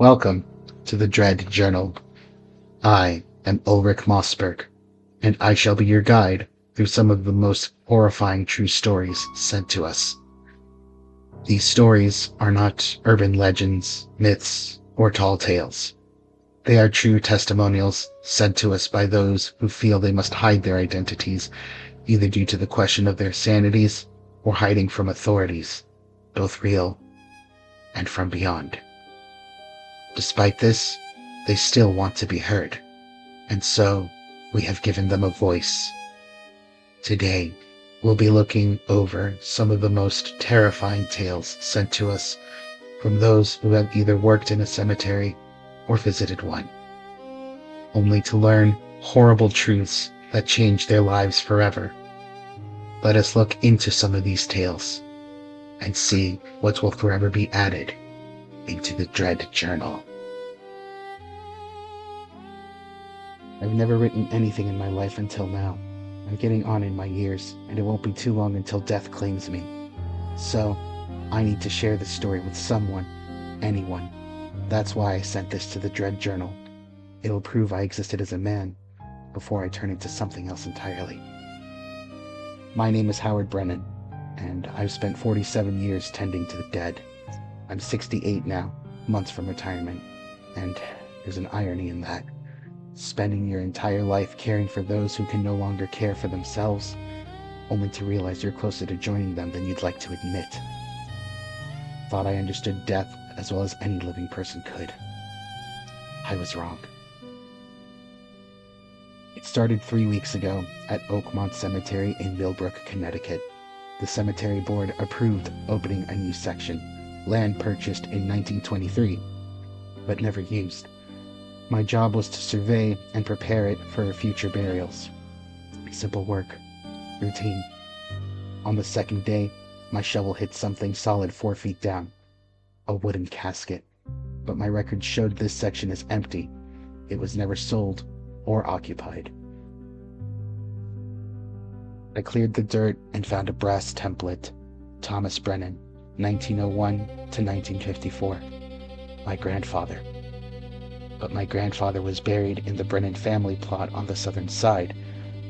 Welcome to the TheDreadJournal. I am Ulrich Mossberg, and I shall be your guide through some of the most horrifying true stories sent to us. These stories are not urban legends, myths, or tall tales. They are true testimonials sent to us by those who feel they must hide their identities, either due to the question of their sanities or hiding from authorities, both real and from beyond. Despite this, they still want to be heard, and so we have given them a voice. Today, we'll be looking over some of the most terrifying tales sent to us from those who have either worked in a cemetery or visited one, only to learn horrible truths that change their lives forever. Let us look into some of these tales and see what will forever be added into the TheDreadJournal. I've never written anything in my life until now. I'm getting on in my years, and it won't be too long until death claims me. So, I need to share this story with someone, anyone. That's why I sent this to the TheDreadJournal. It'll prove I existed as a man before I turn into something else entirely. My name is Howard Brennan, and I've spent 47 years tending to the dead. I'm 68 now, months from retirement, and there's an irony in that. Spending your entire life caring for those who can no longer care for themselves, only to realize you're closer to joining them than you'd like to admit. Thought I understood death as well as any living person could. I was wrong. It started 3 weeks ago at Oakmont Cemetery in Millbrook, Connecticut. The cemetery board approved opening a new section, land purchased in 1923, but never used. My job was to survey and prepare it for future burials. Simple work. Routine. On the second day, my shovel hit something solid 4 feet down. A wooden casket. But my record showed this section as empty. It was never sold or occupied. I cleared the dirt and found a brass template. Thomas Brennan, 1901 to 1954. My grandfather. But my grandfather was buried in the Brennan family plot on the southern side.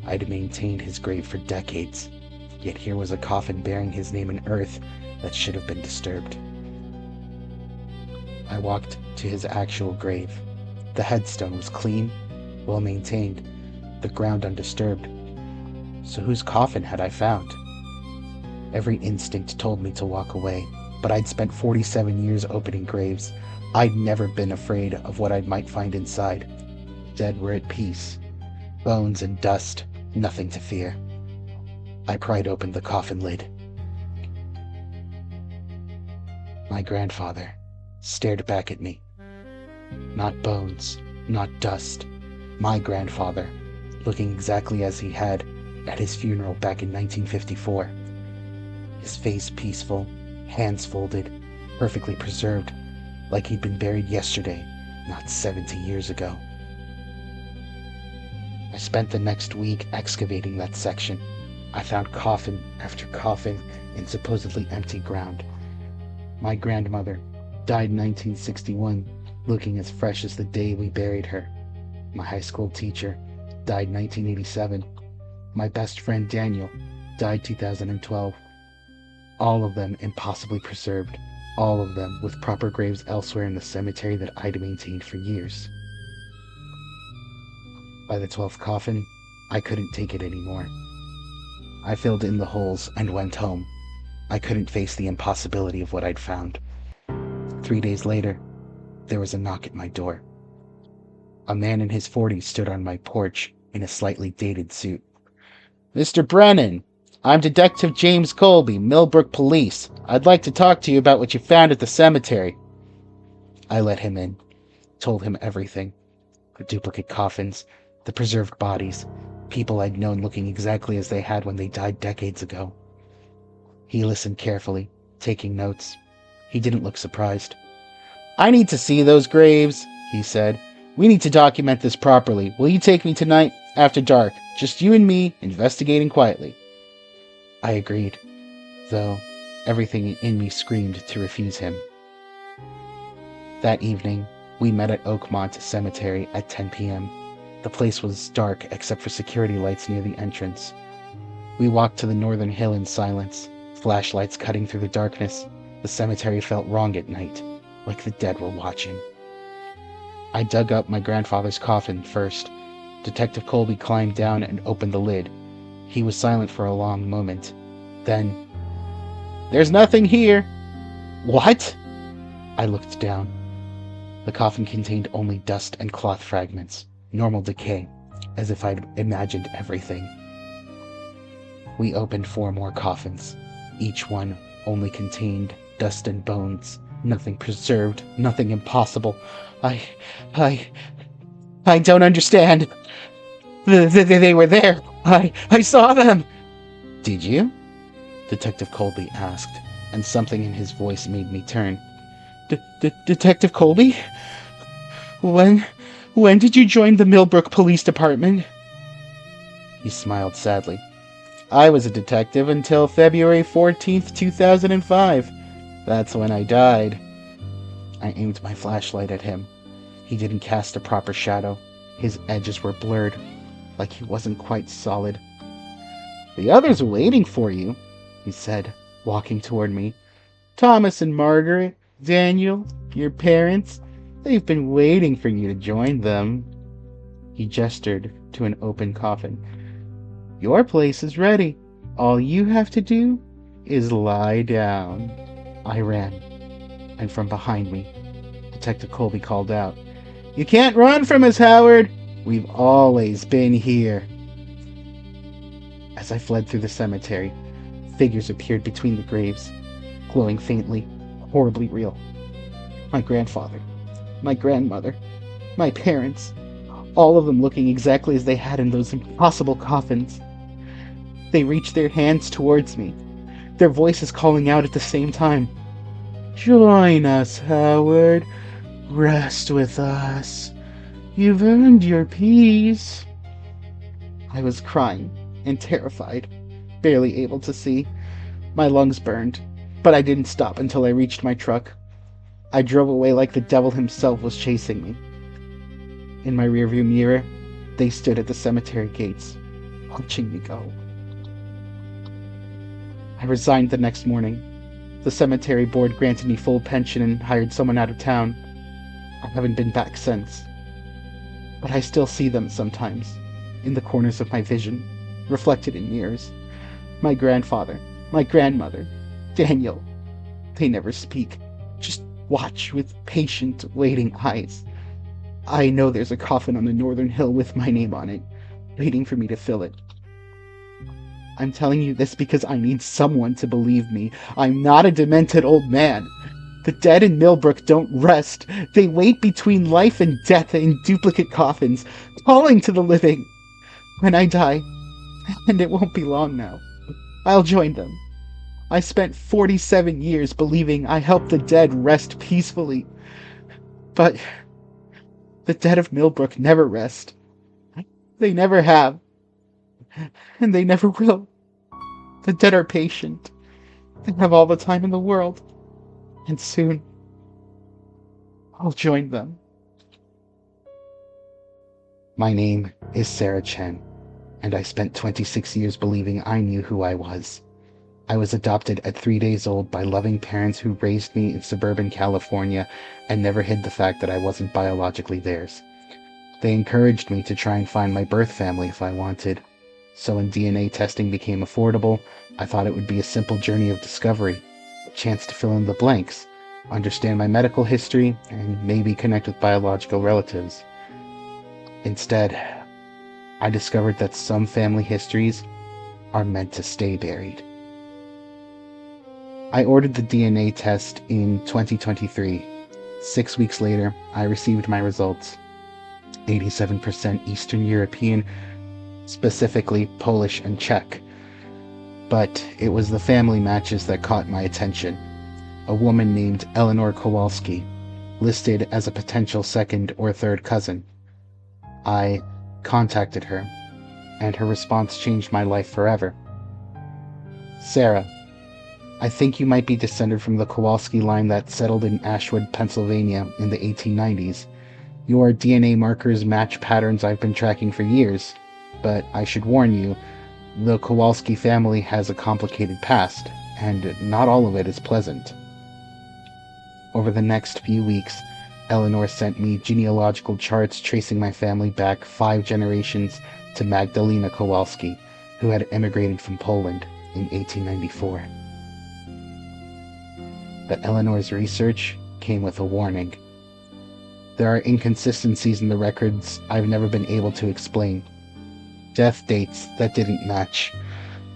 I'd maintained his grave for decades, yet here was a coffin bearing his name in earth that should have been disturbed. I walked to his actual grave. The headstone was clean, well maintained, the ground undisturbed. So whose coffin had I found? Every instinct told me to walk away, but I'd spent 47 years opening graves. I'd never been afraid of what I might find inside. Dead were at peace. Bones and dust, nothing to fear. I pried open the coffin lid. My grandfather stared back at me. Not bones, not dust. My grandfather, looking exactly as he had at his funeral back in 1954. His face peaceful, hands folded, perfectly preserved, like he'd been buried yesterday, not 70 years ago. I spent the next week excavating that section. I found coffin after coffin in supposedly empty ground. My grandmother died in 1961, looking as fresh as the day we buried her. My high school teacher died in 1987. My best friend Daniel died 2012. All of them impossibly preserved. All of them with proper graves elsewhere in the cemetery that I'd maintained for years. By the 12th coffin, I couldn't take it anymore. I filled in the holes and went home. I couldn't face the impossibility of what I'd found. 3 days later, there was a knock at my door. A man in his 40s stood on my porch in a slightly dated suit. "Mr. Brennan, I'm Detective James Colby, Millbrook Police. I'd like to talk to you about what you found at the cemetery." I let him in, told him everything. The duplicate coffins, the preserved bodies, people I'd known looking exactly as they had when they died decades ago. He listened carefully, taking notes. He didn't look surprised. "I need to see those graves," he said. "We need to document this properly. Will you take me tonight, after dark? Just you and me, investigating quietly." I agreed, though everything in me screamed to refuse him. That evening, We met at Oakmont Cemetery at 10 p.m. The place was dark except for security lights near the entrance. We walked to the northern hill in silence, flashlights cutting through the darkness. The cemetery felt wrong at night, like the dead were watching. I dug up my grandfather's coffin first. Detective Colby climbed down and opened the lid. He was silent for a long moment. Then, "There's nothing here." "What?" I looked down. The coffin contained only dust and cloth fragments, normal decay, as if I'd imagined everything. We opened 4 more coffins. Each one only contained dust and bones, nothing preserved, nothing impossible. I don't understand. They were there. I saw them. "Did you?" Detective Colby asked, and something in his voice made me turn. Detective Colby? When did you join the Millbrook Police Department?" He smiled sadly. "I was a detective until February 14th, 2005. That's when I died." I aimed my flashlight at him. He didn't cast a proper shadow. His edges were blurred, like he wasn't quite solid. "The others are waiting for you," he said, walking toward me. "Thomas and Margaret, Daniel, your parents, they've been waiting for you to join them." He gestured to an open coffin. "Your place is ready. All you have to do is lie down." I ran, and from behind me, Detective Colby called out, "You can't run from us, Howard! We've always been here." As I fled through the cemetery, figures appeared between the graves, glowing faintly, horribly real. My grandfather, my grandmother, my parents, all of them looking exactly as they had in those impossible coffins. They reached their hands towards me, their voices calling out at the same time. "Join us, Howard. Rest with us. You've earned your peace." I was crying and terrified, barely able to see. My lungs burned, but I didn't stop until I reached my truck. I drove away like the devil himself was chasing me. In my rearview mirror, they stood at the cemetery gates, watching me go. I resigned the next morning. The cemetery board granted me full pension and hired someone out of town. I haven't been back since. But I still see them sometimes, in the corners of my vision, reflected in mirrors. My grandfather, my grandmother, Daniel. They never speak, just watch with patient, waiting eyes. I know there's a coffin on the northern hill with my name on it, waiting for me to fill it. I'm telling you this because I need someone to believe me. I'm not a demented old man. The dead in Millbrook don't rest. They wait between life and death in duplicate coffins, calling to the living. When I die, and it won't be long now, I'll join them. I spent 47 years believing I helped the dead rest peacefully. But the dead of Millbrook never rest. They never have. And they never will. The dead are patient. They have all the time in the world. And soon, I'll join them. My name is Sarah Chen, and I spent 26 years believing I knew who I was. I was adopted at 3 days old by loving parents who raised me in suburban California and never hid the fact that I wasn't biologically theirs. They encouraged me to try and find my birth family if I wanted. So when DNA testing became affordable, I thought it would be a simple journey of discovery, a chance to fill in the blanks, understand my medical history, and maybe connect with biological relatives. Instead, I discovered that some family histories are meant to stay buried. I ordered the DNA test in 2023. 6 weeks later, I received my results. 87% Eastern European, specifically Polish and Czech. But it was the family matches that caught my attention. A woman named Eleanor Kowalski, listed as a potential second or third cousin. I contacted her, and her response changed my life forever. "Sarah, I think you might be descended from the Kowalski line that settled in Ashwood, Pennsylvania in the 1890s. Your DNA markers match patterns I've been tracking for years, but I should warn you, the Kowalski family has a complicated past, and not all of it is pleasant. Over the next few weeks, Eleanor sent me genealogical charts tracing my family back 5 generations to Magdalena Kowalski, who had emigrated from Poland in 1894. But Eleanor's research came with a warning. There are inconsistencies in the records I've never been able to explain. Death dates that didn't match.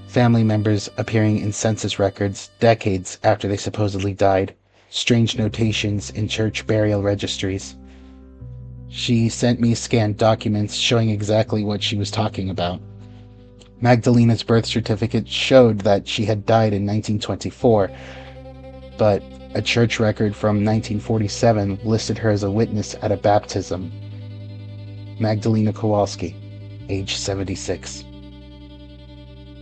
Family members appearing in census records decades after they supposedly died. Strange notations in church burial registries. She sent me scanned documents showing exactly what she was talking about. Magdalena's birth certificate showed that she had died in 1924, but a church record from 1947 listed her as a witness at a baptism. Magdalena Kowalski, age 76.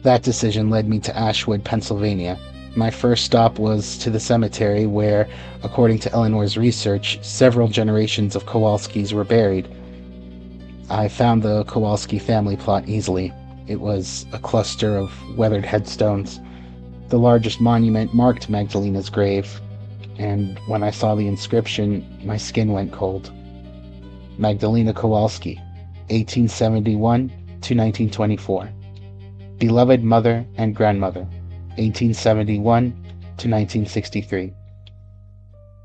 That decision led me to Ashwood, Pennsylvania. My first stop was to the cemetery where, according to Eleanor's research, several generations of Kowalskis were buried. I found the Kowalski family plot easily. It was a cluster of weathered headstones. The largest monument marked Magdalena's grave, and when I saw the inscription, my skin went cold. Magdalena Kowalski, 1871 to 1924. Beloved mother and grandmother, 1871 to 1963.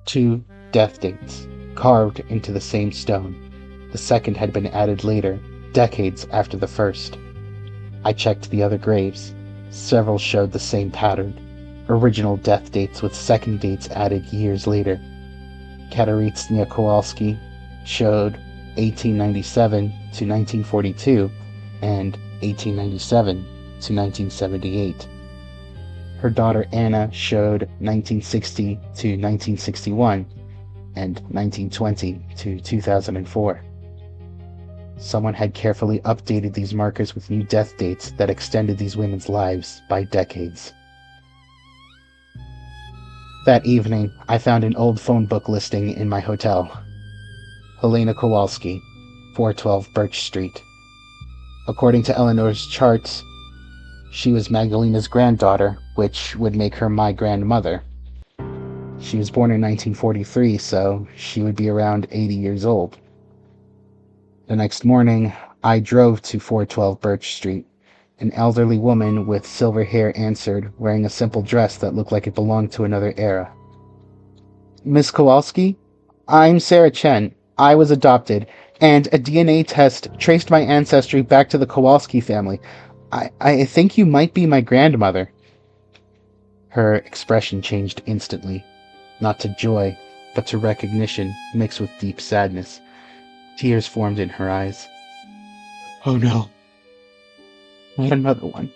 2 death dates, carved into the same stone. The second had been added later, decades after the first. I checked the other graves. Several showed the same pattern. Original death dates with second dates added years later. Katarzyna Kowalski showed 1897 to 1942 and 1897 to 1978. Her daughter Anna showed 1960 to 1961 and 1920 to 2004. Someone had carefully updated these markers with new death dates that extended these women's lives by decades. That evening, I found an old phone book listing in my hotel. Helena Kowalski, 412 Birch Street. According to Eleanor's charts, she was Magdalena's granddaughter, which would make her my grandmother. She was born in 1943, so she would be around 80 years old. The next morning, I drove to 412 Birch Street. An elderly woman with silver hair answered, wearing a simple dress that looked like it belonged to another era. Miss Kowalski? I'm Sarah Chen. I was adopted, and a DNA test traced my ancestry back to the Kowalski family. I think you might be my grandmother. Her expression changed instantly, not to joy, but to recognition mixed with deep sadness. Tears formed in her eyes. Oh no. Not another one.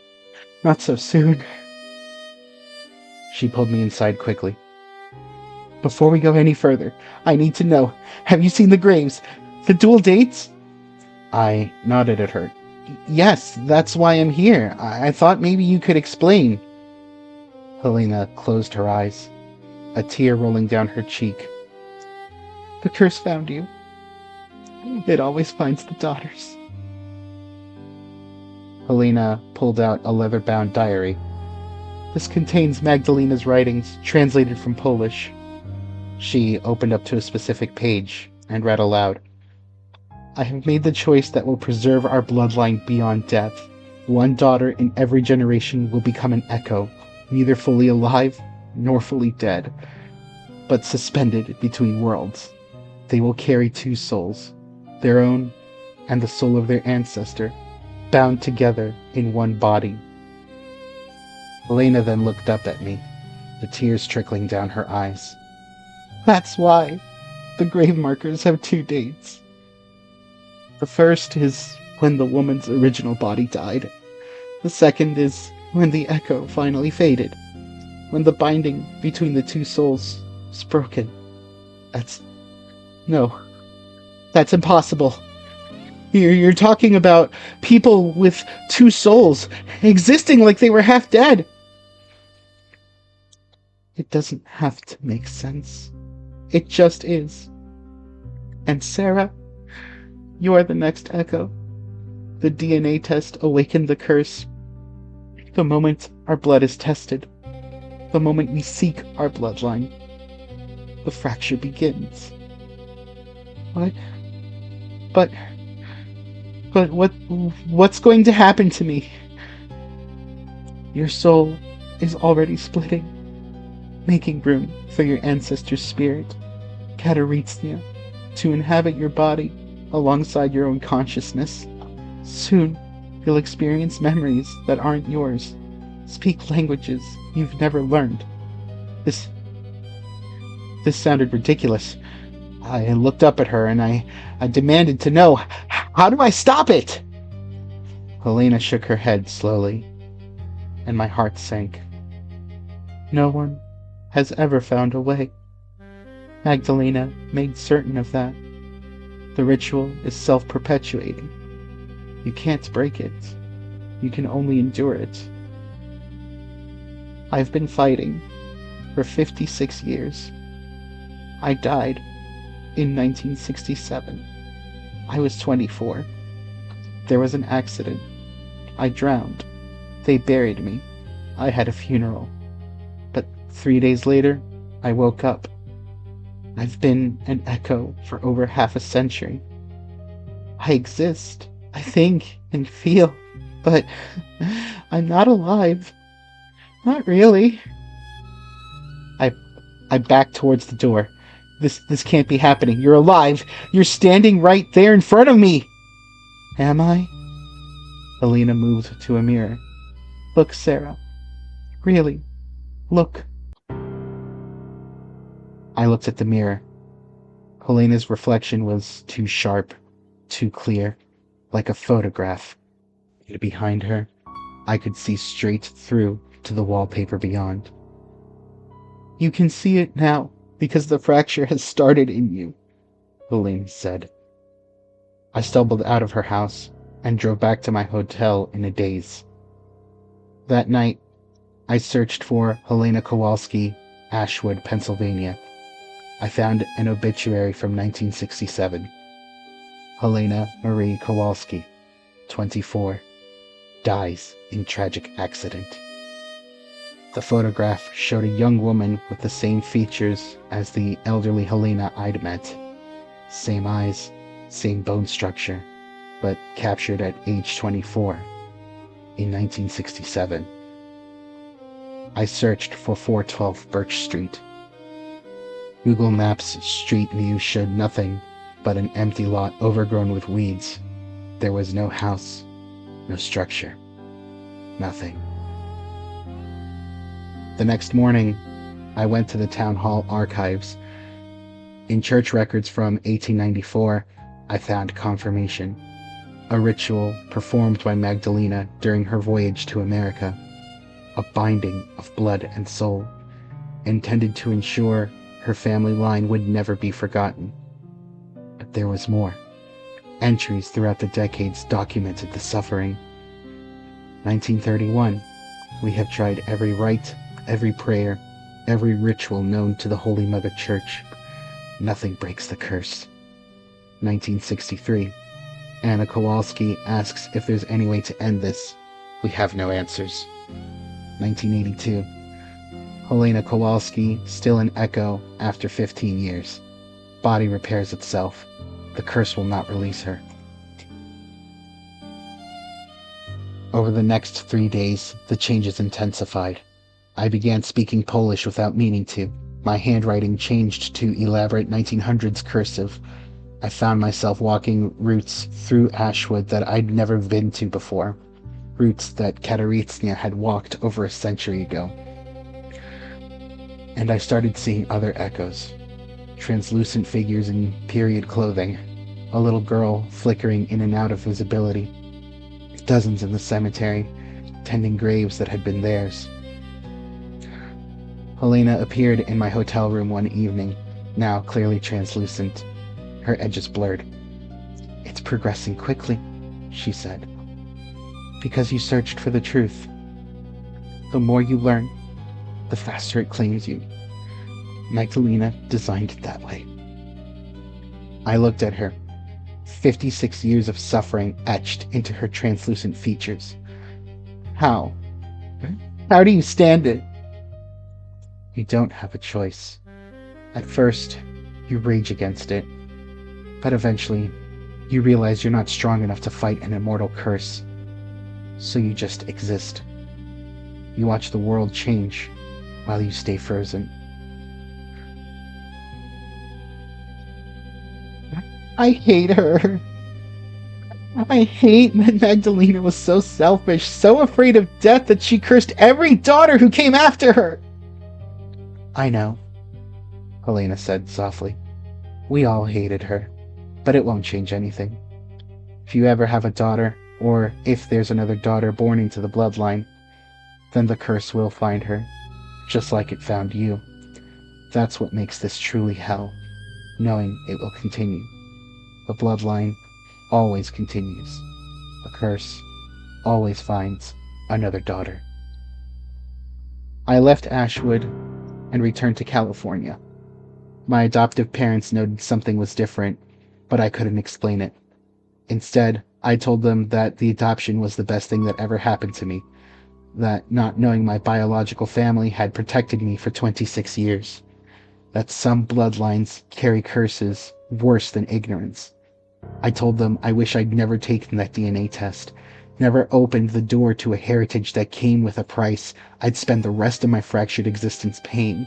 Not so soon. She pulled me inside quickly. Before we go any further, I need to know, have you seen the graves? The dual dates? I nodded at her. Yes, that's why I'm here. I thought maybe you could explain. Helena closed her eyes, a tear rolling down her cheek. The curse found you. It always finds the daughters. Helena pulled out a leather-bound diary. This contains Magdalena's writings, translated from Polish. She opened up to a specific page and read aloud. I have made the choice that will preserve our bloodline beyond death. One daughter in every generation will become an echo, neither fully alive nor fully dead, but suspended between worlds. They will carry 2 souls, their own and the soul of their ancestor, bound together in one body. Helena then looked up at me, the tears trickling down her eyes. That's why the grave markers have 2 dates. The first is when the woman's original body died. The second is when the echo finally faded, when the binding between the 2 souls was broken. That's impossible. You're talking about people with 2 souls, existing like they were half dead. It doesn't have to make sense. It just is. And Sarah, you are the next echo. The DNA test awakened the curse. The moment our blood is tested, the moment we seek our bloodline, the fracture begins. What? But what's going to happen to me? Your soul is already splitting, making room for your ancestor's spirit, Kataritsnia, to inhabit your body alongside your own consciousness. Soon, you'll experience memories that aren't yours, speak languages you've never learned. This sounded ridiculous. I looked up at her and I demanded to know, how do I stop it? Helena shook her head slowly, and my heart sank. No one has ever found a way. Magdalena made certain of that. The ritual is self-perpetuating. You can't break it. You can only endure it. I've been fighting for 56 years. I died in 1967. I was 24. There was an accident. I drowned. They buried me. I had a funeral. But 3 days later, I woke up. I've been an echo for over half a century. I exist, I think and feel, but I'm not alive. Not really. I backed towards the door. This can't be happening. You're alive. You're standing right there in front of me. Am I? Helena moved to a mirror. Look, Sarah. Really. Look. I looked at the mirror. Helena's reflection was too sharp, too clear, like a photograph. And behind her, I could see straight through to the wallpaper beyond. You can see it now, because the fracture has started in you, Helena said. I stumbled out of her house and drove back to my hotel in a daze. That night, I searched for Helena Kowalski, Ashwood, Pennsylvania. I found an obituary from 1967. Helena Marie Kowalski, 24, dies in tragic accident. The photograph showed a young woman with the same features as the elderly Helena I'd met. Same eyes, same bone structure, but captured at age 24 in 1967. I searched for 412 Birch Street. Google Maps Street View showed nothing but an empty lot overgrown with weeds. There was no house, no structure, nothing. The next morning, I went to the town hall archives. In church records from 1894, I found confirmation. A ritual performed by Magdalena during her voyage to America. A binding of blood and soul, intended to ensure her family line would never be forgotten. But there was more. Entries throughout the decades documented the suffering. 1931, we have tried every rite, every prayer, every ritual known to the Holy Mother Church. Nothing breaks the curse. 1963, Anna Kowalski asks if there's any way to end this. We have no answers. 1982, Helena Kowalski, still an echo after 15 years. Body repairs itself. The curse will not release her. Over the next 3 days, the changes intensified. I began speaking Polish without meaning to. My handwriting changed to elaborate 1900s cursive. I found myself walking routes through Ashwood that I'd never been to before. Routes that Kataritsnia had walked over a century ago. And I started seeing other echoes. Translucent figures in period clothing. A little girl flickering in and out of visibility. Dozens in the cemetery, tending graves that had been theirs. Helena appeared in my hotel room one evening, now clearly translucent, her edges blurred. It's progressing quickly, she said. Because you searched for the truth. The more you learn, the faster it claims you. Magdalena designed it that way. I looked at her, 56 years of suffering etched into her translucent features. How? How do you stand it? You don't have a choice. At first, you rage against it, but eventually, you realize you're not strong enough to fight an immortal curse, so you just exist. You watch the world change while you stay frozen. I hate her. I hate that Magdalena was so selfish, so afraid of death that she cursed every daughter who came after her. I know, Helena said softly. We all hated her, but it won't change anything. If you ever have a daughter, or if there's another daughter born into the bloodline, then the curse will find her, just like it found you. That's what makes this truly hell, knowing it will continue. The bloodline always continues. The curse always finds another daughter. I left Ashwood and returned to California. My adoptive parents noted something was different, but I couldn't explain it. Instead, I told them that the adoption was the best thing that ever happened to me, that not knowing my biological family had protected me for 26 years, that some bloodlines carry curses worse than ignorance. I told them I wish I'd never taken that DNA test, never opened the door to a heritage that came with a price I'd spend the rest of my fractured existence paying.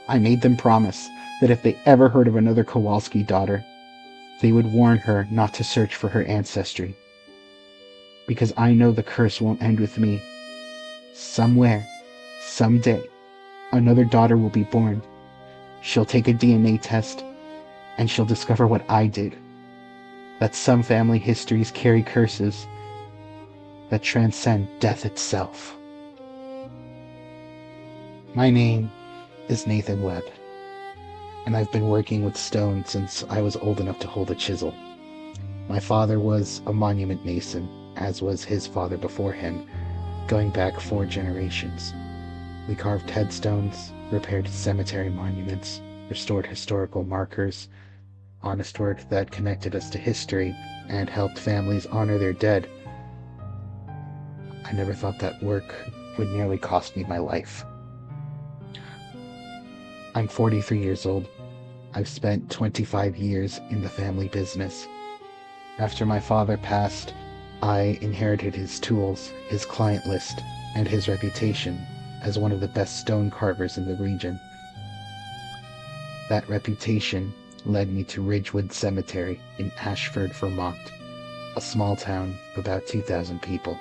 I made them promise that if they ever heard of another Kowalski daughter, they would warn her not to search for her ancestry. Because I know the curse won't end with me. Somewhere, someday, another daughter will be born. She'll take a DNA test, and she'll discover what I did. That some family histories carry curses that transcend death itself. My name is Nathan Webb, and I've been working with stone since I was old enough to hold a chisel. My father was a monument mason, as was his father before him, going back 4 generations. We carved headstones, repaired cemetery monuments, restored historical markers, honest work that connected us to history and helped families honor their dead. I never thought that work would nearly cost me my life. I'm 43 years old. I've spent 25 years in the family business. After my father passed, I inherited his tools, his client list, and his reputation as one of the best stone carvers in the region. That reputation led me to Ridgewood Cemetery in Ashford, Vermont, a small town of about 2,000 people.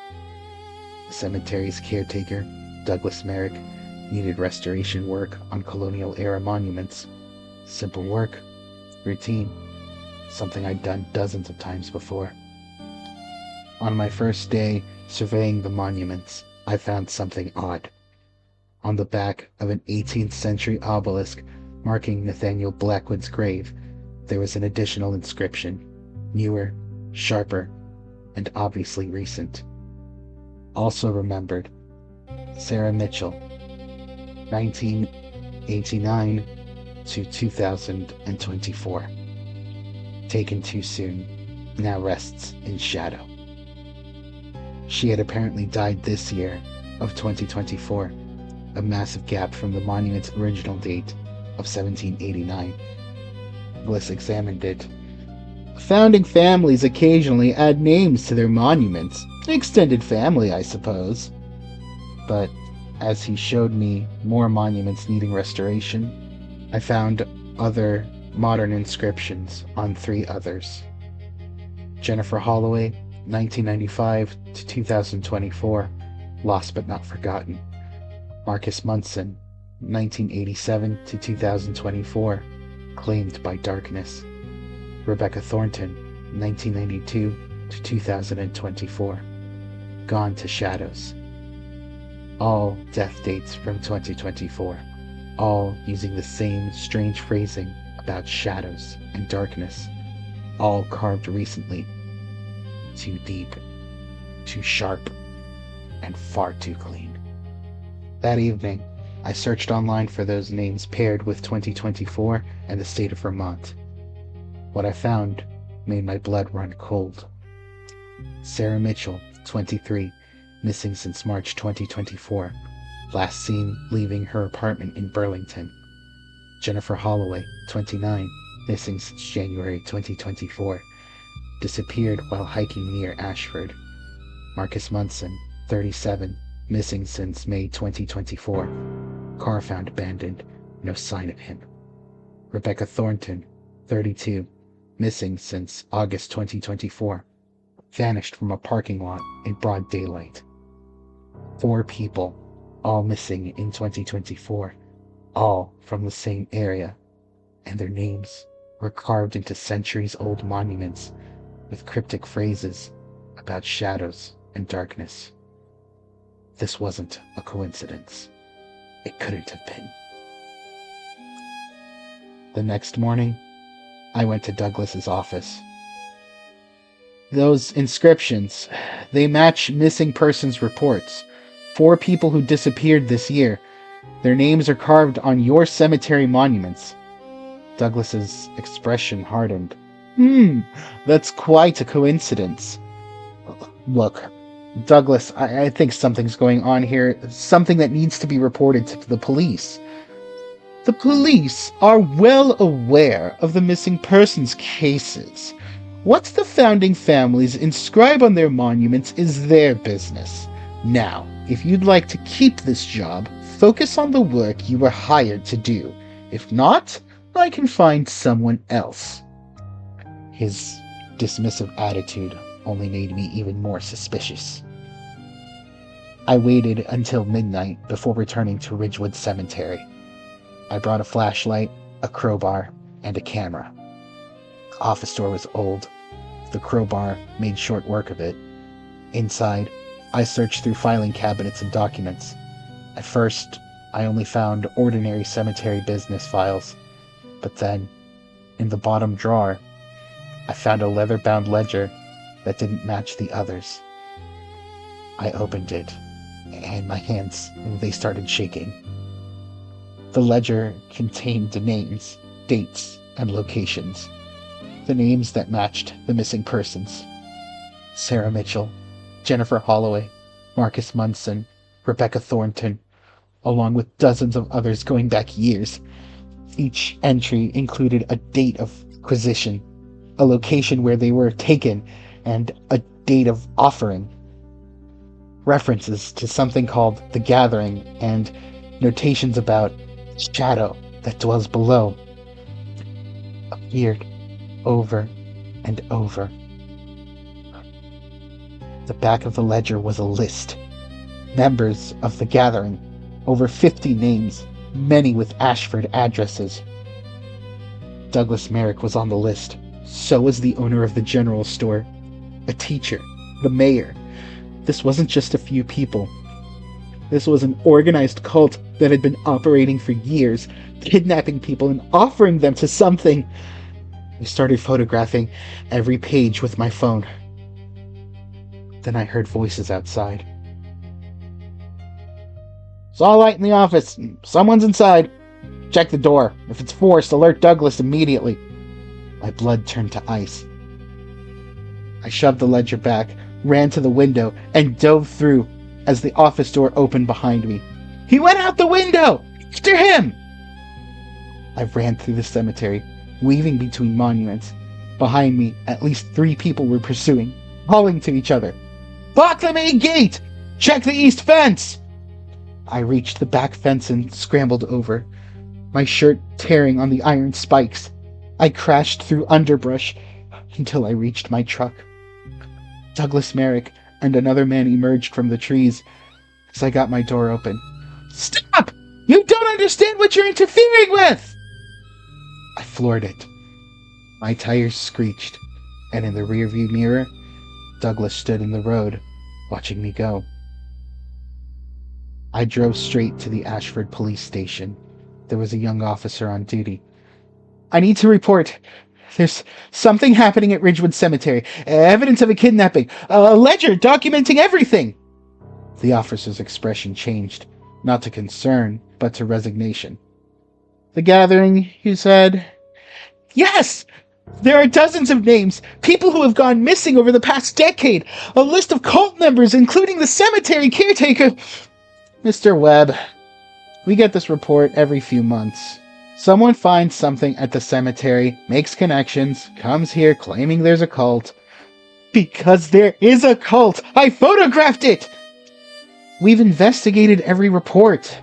The cemetery's caretaker, Douglas Merrick, needed restoration work on colonial-era monuments. Simple work, routine, something I'd done dozens of times before. On my first day surveying the monuments, I found something odd. On the back of an 18th century obelisk marking Nathaniel Blackwood's grave, there was an additional inscription, newer, sharper, and obviously recent. Also remembered, Sarah Mitchell, 1989 to 2024. Taken too soon, now rests in shadow. She had apparently died this year of 2024, a massive gap from the monument's original date of 1789. Bliss examined it. Founding families occasionally add names to their monuments. Extended family, I suppose. But as he showed me more monuments needing restoration, I found other modern inscriptions on 3 others. Jennifer Holloway, 1995 to 2024, lost but not forgotten. Marcus Munson, 1987 to 2024, claimed by darkness. Rebecca Thornton, 1992 to 2024, gone to shadows. All death dates from 2024, all using the same strange phrasing about shadows and darkness, all carved recently. Too deep, too sharp, and far too clean. That evening, I searched online for those names paired with 2024 and the state of Vermont. What I found made my blood run cold. Sarah Mitchell, 23, missing since March 2024, last seen leaving her apartment in Burlington. Jennifer Holloway, 29, missing since January 2024, disappeared while hiking near Ashford. Marcus Munson, 37, missing since May 2024. Car found abandoned, no sign of him. Rebecca Thornton, 32, missing since August 2024. Vanished from a parking lot in broad daylight. 4 people, all missing in 2024, all from the same area, and their names were carved into centuries-old monuments with cryptic phrases about shadows and darkness. This wasn't a coincidence. It couldn't have been. The next morning, I went to Douglas's office. Those inscriptions, they match missing persons reports. 4 people who disappeared this year. Their names are carved on your cemetery monuments. Douglas's expression hardened. That's quite a coincidence. Look, Douglas, I think something's going on here. Something that needs to be reported to the police. The police are well aware of the missing persons cases. What the founding families inscribe on their monuments is their business. Now, if you'd like to keep this job, focus on the work you were hired to do. If not, I can find someone else. His dismissive attitude only made me even more suspicious. I waited until midnight before returning to Ridgewood Cemetery. I brought a flashlight, a crowbar, and a camera. The office door was old. The crowbar made short work of it. Inside, I searched through filing cabinets and documents. At first, I only found ordinary cemetery business files. But then, in the bottom drawer, I found a leather-bound ledger that didn't match the others. I opened it, and my hands, they started shaking. The ledger contained the names, dates, and locations. The names that matched the missing persons. Sarah Mitchell, Jennifer Holloway, Marcus Munson, Rebecca Thornton, along with dozens of others going back years. Each entry included a date of acquisition, a location where they were taken, and a date of offering. References to something called The Gathering, and notations about shadow that dwells below appeared over and over. The back of the ledger was a list. Members of The Gathering, over 50 names, many with Ashford addresses. Douglas Merrick was on the list. So was the owner of the general store, a teacher, the mayor. This wasn't just a few people. This was an organized cult that had been operating for years, kidnapping people and offering them to something. I started photographing every page with my phone. Then I heard voices outside. It's all right in the office. Someone's inside. Check the door. If it's forced, alert Douglas immediately. My blood turned to ice. I shoved the ledger back, ran to the window, and dove through as the office door opened behind me. He went out the window! After him! I ran through the cemetery, weaving between monuments. Behind me, at least 3 people were pursuing, calling to each other. Block the main gate! Check the east fence! I reached the back fence and scrambled over, my shirt tearing on the iron spikes. I crashed through underbrush until I reached my truck. Douglas Merrick and another man emerged from the trees as I got my door open. Stop! You don't understand what you're interfering with! I floored it. My tires screeched, and in the rearview mirror, Douglas stood in the road, watching me go. I drove straight to the Ashford police station. There was a young officer on duty. I need to report. There's something happening at Ridgewood Cemetery. Evidence of a kidnapping. A ledger documenting everything. The officer's expression changed. not to concern, but to resignation. "The gathering," you said? "Yes! There are dozens of names, people who have gone missing over the past decade, a list of cult members, including the cemetery caretaker." "Mr. Webb, we get this report every few months. Someone finds something at the cemetery, makes connections, comes here claiming there's a cult." "Because there is a cult! I photographed it!" "We've investigated every report.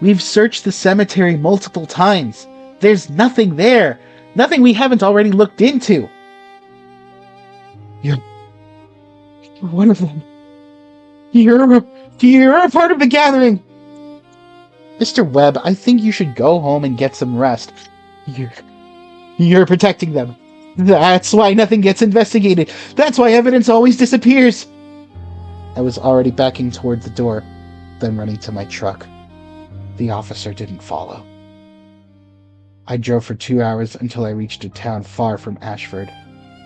We've searched the cemetery multiple times. There's nothing there. Nothing we haven't already looked into." You're one of them. You're a part of the gathering." "Mr. Webb, I think you should go home and get some rest. You're protecting them. That's why nothing gets investigated. That's why evidence always disappears." I was already backing toward the door, then running to my truck. The officer didn't follow. I drove for 2 hours until I reached a town far from Ashford.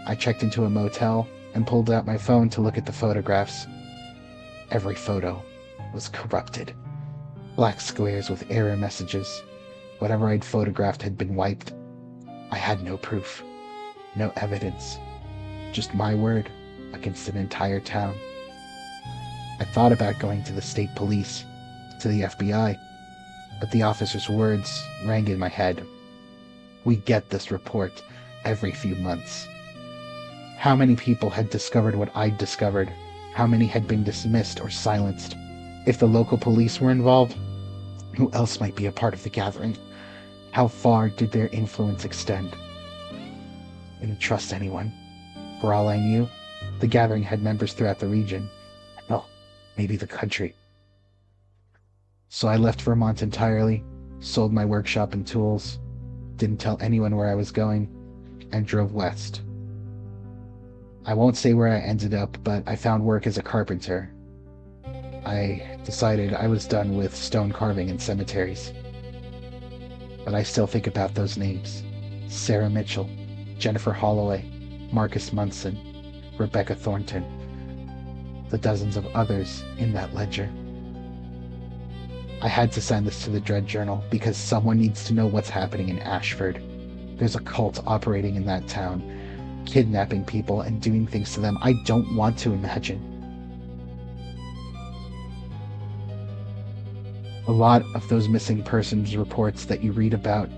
I checked into a motel and pulled out my phone to look at the photographs. Every photo was corrupted. Black squares with error messages. Whatever I'd photographed had been wiped. I had no proof, no evidence, just my word against an entire town. I thought about going to the state police, to the FBI, but the officer's words rang in my head. "We get this report every few months." How many people had discovered what I'd discovered? How many had been dismissed or silenced? If the local police were involved, who else might be a part of the gathering? How far did their influence extend? I didn't trust anyone. For all I knew, the gathering had members throughout the region. Hell, maybe the country. So I left Vermont entirely, sold my workshop and tools, didn't tell anyone where I was going, and drove west. I won't say where I ended up, but I found work as a carpenter. I decided I was done with stone carving and cemeteries. But I still think about those names. Sarah Mitchell, Jennifer Holloway, Marcus Munson, Rebecca Thornton, the dozens of others in that ledger. I had to send this to the TheDreadJournal because someone needs to know what's happening in Ashford. There's a cult operating in that town, kidnapping people and doing things to them I don't want to imagine. A lot of those missing persons reports that you read about,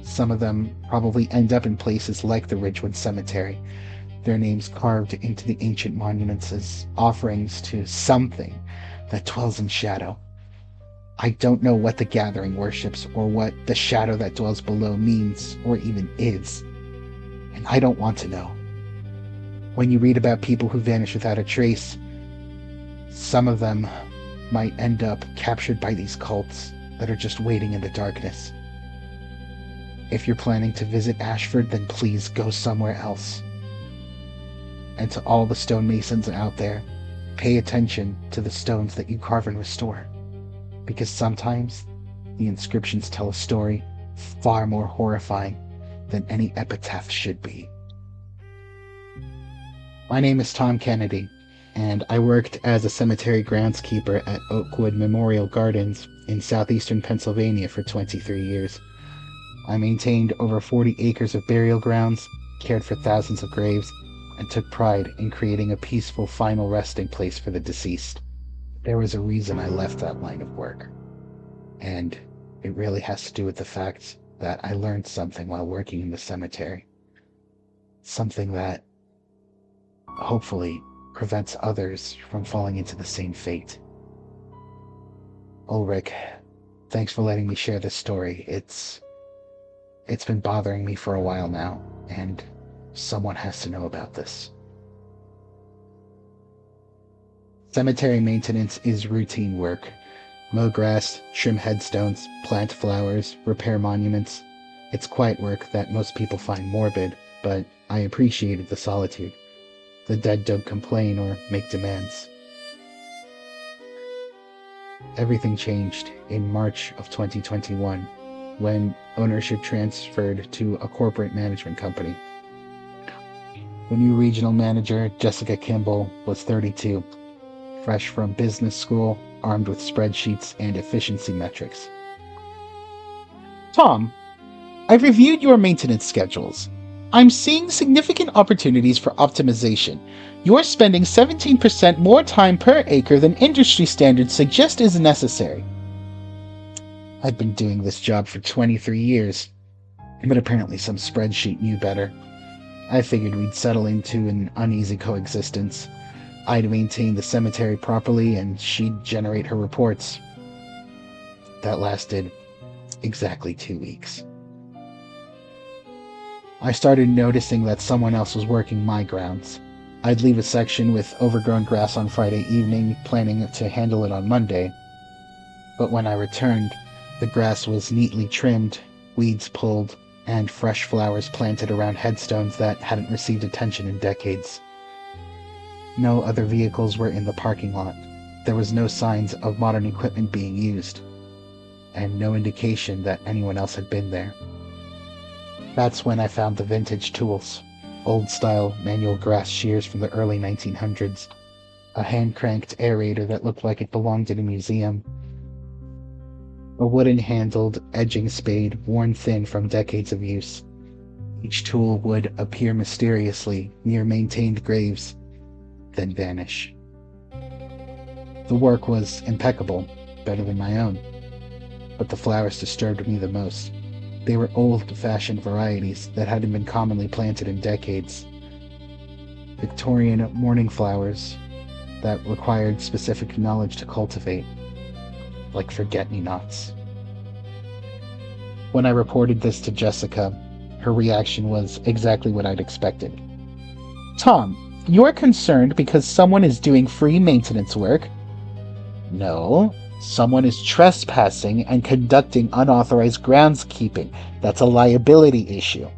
some of them probably end up in places like the Ridgewood Cemetery, their names carved into the ancient monuments as offerings to something that dwells in shadow. I don't know what the gathering worships or what the shadow that dwells below means or even is. And I don't want to know. When you read about people who vanish without a trace, some of them might end up captured by these cults that are just waiting in the darkness. If you're planning to visit Ashford, then please go somewhere else. And to all the stonemasons out there, pay attention to the stones that you carve and restore. Because sometimes the inscriptions tell a story far more horrifying than any epitaph should be. My name is Tom Kennedy, and I worked as a cemetery groundskeeper at Oakwood Memorial Gardens in southeastern Pennsylvania for 23 years. I maintained over 40 acres of burial grounds, cared for thousands of graves, and took pride in creating a peaceful final resting place for the deceased. There was a reason I left that line of work, and it really has to do with the fact that I learned something while working in the cemetery. Something that hopefully prevents others from falling into the same fate. Ulrich, thanks for letting me share this story. It's been bothering me for a while now, and someone has to know about this. Cemetery maintenance is routine work. Mow grass, trim headstones, plant flowers, repair monuments. It's quiet work that most people find morbid, but I appreciated the solitude. The dead don't complain or make demands. Everything changed in March of 2021 when ownership transferred to a corporate management company. The new regional manager, Jessica Kimball, was 32, fresh from business school, armed with spreadsheets and efficiency metrics. Tom, I've reviewed your maintenance schedules. I'm seeing significant opportunities for optimization. You're spending 17% more time per acre than industry standards suggest is necessary. I've been doing this job for 23 years, but apparently some spreadsheet knew better. I figured we'd settle into an uneasy coexistence. I'd maintain the cemetery properly, and she'd generate her reports. That lasted exactly 2 weeks. I started noticing that someone else was working my grounds. I'd leave a section with overgrown grass on Friday evening, planning to handle it on Monday. But when I returned, the grass was neatly trimmed, weeds pulled, and fresh flowers planted around headstones that hadn't received attention in decades. No other vehicles were in the parking lot. There was no signs of modern equipment being used, and no indication that anyone else had been there. That's when I found the vintage tools, old-style manual grass shears from the early 1900s, a hand-cranked aerator that looked like it belonged in a museum, a wooden-handled edging spade worn thin from decades of use. Each tool would appear mysteriously near maintained graves, then vanish. The work was impeccable, better than my own, but the flowers disturbed me the most. They were old-fashioned varieties that hadn't been commonly planted in decades. Victorian morning flowers that required specific knowledge to cultivate, like forget-me-nots. When I reported this to Jessica, her reaction was exactly what I'd expected. Tom, you're concerned because someone is doing free maintenance work? No. Someone is trespassing and conducting unauthorized groundskeeping. That's a liability issue.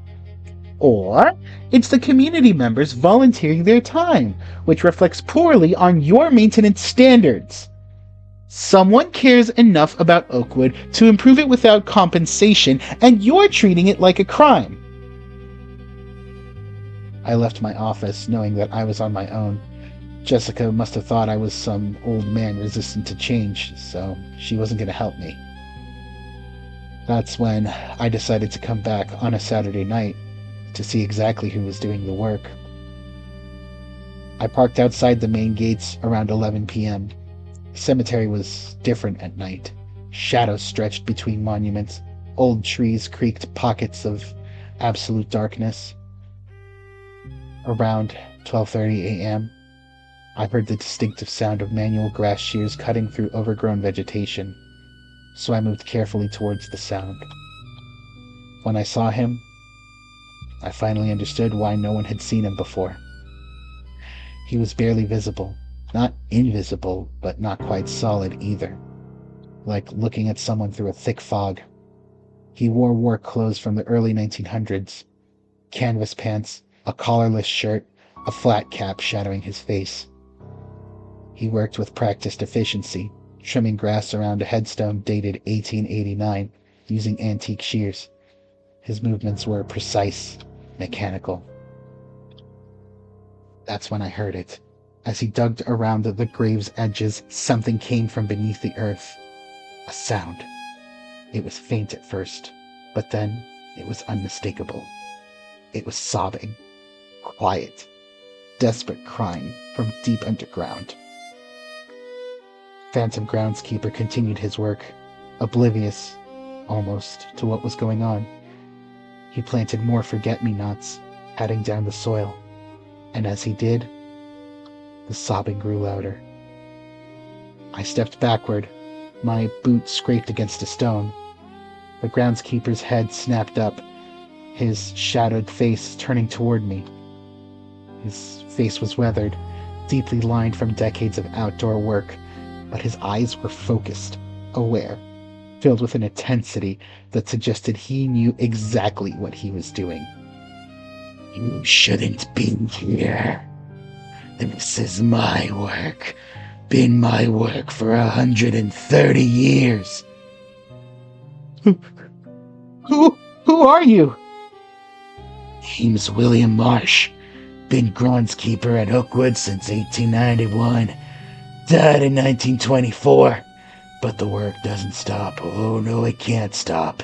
Or it's the community members volunteering their time, which reflects poorly on your maintenance standards. Someone cares enough about Oakwood to improve it without compensation, and you're treating it like a crime. I left my office knowing that I was on my own. Jessica must have thought I was some old man resistant to change, so she wasn't going to help me. That's when I decided to come back on a Saturday night to see exactly who was doing the work. I parked outside the main gates around 11 p.m. The cemetery was different at night. Shadows stretched between monuments. Old trees creaked pockets of absolute darkness. Around 12:30 a.m., I heard the distinctive sound of manual grass shears cutting through overgrown vegetation, so I moved carefully towards the sound. When I saw him, I finally understood why no one had seen him before. He was barely visible, not invisible, but not quite solid either, like looking at someone through a thick fog. He wore work clothes from the early 1900s, canvas pants, a collarless shirt, a flat cap shadowing his face. He worked with practiced efficiency, trimming grass around a headstone dated 1889 using antique shears. His movements were precise, mechanical. That's when I heard it. As he dug around the grave's edges, something came from beneath the earth. A sound. It was faint at first, but then it was unmistakable. It was sobbing, quiet, desperate crying from deep underground. Phantom Groundskeeper continued his work, oblivious, almost, to what was going on. He planted more forget-me-nots, patting down the soil, and as he did, the sobbing grew louder. I stepped backward. My boot scraped against a stone. The groundskeeper's head snapped up, his shadowed face turning toward me. His face was weathered, deeply lined from decades of outdoor work, but his eyes were focused, aware, filled with an intensity that suggested he knew exactly what he was doing. You shouldn't be here. This is my work. Been my work for 130 years. Who are you? Name's William Marsh. Been groundskeeper at Oakwood since 1891. died in 1924, but the work doesn't stop. Oh no, it can't stop.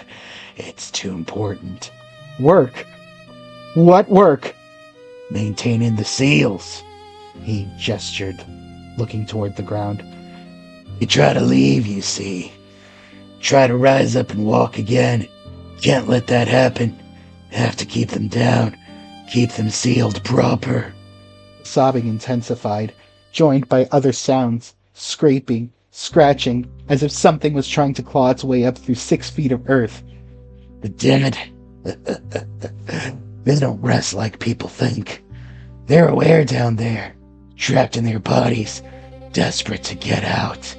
It's too important. Work? What work? Maintaining the seals. He gestured, looking toward the ground. You try to leave, you see. Try to rise up and walk again. Can't let that happen. Have to keep them down. Keep them sealed proper. Sobbing intensified, joined by other sounds, scraping, scratching, as if something was trying to claw its way up through 6 feet of earth. The dead. They don't rest like people think. They're aware down there, trapped in their bodies, desperate to get out.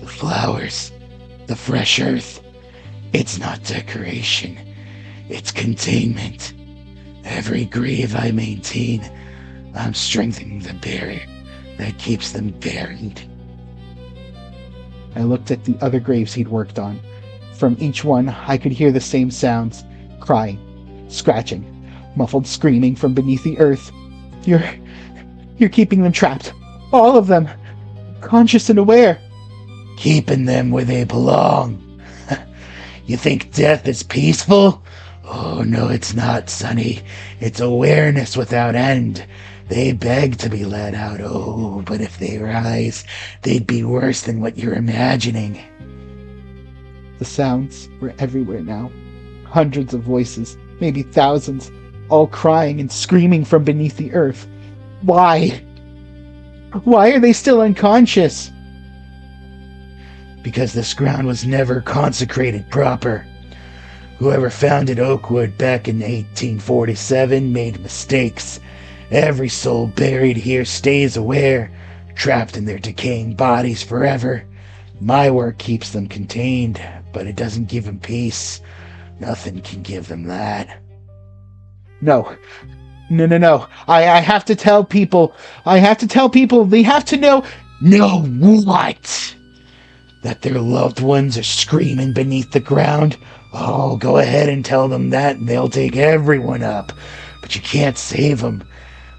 The flowers, the fresh earth, it's not decoration, it's containment. Every grave I maintain, I'm strengthening the barrier that keeps them buried. I looked at the other graves he'd worked on. From each one, I could hear the same sounds. Crying, scratching, muffled screaming from beneath the earth. You're keeping them trapped. All of them. Conscious and aware. Keeping them where they belong. You think death is peaceful? Oh, no, it's not, Sonny. It's awareness without end. They beg to be let out, oh, but if they rise, they'd be worse than what you're imagining. The sounds were everywhere now. Hundreds of voices, maybe thousands, all crying and screaming from beneath the earth. Why? Why are they still unconscious? Because this ground was never consecrated proper. Whoever founded Oakwood back in 1847 made mistakes. Every soul buried here stays aware, trapped in their decaying bodies forever. My work keeps them contained, but it doesn't give them peace. Nothing can give them that. No. I have to tell people. They have to know. Know what? That their loved ones are screaming beneath the ground? Oh, go ahead and tell them that, and they'll take everyone up. But you can't save them.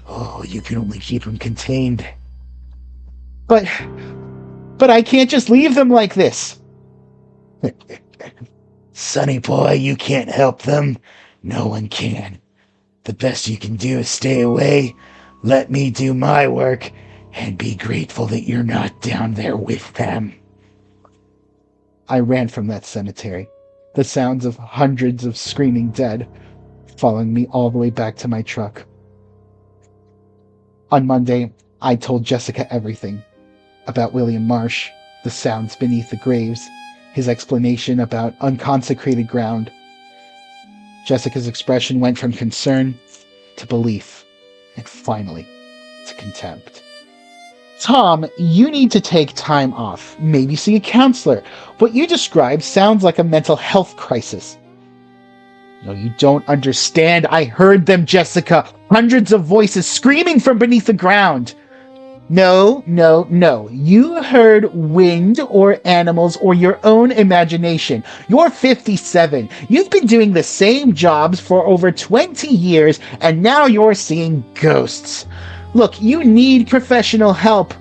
Oh, you can only keep them contained. But I can't just leave them like this. Sonny boy, you can't help them. No one can. The best you can do is stay away, let me do my work, and be grateful that you're not down there with them. I ran from that cemetery, the sounds of hundreds of screaming dead following me all the way back to my truck. On Monday, I told Jessica everything about William Marsh, the sounds beneath the graves, his explanation about unconsecrated ground. Jessica's expression went from concern to belief, and finally to contempt. Tom, you need to take time off. Maybe see a counselor. What you described sounds like a mental health crisis. No, you don't understand. I heard them, Jessica. Hundreds of voices screaming from beneath the ground. No. You heard wind or animals or your own imagination. You're 57. You've been doing the same jobs for over 20 years, and now you're seeing ghosts. Look, you need professional help.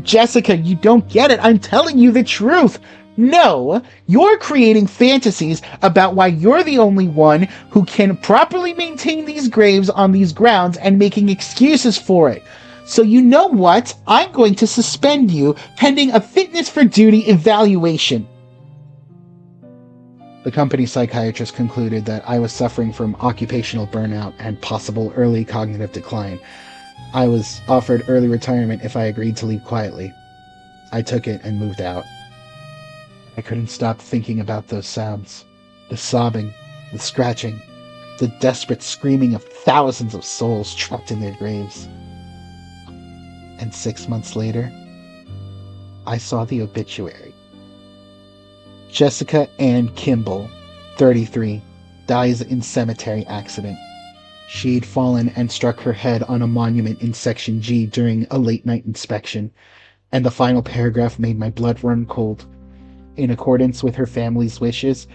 Jessica, you don't get it. I'm telling you the truth. No, you're creating fantasies about why you're the only one who can properly maintain these graves on these grounds and making excuses for it. So you know what? I'm going to suspend you pending a fitness for duty evaluation. The company psychiatrist concluded that I was suffering from occupational burnout and possible early cognitive decline. I was offered early retirement if I agreed to leave quietly. I took it and moved out. I couldn't stop thinking about those sounds. The sobbing, the scratching, the desperate screaming of thousands of souls trapped in their graves. And 6 months later, I saw the obituary. Jessica Ann Kimball, 33, dies in cemetery accident. She'd fallen and struck her head on a monument in Section G during a late-night inspection, and the final paragraph made my blood run cold. In accordance with her family's wishes,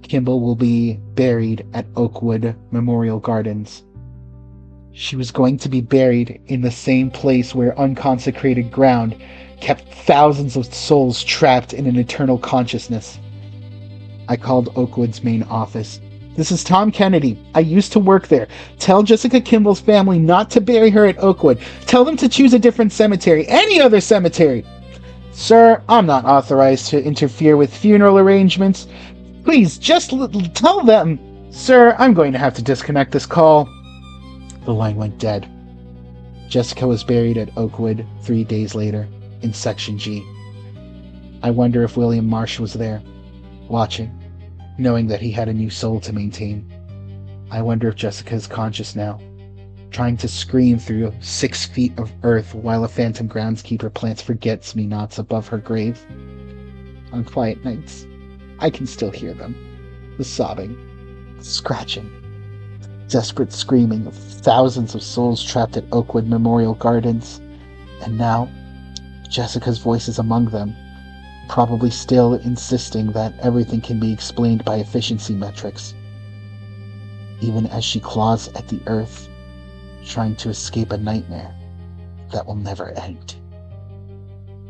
Kimball will be buried at Oakwood Memorial Gardens. She was going to be buried in the same place where unconsecrated ground kept thousands of souls trapped in an eternal consciousness. I called Oakwood's main office. "This is Tom Kennedy. I used to work there. Tell Jessica Kimball's family not to bury her at Oakwood. Tell them to choose a different cemetery, any other cemetery." "Sir, I'm not authorized to interfere with funeral arrangements. Please, just tell them." "Sir, I'm going to have to disconnect this call." The line went dead. Jessica was buried at Oakwood 3 days later, in Section G. I wonder if William Marsh was there, watching, knowing that he had a new soul to maintain. I wonder if Jessica is conscious now, trying to scream through 6 feet of earth while a phantom groundskeeper plants forgets-me-nots above her grave. On quiet nights, I can still hear them. The sobbing, the scratching, desperate screaming of thousands of souls trapped at Oakwood Memorial Gardens. And now, Jessica's voice is among them, probably still insisting that everything can be explained by efficiency metrics, even as she claws at the earth, trying to escape a nightmare that will never end.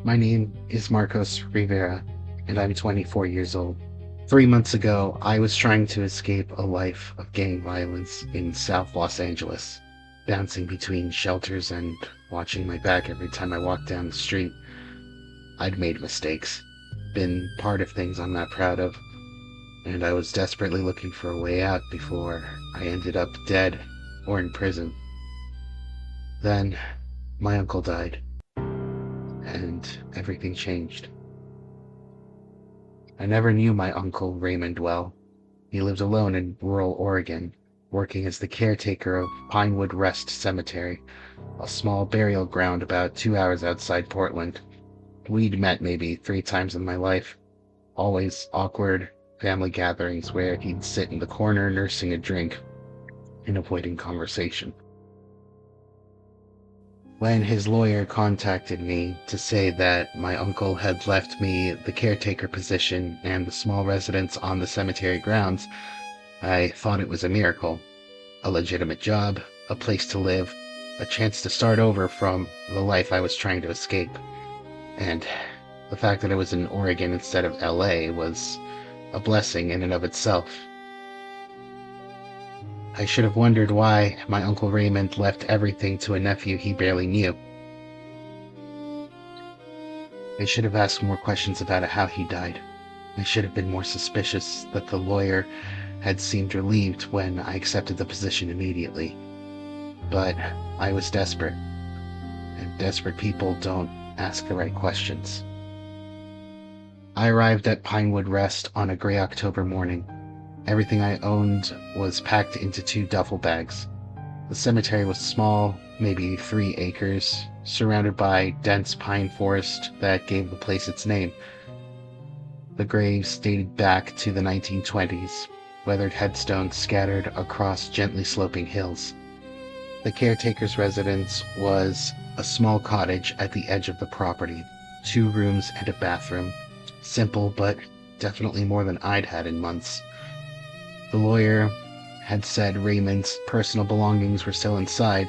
My name is Marcos Rivera, and I'm 24 years old. 3 months ago, I was trying to escape a life of gang violence in South Los Angeles, bouncing between shelters and watching my back every time I walked down the street. I'd made mistakes, been part of things I'm not proud of, and I was desperately looking for a way out before I ended up dead or in prison. Then, my uncle died, and everything changed. I never knew my uncle Raymond well. He lived alone in rural Oregon, working as the caretaker of Pinewood Rest Cemetery, a small burial ground about 2 hours outside Portland. We'd met maybe 3 times in my life, always awkward family gatherings where he'd sit in the corner nursing a drink and avoiding conversation. When his lawyer contacted me to say that my uncle had left me the caretaker position and the small residence on the cemetery grounds, I thought it was a miracle. A legitimate job, a place to live, a chance to start over from the life I was trying to escape. And the fact that it was in Oregon instead of LA was a blessing in and of itself. I should have wondered why my Uncle Raymond left everything to a nephew he barely knew. I should have asked more questions about how he died. I should have been more suspicious that the lawyer had seemed relieved when I accepted the position immediately. But I was desperate, and desperate people don't ask the right questions. I arrived at Pinewood Rest on a gray October morning. Everything I owned was packed into 2 duffel bags. The cemetery was small, maybe 3 acres, surrounded by dense pine forest that gave the place its name. The graves dated back to the 1920s, weathered headstones scattered across gently sloping hills. The caretaker's residence was a small cottage at the edge of the property, 2 rooms and a bathroom. Simple, but definitely more than I'd had in months. The lawyer had said Raymond's personal belongings were still inside,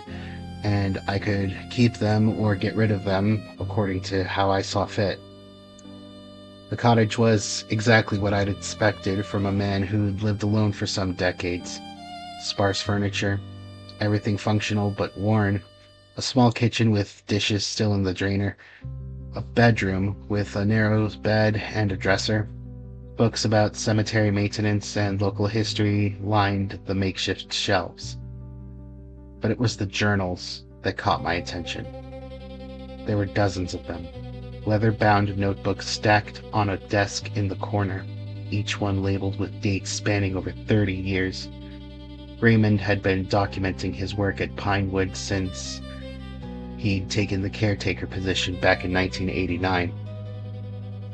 and I could keep them or get rid of them according to how I saw fit. The cottage was exactly what I'd expected from a man who'd lived alone for some decades. Sparse furniture, everything functional but worn, a small kitchen with dishes still in the drainer, a bedroom with a narrow bed and a dresser. Books about cemetery maintenance and local history lined the makeshift shelves. But it was the journals that caught my attention. There were dozens of them, leather-bound notebooks stacked on a desk in the corner, each one labeled with dates spanning over 30 years. Raymond had been documenting his work at Pinewood since he'd taken the caretaker position back in 1989.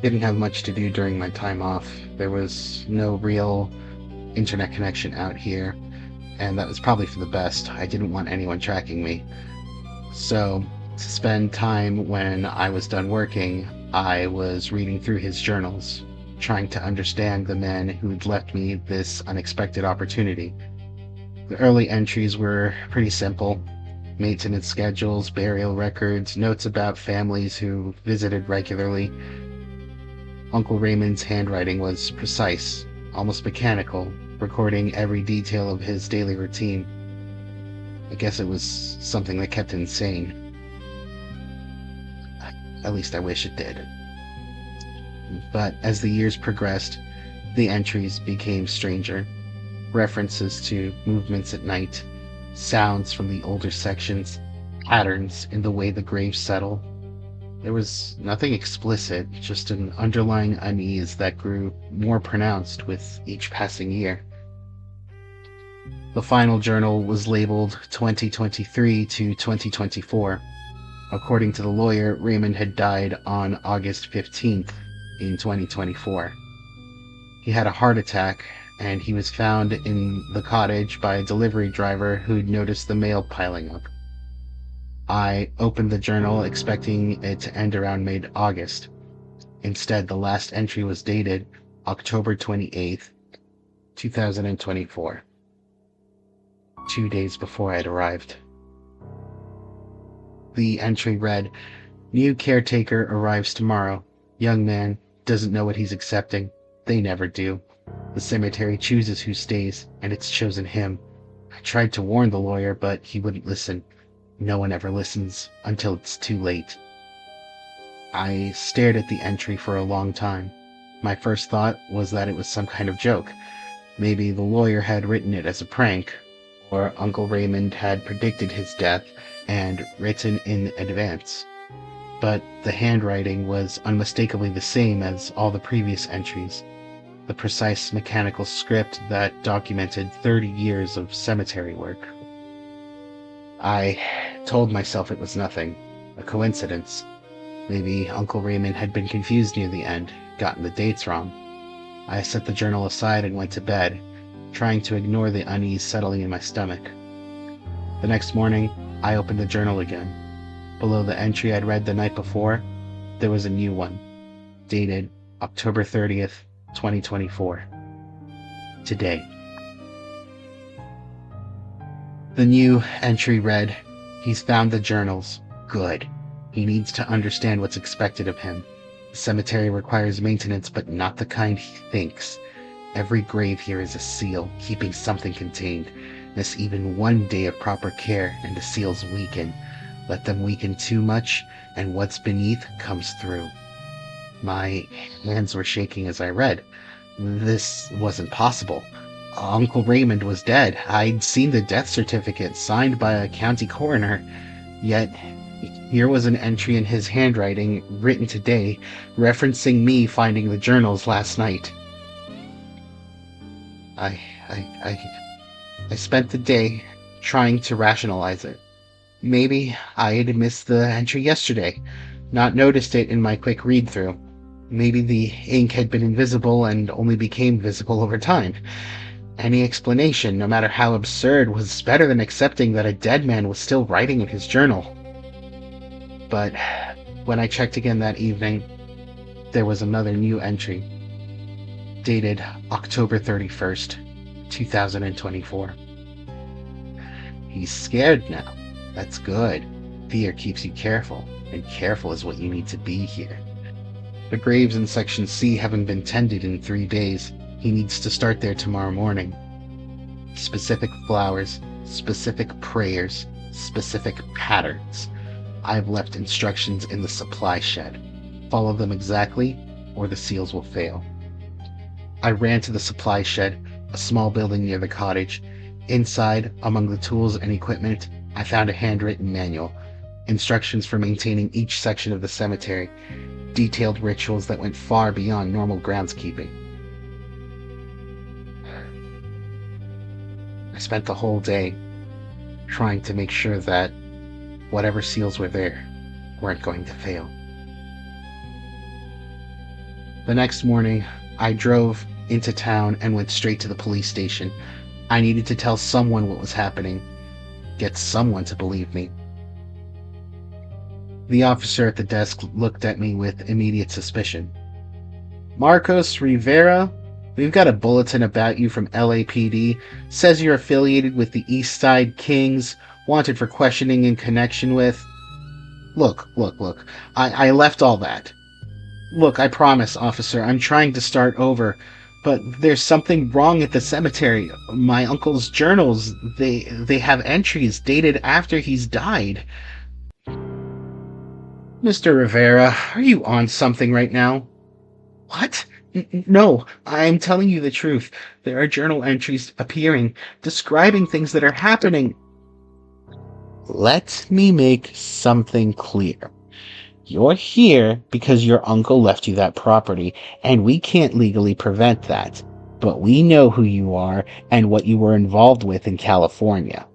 Didn't have much to do during my time off. There was no real internet connection out here, and that was probably for the best. I didn't want anyone tracking me. So, to spend time when I was done working, I was reading through his journals, trying to understand the man who'd left me this unexpected opportunity. The early entries were pretty simple: maintenance schedules, burial records, notes about families who visited regularly. Uncle Raymond's handwriting was precise, almost mechanical, recording every detail of his daily routine. I guess it was something that kept him sane. At least I wish it did. But as the years progressed, the entries became stranger. References to movements at night, sounds from the older sections, patterns in the way the graves settle. There was nothing explicit, just an underlying unease that grew more pronounced with each passing year. The final journal was labeled 2023 to 2024. According to the lawyer, Raymond had died on August 15th in 2024. He had a heart attack, and he was found in the cottage by a delivery driver who'd noticed the mail piling up. I opened the journal expecting it to end around mid-August. Instead, the last entry was dated October 28th, 2024. 2 days before I'd arrived. The entry read, "New caretaker arrives tomorrow. Young man, doesn't know what he's accepting. They never do. The cemetery chooses who stays, and it's chosen him. I tried to warn the lawyer, but he wouldn't listen. No one ever listens until it's too late." I stared at the entry for a long time. My first thought was that it was some kind of joke. Maybe the lawyer had written it as a prank, or Uncle Raymond had predicted his death and written in advance. But the handwriting was unmistakably the same as all the previous entries, the precise mechanical script that documented 30 years of cemetery work. I told myself it was nothing, a coincidence. Maybe Uncle Raymond had been confused near the end, gotten the dates wrong. I set the journal aside and went to bed, trying to ignore the unease settling in my stomach. The next morning, I opened the journal again. Below the entry I'd read the night before, there was a new one, dated October 30th, 2024. Today. The new entry read, "He's found the journals. Good. He needs to understand what's expected of him. The cemetery requires maintenance, but not the kind he thinks. Every grave here is a seal, keeping something contained. Miss even one day of proper care, and the seals weaken. Let them weaken too much, and what's beneath comes through." My hands were shaking as I read. This wasn't possible. Uncle Raymond was dead. I'd seen the death certificate signed by a county coroner. Yet, here was an entry in his handwriting, written today, referencing me finding the journals last night. I spent the day trying to rationalize it. Maybe I had missed the entry yesterday, not noticed it in my quick read-through. Maybe the ink had been invisible and only became visible over time. Any explanation, no matter how absurd, was better than accepting that a dead man was still writing in his journal. But when I checked again that evening, there was another new entry, dated October 31st, 2024. "He's scared now. That's good. Fear keeps you careful, and careful is what you need to be here. The graves in Section C haven't been tended in 3 days. He needs to start there tomorrow morning. Specific flowers, specific prayers, specific patterns. I've left instructions in the supply shed. Follow them exactly, or the seals will fail." I ran to the supply shed, a small building near the cottage. Inside, among the tools and equipment, I found a handwritten manual, instructions for maintaining each section of the cemetery, detailed rituals that went far beyond normal groundskeeping. I spent the whole day trying to make sure that whatever seals were there weren't going to fail. The next morning, I drove into town and went straight to the police station. I needed to tell someone what was happening, get someone to believe me. The officer at the desk looked at me with immediate suspicion. "Marcos Rivera, We've got a bulletin about you from LAPD. Says you're affiliated with the East Side Kings, wanted for questioning in connection with... Look. I left all that. Look, I promise, officer, I'm trying to start over. But there's something wrong at the cemetery. My uncle's journals, they have entries dated after he's died. Mr. Rivera, are you on something right now? What? No, I'm telling you the truth. There are journal entries appearing, describing things that are happening. Let me make something clear. You're here because your uncle left you that property, and we can't legally prevent that. But we know who you are and what you were involved with in California.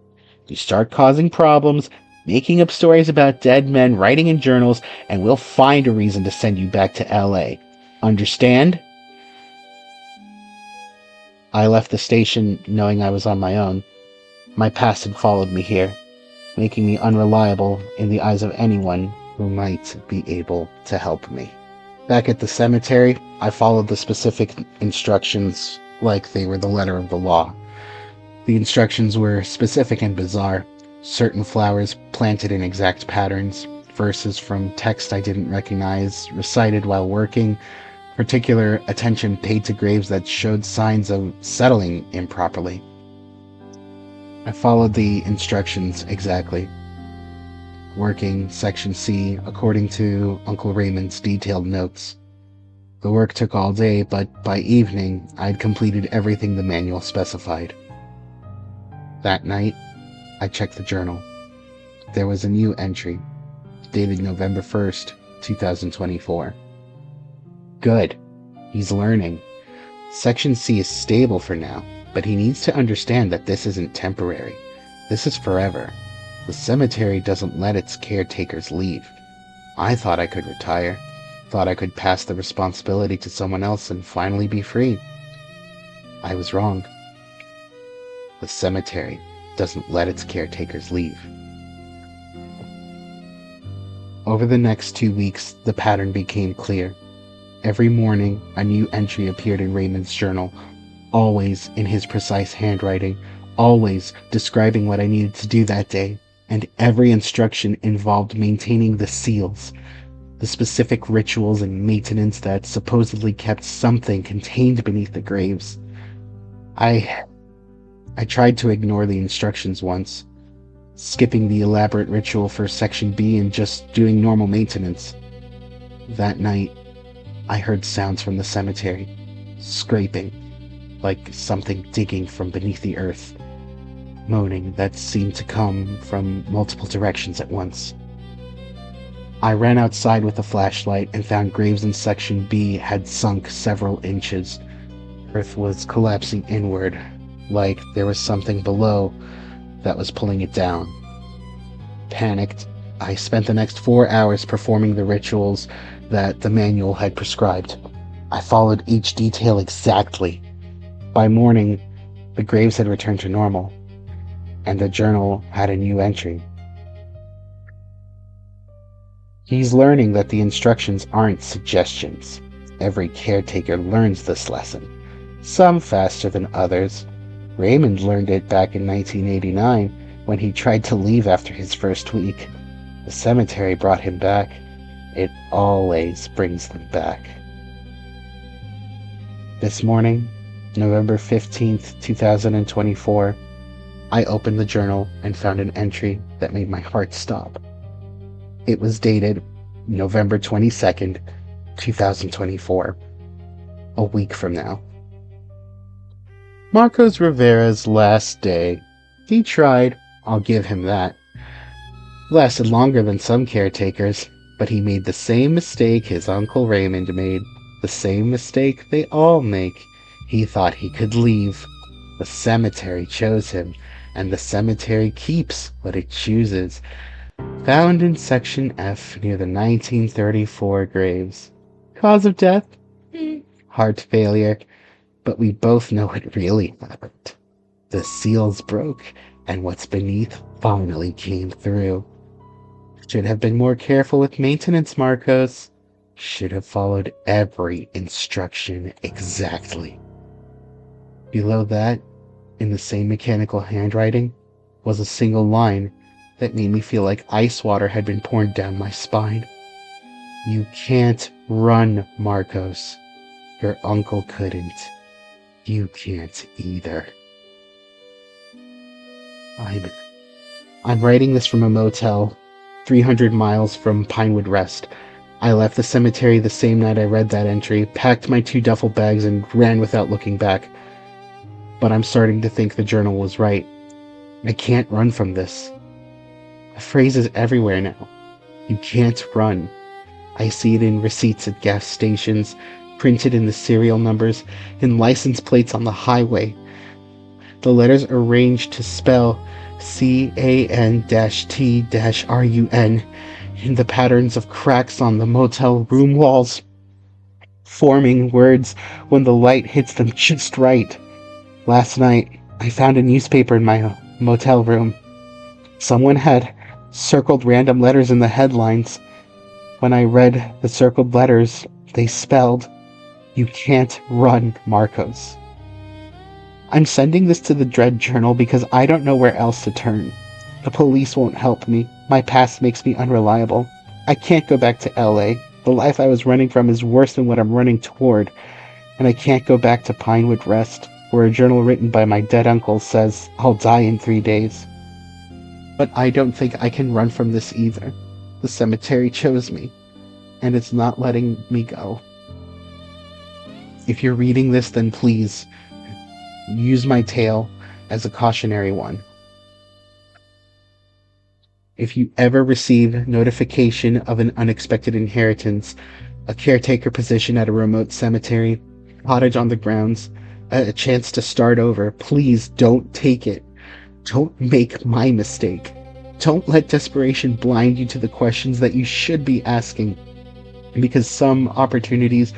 You start causing problems, making up stories about dead men, writing in journals, and we'll find a reason to send you back to LA. Understand? I left the station knowing I was on my own. My past had followed me here, making me unreliable in the eyes of anyone who might be able to help me. Back at the cemetery, I followed the specific instructions like they were the letter of the law. The instructions were specific and bizarre. Certain flowers planted in exact patterns, verses from text I didn't recognize, recited while working, particular attention paid to graves that showed signs of settling improperly. I followed the instructions exactly, working Section C according to Uncle Raymond's detailed notes. The work took all day, but by evening, I'd completed everything the manual specified. That night, I checked the journal. There was a new entry, dated November 1st, 2024. Good. He's learning. Section C is stable for now, but he needs to understand that this isn't temporary. This is forever. The cemetery doesn't let its caretakers leave. I thought I could retire. Thought I could pass the responsibility to someone else and finally be free. I was wrong. The cemetery doesn't let its caretakers leave. Over the next 2 weeks, the pattern became clear. Every morning, a new entry appeared in Raymond's journal, always in his precise handwriting, always describing what I needed to do that day, and every instruction involved maintaining the seals, the specific rituals and maintenance that supposedly kept something contained beneath the graves. I tried to ignore the instructions once, skipping the elaborate ritual for Section B and just doing normal maintenance. That night, I heard sounds from the cemetery, scraping, like something digging from beneath the earth, moaning that seemed to come from multiple directions at once. I ran outside with a flashlight and found graves in Section B had sunk several inches. Earth was collapsing inward, like there was something below that was pulling it down. Panicked, I spent the next 4 hours performing the rituals that the manual had prescribed. I followed each detail exactly. By morning, the graves had returned to normal, and the journal had a new entry. He's learning that the instructions aren't suggestions. Every caretaker learns this lesson, some faster than others. Raymond learned it back in 1989 when he tried to leave after his first week. The cemetery brought him back. It always brings them back. This morning, November 15th, 2024, I opened the journal and found an entry that made my heart stop. It was dated November 22nd, 2024, a week from now. Marcos Rivera's last day. He tried, I'll give him that. Lasted longer than some caretakers, but he made the same mistake his Uncle Raymond made, the same mistake they all make. He thought he could leave. The cemetery chose him, and the cemetery keeps what it chooses. Found in Section F near the 1934 graves. Cause of death? Heart failure. But we both know it really happened. The seals broke, and what's beneath finally came through. Should have been more careful with maintenance, Marcos. Should have followed every instruction exactly. Below that, in the same mechanical handwriting, was a single line that made me feel like ice water had been poured down my spine. You can't run, Marcos. Your uncle couldn't. You can't either. I'm writing this from a motel 300 miles from Pinewood Rest. I left the cemetery the same night I read that entry, packed my 2 duffel bags, and ran without looking back. But I'm starting to think the journal was right. I can't run from this. The phrase is everywhere now. You can't run. I see it in receipts at gas stations, printed in the serial numbers, in license plates on the highway. The letters arranged to spell CAN-T-RUN in the patterns of cracks on the motel room walls, forming words when the light hits them just right. Last night, I found a newspaper in my motel room. Someone had circled random letters in the headlines. When I read the circled letters, they spelled, "You can't run, Marcos." I'm sending this to the Dread Journal because I don't know where else to turn. The police won't help me. My past makes me unreliable. I can't go back to LA. The life I was running from is worse than what I'm running toward. And I can't go back to Pinewood Rest, where a journal written by my dead uncle says I'll die in 3 days. But I don't think I can run from this either. The cemetery chose me, and it's not letting me go. If you're reading this, then please use my tale as a cautionary one. If you ever receive notification of an unexpected inheritance, a caretaker position at a remote cemetery, cottage on the grounds, a chance to start over, please don't take it. Don't make my mistake. Don't let desperation blind you to the questions that you should be asking, because some opportunities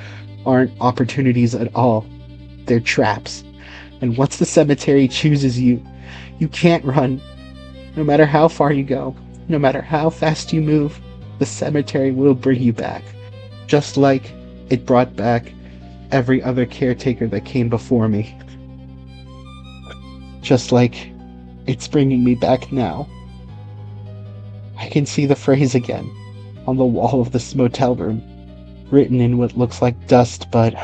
aren't opportunities at all. They're traps. And once the cemetery chooses you, you can't run. No matter how far you go, no matter how fast you move, the cemetery will bring you back. Just like it brought back every other caretaker that came before me. Just like it's bringing me back now. I can see the phrase again on the wall of this motel room, written in what looks like dust, but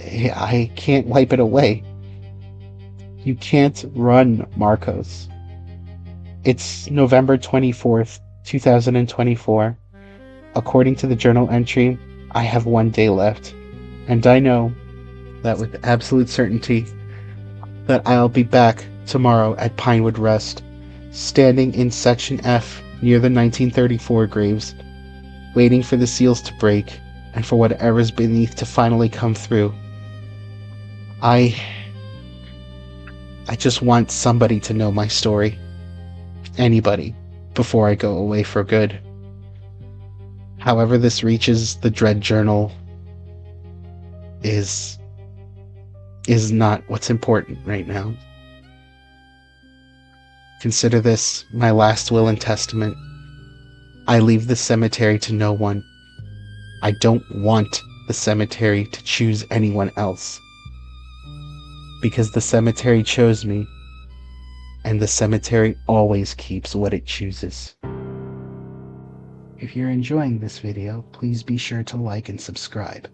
I can't wipe it away. You can't run, Marcos. It's November 24th, 2024. According to the journal entry, I have 1 day left, and I know that with absolute certainty that I'll be back tomorrow at Pinewood Rest, standing in Section F near the 1934 graves, waiting for the seals to break and for whatever's beneath to finally come through. I just want somebody to know my story. Anybody, before I go away for good. However this reaches the Dread Journal is not what's important right now. Consider this my last will and testament. I leave the cemetery to no one. I don't want the cemetery to choose anyone else. Because the cemetery chose me, and the cemetery always keeps what it chooses. If you're enjoying this video, please be sure to like and subscribe,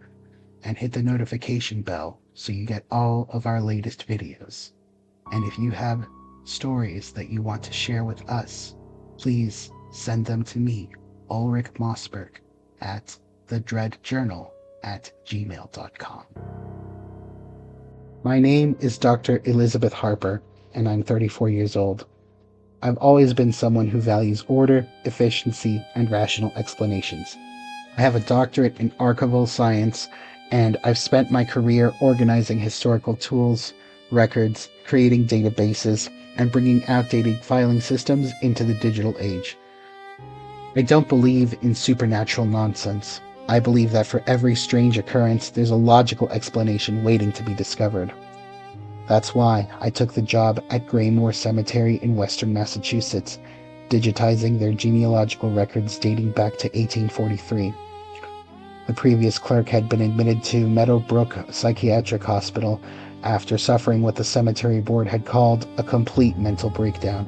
and hit the notification bell so you get all of our latest videos. And if you have stories that you want to share with us, please send them to me, Ulrich Mossberg, at TheDreadJournal@gmail.com. My name is Dr. Elizabeth Harper, and I'm 34 years old. I've always been someone who values order, efficiency, and rational explanations. I have a doctorate in archival science, and I've spent my career organizing historical tools, records, creating databases, and bringing outdated filing systems into the digital age. I don't believe in supernatural nonsense. I believe that for every strange occurrence, there's a logical explanation waiting to be discovered. That's why I took the job at Graymoor Cemetery in Western Massachusetts, digitizing their genealogical records dating back to 1843. The previous clerk had been admitted to Meadowbrook Psychiatric Hospital after suffering what the cemetery board had called a complete mental breakdown.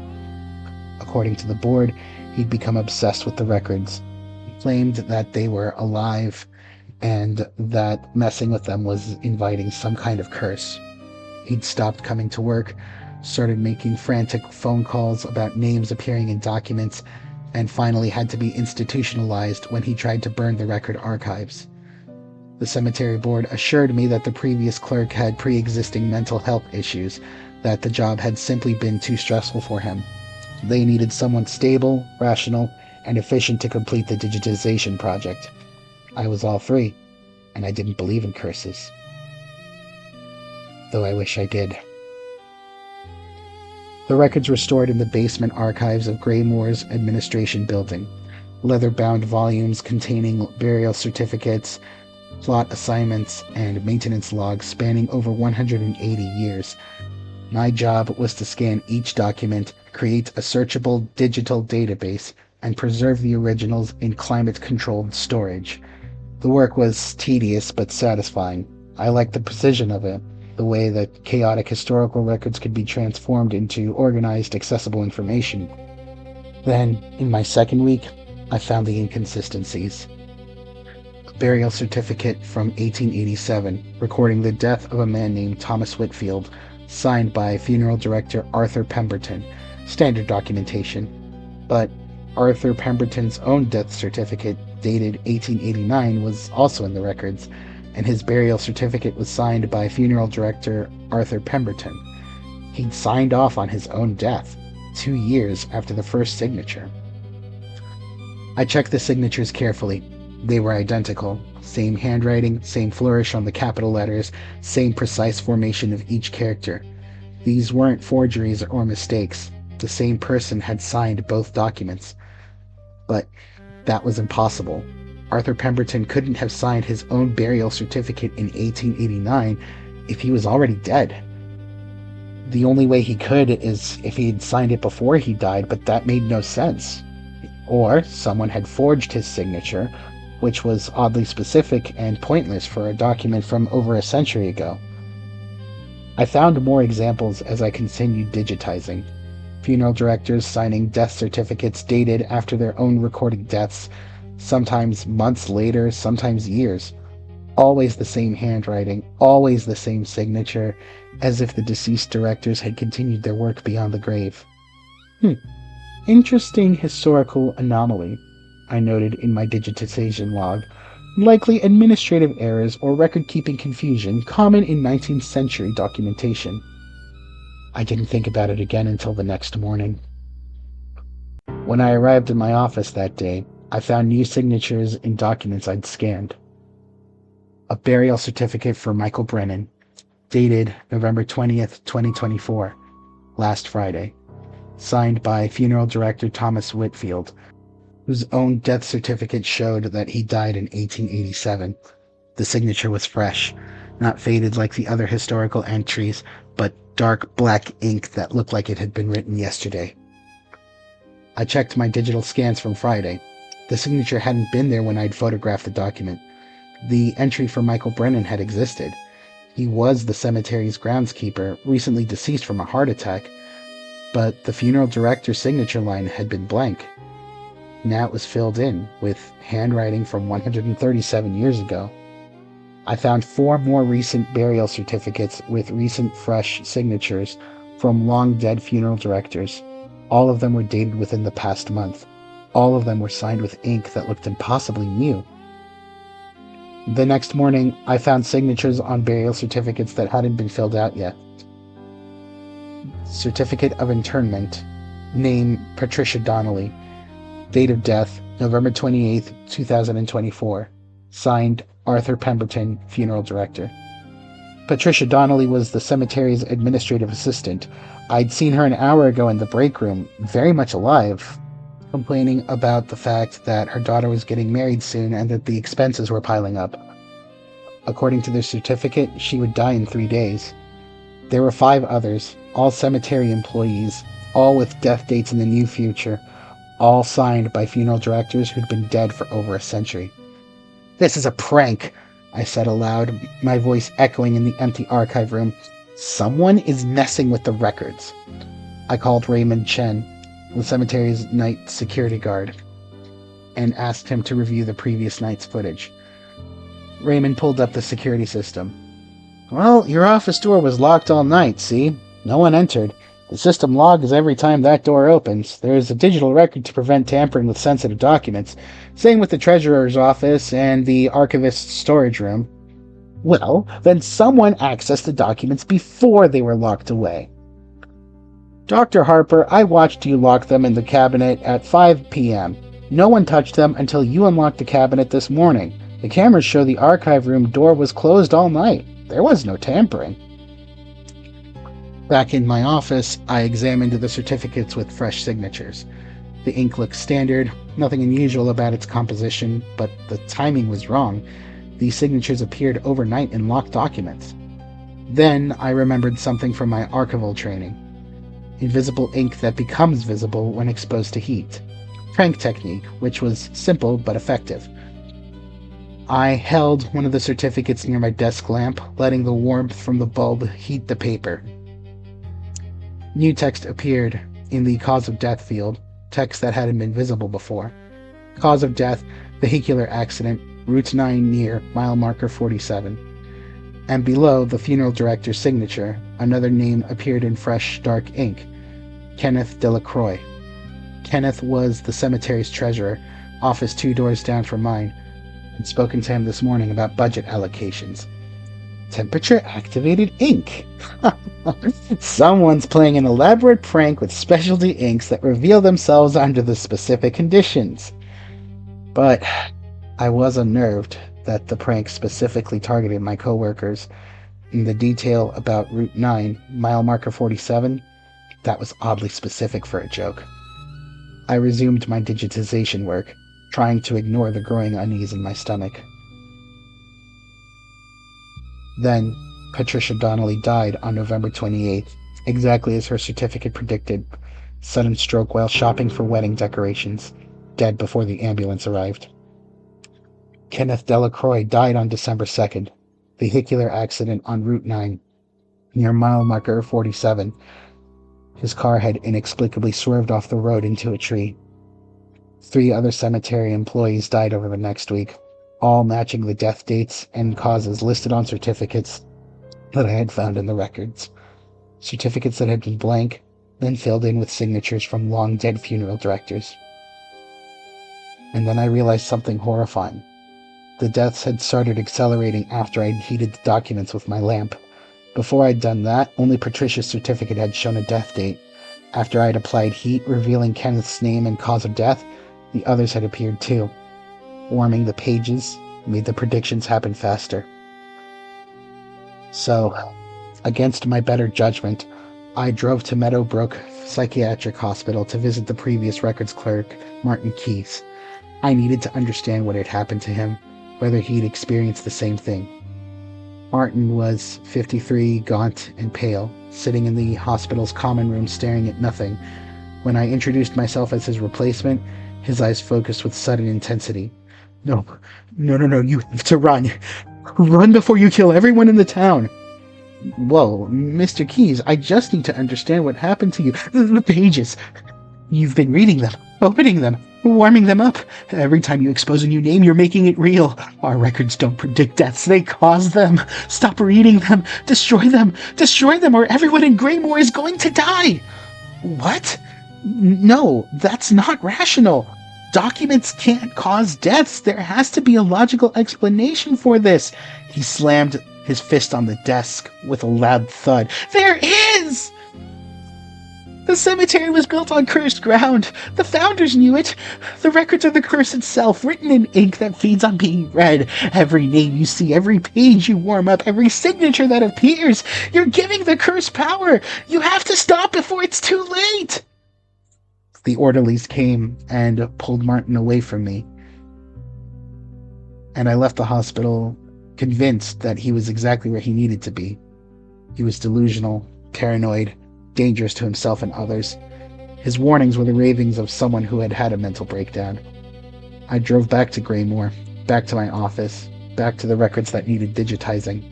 According to the board, he'd become obsessed with the records. He claimed that they were alive and that messing with them was inviting some kind of curse. He'd stopped coming to work, started making frantic phone calls about names appearing in documents, and finally had to be institutionalized when he tried to burn the record archives. The cemetery board assured me that the previous clerk had pre-existing mental health issues, that the job had simply been too stressful for him. They needed someone stable, rational, and efficient to complete the digitization project. I was all three, and I didn't believe in curses. Though I wish I did. The records were stored in the basement archives of Greymoor's administration building, leather-bound volumes containing burial certificates, plot assignments, and maintenance logs spanning over 180 years. My job was to scan each document, create a searchable digital database, and preserve the originals in climate-controlled storage. The work was tedious but satisfying. I liked the precision of it, the way that chaotic historical records could be transformed into organized, accessible information. Then, in my second week, I found the inconsistencies. A burial certificate from 1887, recording the death of a man named Thomas Whitfield, signed by funeral director Arthur Pemberton. Standard documentation. But Arthur Pemberton's own death certificate, dated 1889, was also in the records, and his burial certificate was signed by funeral director Arthur Pemberton. He'd signed off on his own death, 2 years after the first signature. I checked the signatures carefully. They were identical. Same handwriting, same flourish on the capital letters, same precise formation of each character. These weren't forgeries or mistakes. The same person had signed both documents. But that was impossible. Arthur Pemberton couldn't have signed his own burial certificate in 1889 if he was already dead. The only way he could is if he had signed it before he died, but that made no sense. Or someone had forged his signature, which was oddly specific and pointless for a document from over a century ago. I found more examples as I continued digitizing. Funeral directors signing death certificates dated after their own recorded deaths, sometimes months later, sometimes years. Always the same handwriting, always the same signature, as if the deceased directors had continued their work beyond the grave. Interesting historical anomaly, I noted in my digitization log. Likely administrative errors or record-keeping confusion common in 19th century documentation. I didn't think about it again until the next morning. When I arrived in my office that day, I found new signatures in documents I'd scanned. A burial certificate for Michael Brennan, dated November 20th, 2024, last Friday, signed by funeral director Thomas Whitfield, whose own death certificate showed that he died in 1887. The signature was fresh, not faded like the other historical entries, but dark black ink that looked like it had been written yesterday. I checked my digital scans from Friday. The signature hadn't been there when I'd photographed the document. The entry for Michael Brennan had existed. He was the cemetery's groundskeeper, recently deceased from a heart attack, but the funeral director's signature line had been blank. Now it was filled in with handwriting from 137 years ago. I found 4 more recent burial certificates with recent fresh signatures from long-dead funeral directors. All of them were dated within the past month. All of them were signed with ink that looked impossibly new. The next morning, I found signatures on burial certificates that hadn't been filled out yet. Certificate of interment. Name Patricia Donnelly. Date of death November 28th, 2024. Signed Arthur Pemberton, funeral director. Patricia Donnelly was the cemetery's administrative assistant. I'd seen her an hour ago in the break room, very much alive, complaining about the fact that her daughter was getting married soon and that the expenses were piling up. According to their certificate, she would die in 3 days. There were 5 others, all cemetery employees, all with death dates in the near future, all signed by funeral directors who'd been dead for over a century. "This is a prank," I said aloud, my voice echoing in the empty archive room. Someone is messing with the records. I called Raymond Chen, the cemetery's night security guard, and asked him to review the previous night's footage. Raymond pulled up the security system. Well, your office door was locked all night, see? No one entered. The system logs every time that door opens. There is a digital record to prevent tampering with sensitive documents. Same with the treasurer's office and the archivist's storage room. Well, then someone accessed the documents before they were locked away. Dr. Harper, I watched you lock them in the cabinet at 5 p.m. No one touched them until you unlocked the cabinet this morning. The cameras show the archive room door was closed all night. There was no tampering. Back in my office, I examined the certificates with fresh signatures. The ink looked standard, nothing unusual about its composition, but the timing was wrong. These signatures appeared overnight in locked documents. Then I remembered something from my archival training. Invisible ink that becomes visible when exposed to heat. Prank technique, which was simple but effective. I held one of the certificates near my desk lamp, letting the warmth from the bulb heat the paper. New text appeared in the cause of death field, text that hadn't been visible before. Cause of death, vehicular accident, Route 9 near mile marker 47. And below the funeral director's signature, another name appeared in fresh, dark ink. Kenneth Delacroix. Kenneth was the cemetery's treasurer, office 2 doors down from mine. I'd spoken to him this morning about budget allocations. Temperature-activated ink. Someone's playing an elaborate prank with specialty inks that reveal themselves under the specific conditions. But I was unnerved that the prank specifically targeted my coworkers. In the detail about Route 9, mile marker 47, that was oddly specific for a joke. I resumed my digitization work, trying to ignore the growing unease in my stomach. Then, Patricia Donnelly died on November 28th, exactly as her certificate predicted. Sudden stroke while shopping for wedding decorations. Dead before the ambulance arrived. Kenneth Delacroix died on December 2nd. Vehicular accident on Route 9, near mile marker 47. His car had inexplicably swerved off the road into a tree. 3 other cemetery employees died over the next week, all matching the death dates and causes listed on certificates that I had found in the records. Certificates that had been blank, then filled in with signatures from long-dead funeral directors. And then I realized something horrifying. The deaths had started accelerating after I'd heated the documents with my lamp. Before I'd done that, only Patricia's certificate had shown a death date. After I'd applied heat, revealing Kenneth's name and cause of death, the others had appeared too. Warming the pages made the predictions happen faster. So, against my better judgment, I drove to Meadowbrook Psychiatric Hospital to visit the previous records clerk, Martin Keyes. I needed to understand what had happened to him, whether he'd experienced the same thing. Martin was 53, gaunt and pale, sitting in the hospital's common room staring at nothing. When I introduced myself as his replacement, his eyes focused with sudden intensity. No, you have to run. Run before you kill everyone in the town. Whoa, Mr. Keyes, I just need to understand what happened to you. The pages. You've been reading them, opening them, warming them up. Every time you expose a new name, you're making it real. Our records don't predict deaths, they cause them. Stop reading them. Destroy them, or everyone in Greymore is going to die. What? No, that's not rational. Documents can't cause deaths. There has to be a logical explanation for this. He slammed his fist on the desk with a loud thud. There is! The cemetery was built on cursed ground. The founders knew it. The records are the curse itself, written in ink that feeds on being read. Every name you see, every page you warm up, every signature that appears, you're giving the curse power. You have to stop before it's too late. The orderlies came and pulled Martin away from me. And I left the hospital convinced that he was exactly where he needed to be. He was delusional, paranoid, dangerous to himself and others. His warnings were the ravings of someone who had had a mental breakdown. I drove back to Greymore, back to my office, back to the records that needed digitizing.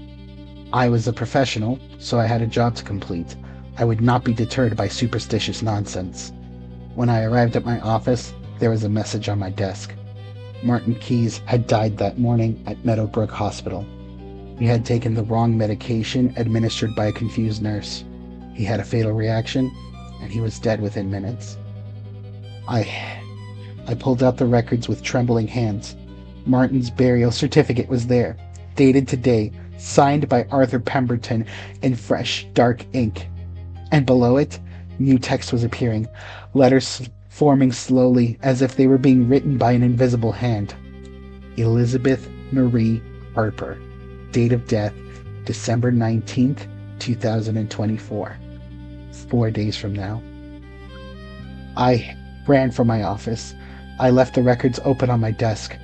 I was a professional, so I had a job to complete. I would not be deterred by superstitious nonsense. When I arrived at my office, there was a message on my desk. Martin Keyes had died that morning at Meadowbrook Hospital. He had taken the wrong medication administered by a confused nurse. He had a fatal reaction, and he was dead within minutes. I pulled out the records with trembling hands. Martin's burial certificate was there, dated today, signed by Arthur Pemberton in fresh, dark ink. And below it, new text was appearing, letters forming slowly as if they were being written by an invisible hand. Elizabeth Marie Harper. Date of death, December 19th, 2024. 4 days from now. I ran from my office. I left the records open on my desk.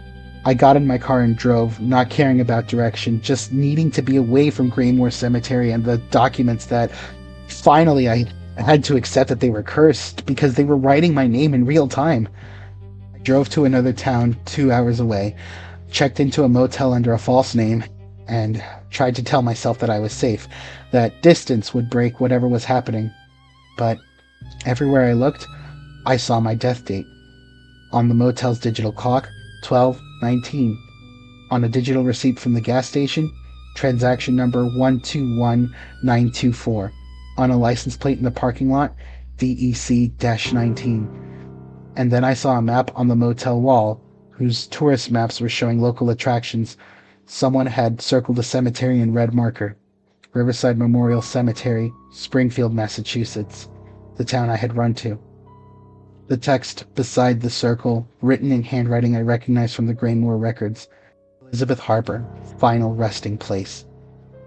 I got in my car and drove, not caring about direction, just needing to be away from Greenmoor Cemetery and the documents that finally I had to accept that they were cursed because they were writing my name in real time. I drove to another town 2 hours away, checked into a motel under a false name, and tried to tell myself that I was safe, that distance would break whatever was happening. But everywhere I looked, I saw my death date. On the motel's digital clock, 12:19. On a digital receipt from the gas station, transaction number 121924. On a license plate in the parking lot, DEC-19. And then I saw a map on the motel wall, whose tourist maps were showing local attractions. Someone had circled a cemetery in red marker. Riverside Memorial Cemetery, Springfield, Massachusetts, the town I had run to. The text beside the circle, written in handwriting I recognized from the Greenmoor records. Elizabeth Harper, final resting place.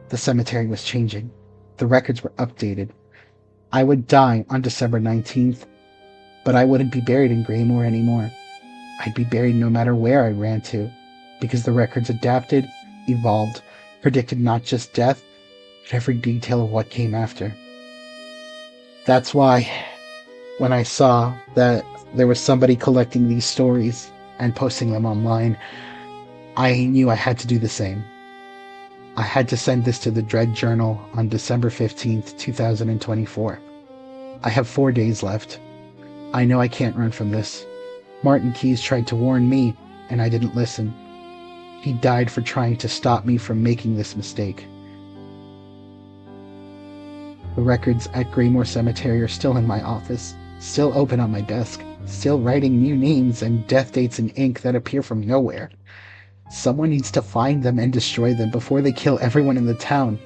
The cemetery was changing. The records were updated. I would die on December 19th, but I wouldn't be buried in Greenmoor anymore. I'd be buried no matter where I ran to, because the records adapted, evolved, predicted not just death, but every detail of what came after. That's why, when I saw that there was somebody collecting these stories and posting them online, I knew I had to do the same. I had to send this to TheDreadJournal on December 15th, 2024. I have 4 days left. I know I can't run from this. Martin Keyes tried to warn me, and I didn't listen. He died for trying to stop me from making this mistake. The records at Greenmoor Cemetery are still in my office, still open on my desk, still writing new names and death dates in ink that appear from nowhere. Someone needs to find them and destroy them before they kill everyone in the town.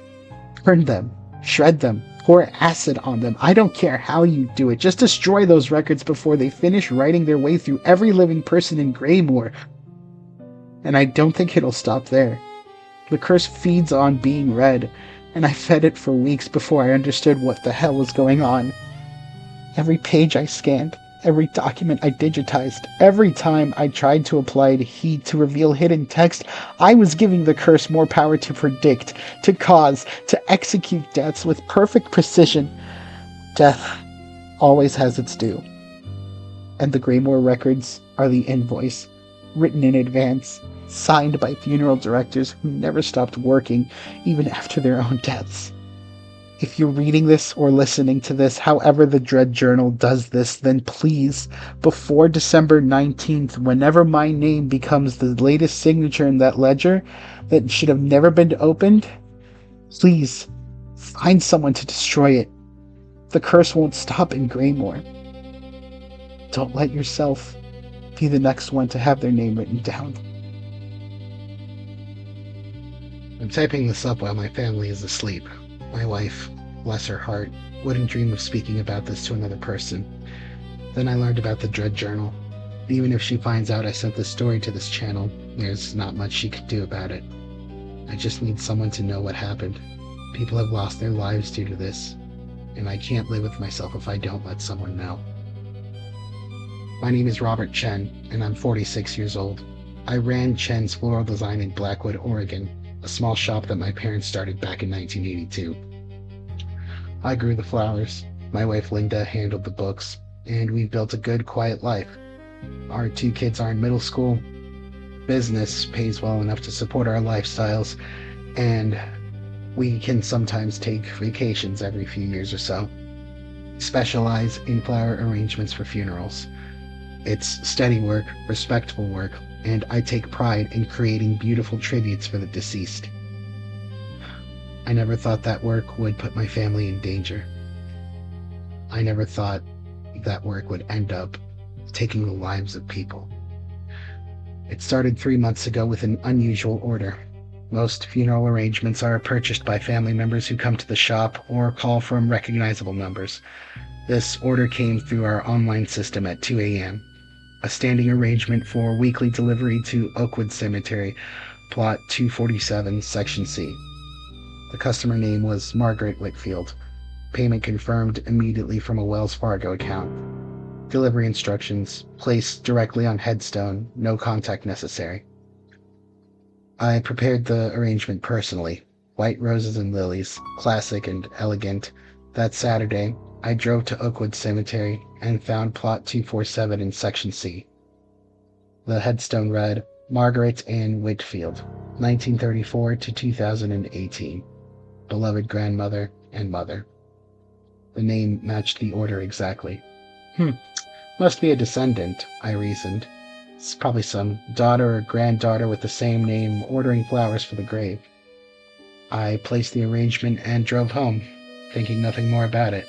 Burn them, shred them, pour acid on them. I don't care how you do it. Just destroy those records before they finish writing their way through every living person in Greenmoor. And I don't think it'll stop there. The curse feeds on being read, and I fed it for weeks before I understood what the hell was going on. Every page I scanned, every document I digitized, every time I tried to apply heat to reveal hidden text, I was giving the curse more power to predict, to cause, to execute deaths with perfect precision. Death always has its due. And the Greenmoor records are the invoice, written in advance, signed by funeral directors who never stopped working, even after their own deaths. If you're reading this or listening to this, however TheDreadJournal does this, then please, before December 19th, whenever my name becomes the latest signature in that ledger that should have never been opened, please find someone to destroy it. The curse won't stop in Greenmoor. Don't let yourself be the next one to have their name written down. I'm typing this up while my family is asleep. My wife, bless her heart, wouldn't dream of speaking about this to another person. Then I learned about TheDreadJournal. Even if she finds out I sent this story to this channel, there's not much she could do about it. I just need someone to know what happened. People have lost their lives due to this, and I can't live with myself if I don't let someone know. My name is Robert Chen, and I'm 46 years old. I ran Chen's Floral Design in Blackwood, Oregon, a small shop that my parents started back in 1982. I grew the flowers, my wife Linda handled the books, and we built a good, quiet life. Our 2 kids are in middle school, business pays well enough to support our lifestyles, and We can sometimes take vacations every few years or so. Specialize in flower arrangements for funerals. It's steady work, respectful work, and I take pride in creating beautiful tributes for the deceased. I never thought that work would put my family in danger. I never thought that work would end up taking the lives of people. It started 3 months ago with an unusual order. Most funeral arrangements are purchased by family members who come to the shop or call from recognizable numbers. This order came through our online system at 2 a.m. A standing arrangement for weekly delivery to Oakwood Cemetery, plot 247, section C. The customer name was Margaret Whitfield. Payment confirmed immediately from a Wells Fargo account. Delivery instructions: placed directly on headstone, no contact necessary. I prepared the arrangement personally. White roses and lilies, classic and elegant. That Saturday, I drove to Oakwood Cemetery and found plot 247 in section C. The headstone read, Margaret Ann Whitfield, 1934 to 2018. Beloved grandmother and mother. The name matched the order exactly. Must be a descendant, I reasoned. It's probably some daughter or granddaughter with the same name ordering flowers for the grave. I placed the arrangement and drove home, thinking nothing more about it.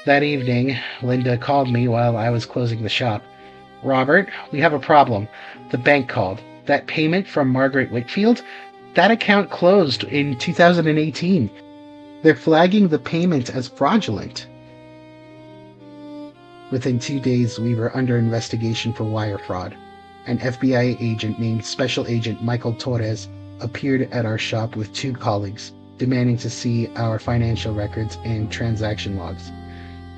That evening, Linda called me while I was closing the shop. Robert, we have a problem. The bank called. That payment from Margaret Whitfield? That account closed in 2018. They're flagging the payment as fraudulent. Within 2 days, we were under investigation for wire fraud. An FBI agent named Special Agent Michael Torres appeared at our shop with 2 colleagues, demanding to see our financial records and transaction logs.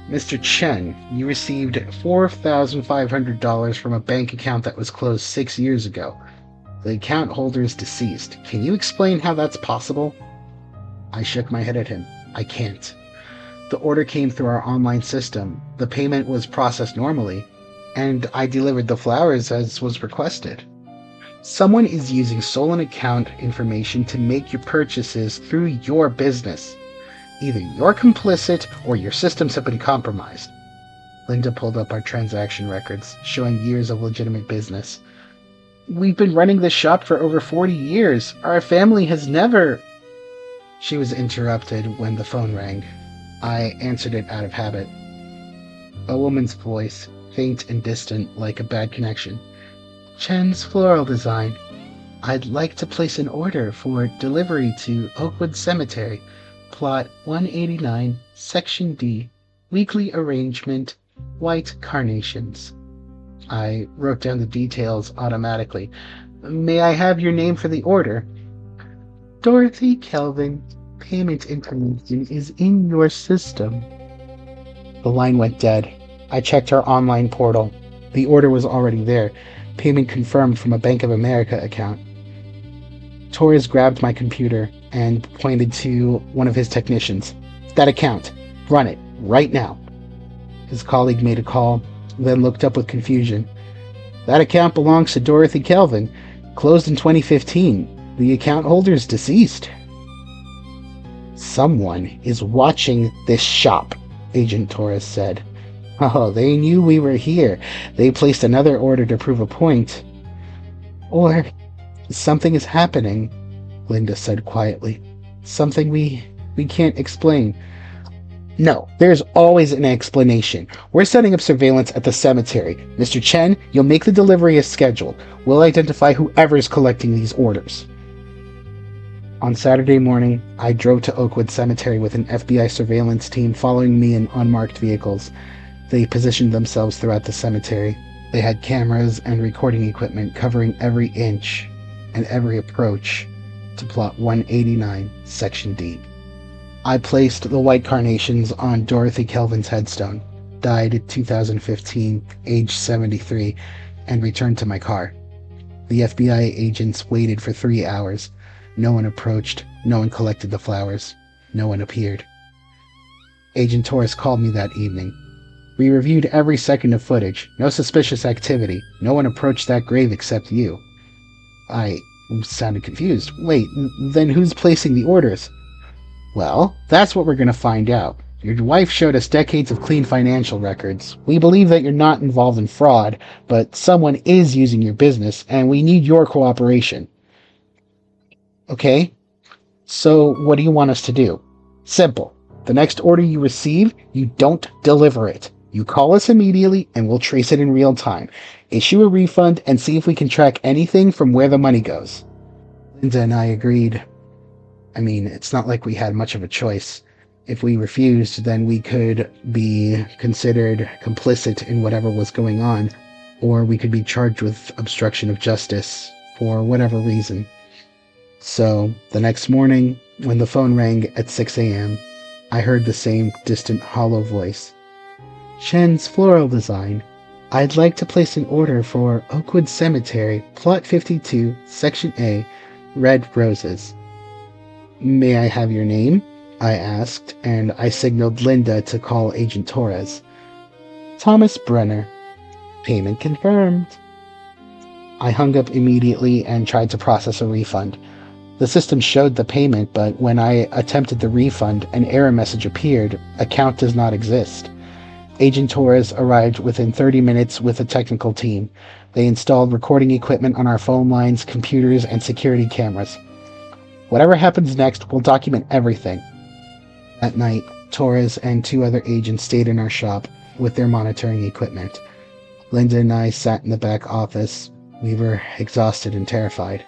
Mr. Chen, you received $4,500 from a bank account that was closed 6 years ago. The account holder is deceased. Can you explain how that's possible? I shook my head at him. I can't. The order came through our online system. The payment was processed normally, and I delivered the flowers as was requested. Someone is using stolen account information to make your purchases through your business. Either you're complicit or your systems have been compromised. Linda pulled up our transaction records, showing years of legitimate business. We've been running this shop for over 40 years. Our family has never... She was interrupted when the phone rang. I answered it out of habit. A woman's voice, faint and distant like a bad connection. Chen's Floral Design. I'd like to place an order for delivery to Oakwood Cemetery, plot 189, section D, weekly arrangement, white carnations. I wrote down the details automatically. May I have your name for the order? Dorothy Kelvin. Payment information is in your system. The line went dead. I checked our online portal. The order was already there. Payment confirmed from a Bank of America account. Torres grabbed my computer and pointed to one of his technicians. That account. Run it. Right now. His colleague made a call, then looked up with confusion. That account belongs to Dorothy Kelvin. Closed in 2015. The account holder is deceased. Someone is watching this shop, Agent Torres said. Oh, they knew we were here. They placed another order to prove a point. Or something is happening, Linda said quietly. Something we can't explain. No, there's always an explanation. We're setting up surveillance at the cemetery. Mr. Chen, you'll make the delivery as scheduled. We'll identify whoever's collecting these orders. On Saturday morning, I drove to Oakwood Cemetery with an FBI surveillance team following me in unmarked vehicles. They positioned themselves throughout the cemetery. They had cameras and recording equipment covering every inch and every approach to plot 189, section D. I placed the white carnations on Dorothy Kelvin's headstone, died 2015, age 73, and returned to my car. The FBI agents waited for 3 hours. No one approached, no one collected the flowers, no one appeared. Agent Torres called me that evening. We reviewed every second of footage, no suspicious activity, no one approached that grave except you. I sounded confused. Wait, then who's placing the orders? Well, that's what we're going to find out. Your wife showed us decades of clean financial records. We believe that you're not involved in fraud, but someone is using your business, and we need your cooperation. Okay, so what do you want us to do? Simple. The next order you receive, you don't deliver it. You call us immediately, and we'll trace it in real time. Issue a refund, and see if we can track anything from where the money goes. Linda and I agreed. I mean, it's not like we had much of a choice. If we refused, then we could be considered complicit in whatever was going on, or we could be charged with obstruction of justice for whatever reason. So, the next morning, when the phone rang at 6 a.m., I heard the same distant, hollow voice. Chen's Floral Design. I'd like to place an order for Oakwood Cemetery, Plot 52, Section A, Red Roses. May I have your name? I asked, and I signaled Linda to call Agent Torres. Thomas Brenner. Payment confirmed. I hung up immediately and tried to process a refund. The system showed the payment, but when I attempted the refund, an error message appeared. Account does not exist. Agent Torres arrived within 30 minutes with a technical team. They installed recording equipment on our phone lines, computers, and security cameras. Whatever happens next, we'll document everything. At night, Torres and 2 other agents stayed in our shop with their monitoring equipment. Linda and I sat in the back office. We were exhausted and terrified.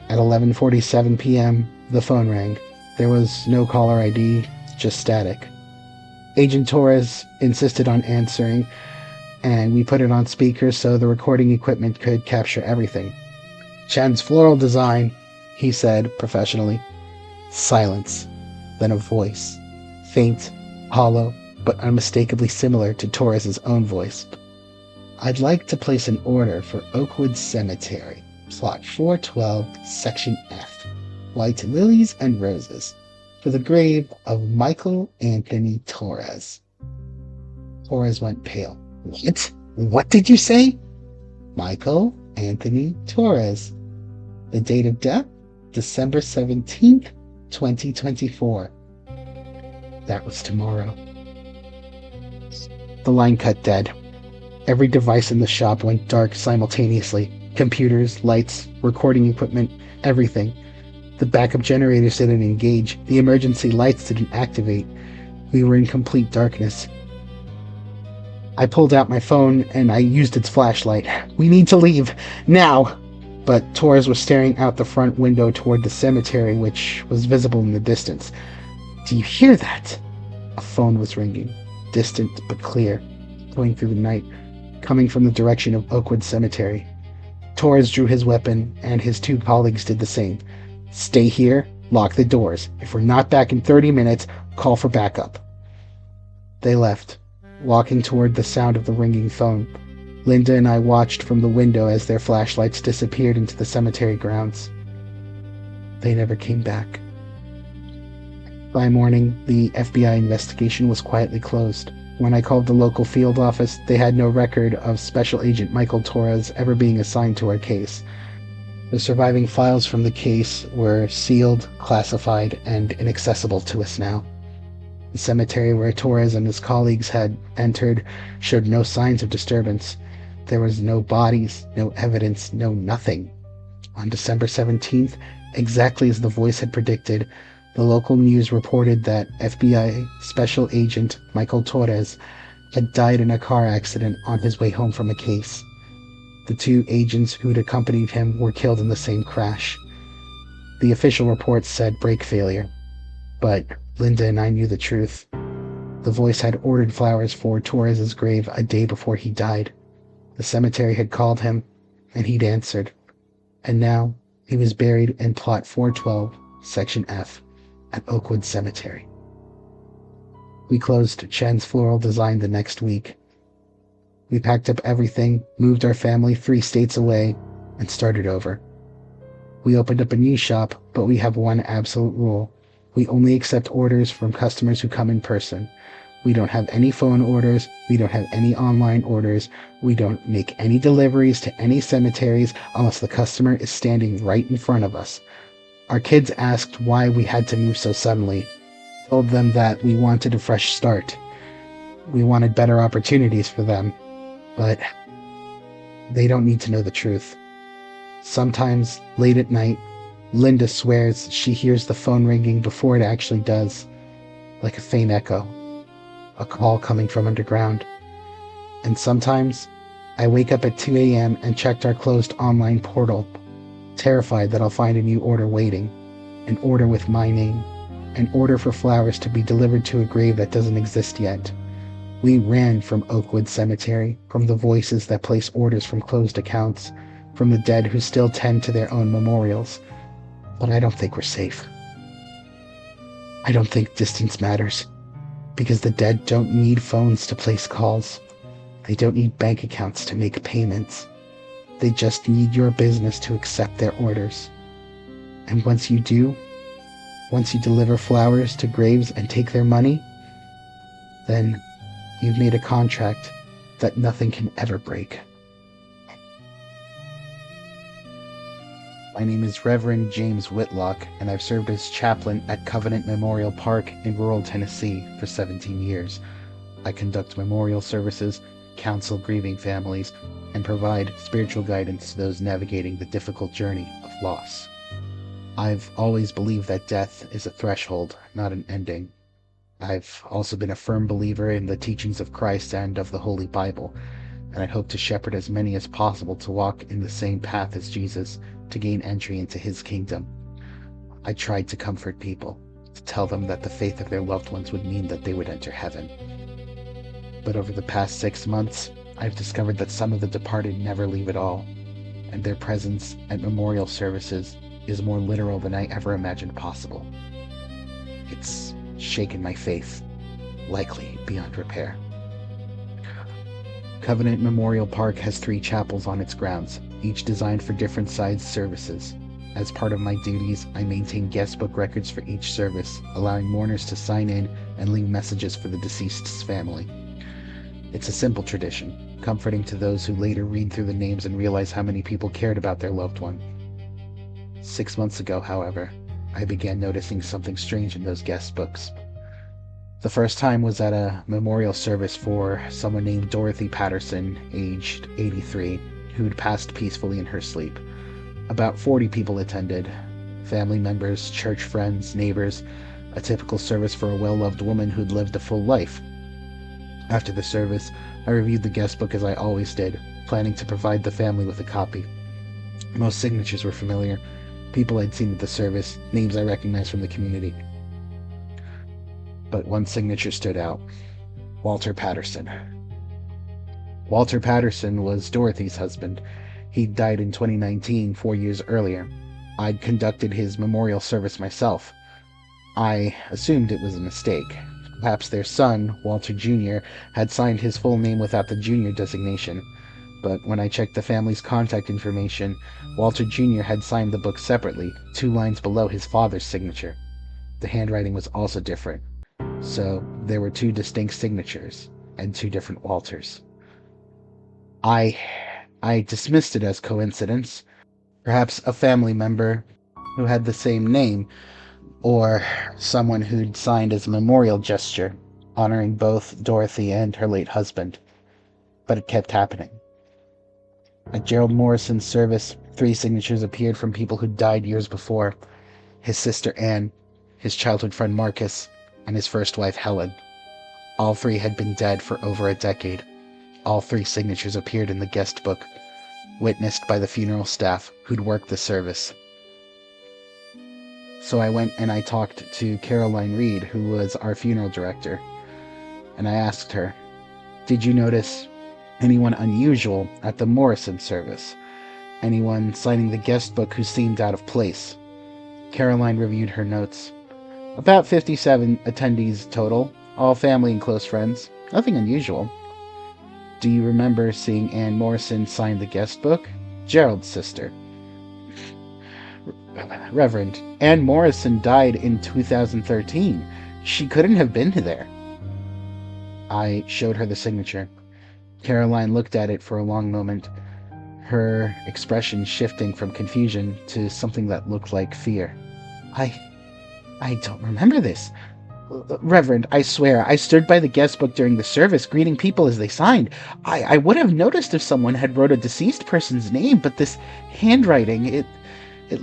At 11:47 p.m., the phone rang. There was no caller ID, just static. Agent Torres insisted on answering, and we put it on speaker so the recording equipment could capture everything. Chen's Floral Design, he said professionally. Silence. Then a voice. Faint, hollow, but unmistakably similar to Torres's own voice. I'd like to place an order for Oakwood Cemetery, Plot 412, Section F. White lilies and roses, for the grave of Michael Anthony Torres. Torres went pale. What? What did you say? Michael Anthony Torres. The date of death? December 17th, 2024. That was tomorrow. The line cut dead. Every device in the shop went dark simultaneously. Computers, lights, recording equipment, everything. The backup generators didn't engage. The emergency lights didn't activate. We were in complete darkness. I pulled out my phone and I used its flashlight. We need to leave. Now! But Torres was staring out the front window toward the cemetery, which was visible in the distance. Do you hear that? A phone was ringing, distant but clear, going through the night, coming from the direction of Oakwood Cemetery. Torres drew his weapon, and his 2 colleagues did the same. Stay here, lock the doors. If we're not back in 30 minutes, call for backup. They left, walking toward the sound of the ringing phone. Linda and I watched from the window as their flashlights disappeared into the cemetery grounds. They never came back. By morning, the FBI investigation was quietly closed. When I called the local field office, they had no record of Special Agent Michael Torres ever being assigned to our case. The surviving files from the case were sealed, classified, and inaccessible to us now. The cemetery where Torres and his colleagues had entered showed no signs of disturbance. There was no bodies, no evidence, no nothing. On December 17th, exactly as the voice had predicted, the local news reported that FBI Special Agent Michael Torres had died in a car accident on his way home from a case. The 2 agents who'd accompanied him were killed in the same crash. The official report said brake failure, but Linda and I knew the truth. The voice had ordered flowers for Torres's grave a day before he died. The cemetery had called him, and he'd answered. And now he was buried in Plot 412, Section F, at Oakwood Cemetery. We closed Chen's Floral Design the next week. We packed up everything, moved our family 3 states away, and started over. We opened up a new shop, but we have one absolute rule. We only accept orders from customers who come in person. We don't have any phone orders. We don't have any online orders. We don't make any deliveries to any cemeteries unless the customer is standing right in front of us. Our kids asked why we had to move so suddenly. Told them that we wanted a fresh start. We wanted better opportunities for them. But they don't need to know the truth. Sometimes, late at night, Linda swears she hears the phone ringing before it actually does, like a faint echo, a call coming from underground. And sometimes, I wake up at 2 a.m. and checked our closed online portal, terrified that I'll find a new order waiting, an order with my name, an order for flowers to be delivered to a grave that doesn't exist yet. We ran from Oakwood Cemetery, from the voices that place orders from closed accounts, from the dead who still tend to their own memorials. But I don't think we're safe. I don't think distance matters, because the dead don't need phones to place calls. They don't need bank accounts to make payments. They just need your business to accept their orders. And once you do, once you deliver flowers to graves and take their money, then you've made a contract that nothing can ever break. My name is Reverend James Whitlock, and I've served as chaplain at Covenant Memorial Park in rural Tennessee for 17 years. I conduct memorial services, counsel grieving families, and provide spiritual guidance to those navigating the difficult journey of loss. I've always believed that death is a threshold, not an ending. I've also been a firm believer in the teachings of Christ and of the Holy Bible, and I hope to shepherd as many as possible to walk in the same path as Jesus, to gain entry into his kingdom. I tried to comfort people, to tell them that the faith of their loved ones would mean that they would enter heaven. But over the past 6 months, I've discovered that some of the departed never leave at all, and their presence at memorial services is more literal than I ever imagined possible. It's shaken my faith, likely beyond repair. Covenant Memorial Park has 3 chapels on its grounds, each designed for different sized services. As part of my duties, I maintain guest book records for each service, allowing mourners to sign in and leave messages for the deceased's family. It's a simple tradition, comforting to those who later read through the names and realize how many people cared about their loved one. 6 months ago, however, I began noticing something strange in those guest books. The first time was at a memorial service for someone named Dorothy Patterson, aged 83, who'd passed peacefully in her sleep. About 40 people attended, family members, church friends, neighbors, a typical service for a well-loved woman who'd lived a full life. After the service, I reviewed the guest book as I always did, planning to provide the family with a copy. Most signatures were familiar, people I'd seen at the service, names I recognized from the community. But one signature stood out: Walter Patterson. Walter Patterson was Dorothy's husband. He'd died in 2019, 4 years earlier. I'd conducted his memorial service myself. I assumed it was a mistake. Perhaps their son, Walter Jr., had signed his full name without the Jr. designation. But when I checked the family's contact information, Walter Jr. had signed the book separately, 2 lines below his father's signature. The handwriting was also different. So there were 2 distinct signatures, and 2 different Walters. I dismissed it as coincidence. Perhaps a family member who had the same name, or someone who'd signed as a memorial gesture, honoring both Dorothy and her late husband. But it kept happening. At Gerald Morrison's service, 3 signatures appeared from people who died years before: his sister Anne, his childhood friend Marcus, and his first wife Helen. All 3 had been dead for over a decade. All 3 signatures appeared in the guest book, witnessed by the funeral staff who'd worked the service. So I went and I talked to Caroline Reed, who was our funeral director, and I asked her, "Did you notice anyone unusual at the Morrison service? Anyone signing the guest book who seemed out of place?" Caroline reviewed her notes. "About 57 attendees total, all family and close friends. Nothing unusual." "Do you remember seeing Anne Morrison sign the guest book? Gerald's sister." "Reverend, Anne Morrison died in 2013. She couldn't have been there." I showed her the signature. Caroline looked at it for a long moment, her expression shifting from confusion to something that looked like fear. I don't remember this. Reverend, I swear, I stood by the guest book during the service, greeting people as they signed. I would have noticed if someone had wrote a deceased person's name, but this handwriting, it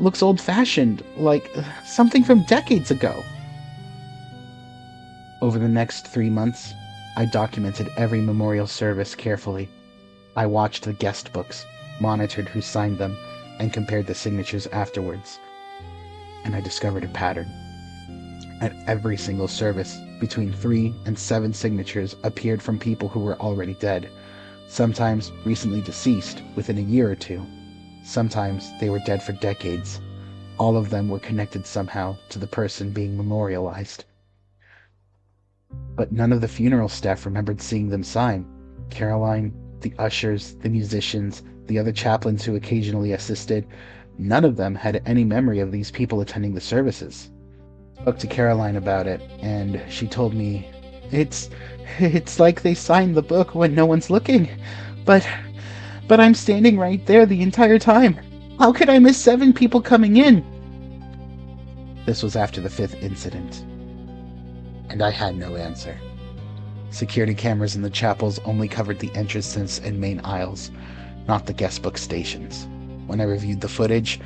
looks old-fashioned, like something from decades ago. Over the next 3 months, I documented every memorial service carefully. I watched the guest books, monitored who signed them, and compared the signatures afterwards. And I discovered a pattern. At every single service, between 3 and 7 signatures appeared from people who were already dead, sometimes recently deceased within a year or two. Sometimes they were dead for decades. All of them were connected somehow to the person being memorialized. But none of the funeral staff remembered seeing them sign. Caroline, the ushers, the musicians, the other chaplains who occasionally assisted, none of them had any memory of these people attending the services. I spoke to Caroline about it, and she told me, It's like they signed the book when no one's looking. But I'm standing right there the entire time. How could I miss 7 people coming in? This was after the 5th incident, and I had no answer. Security cameras in the chapels only covered the entrances and main aisles, not the guest book stations. When I reviewed the footage,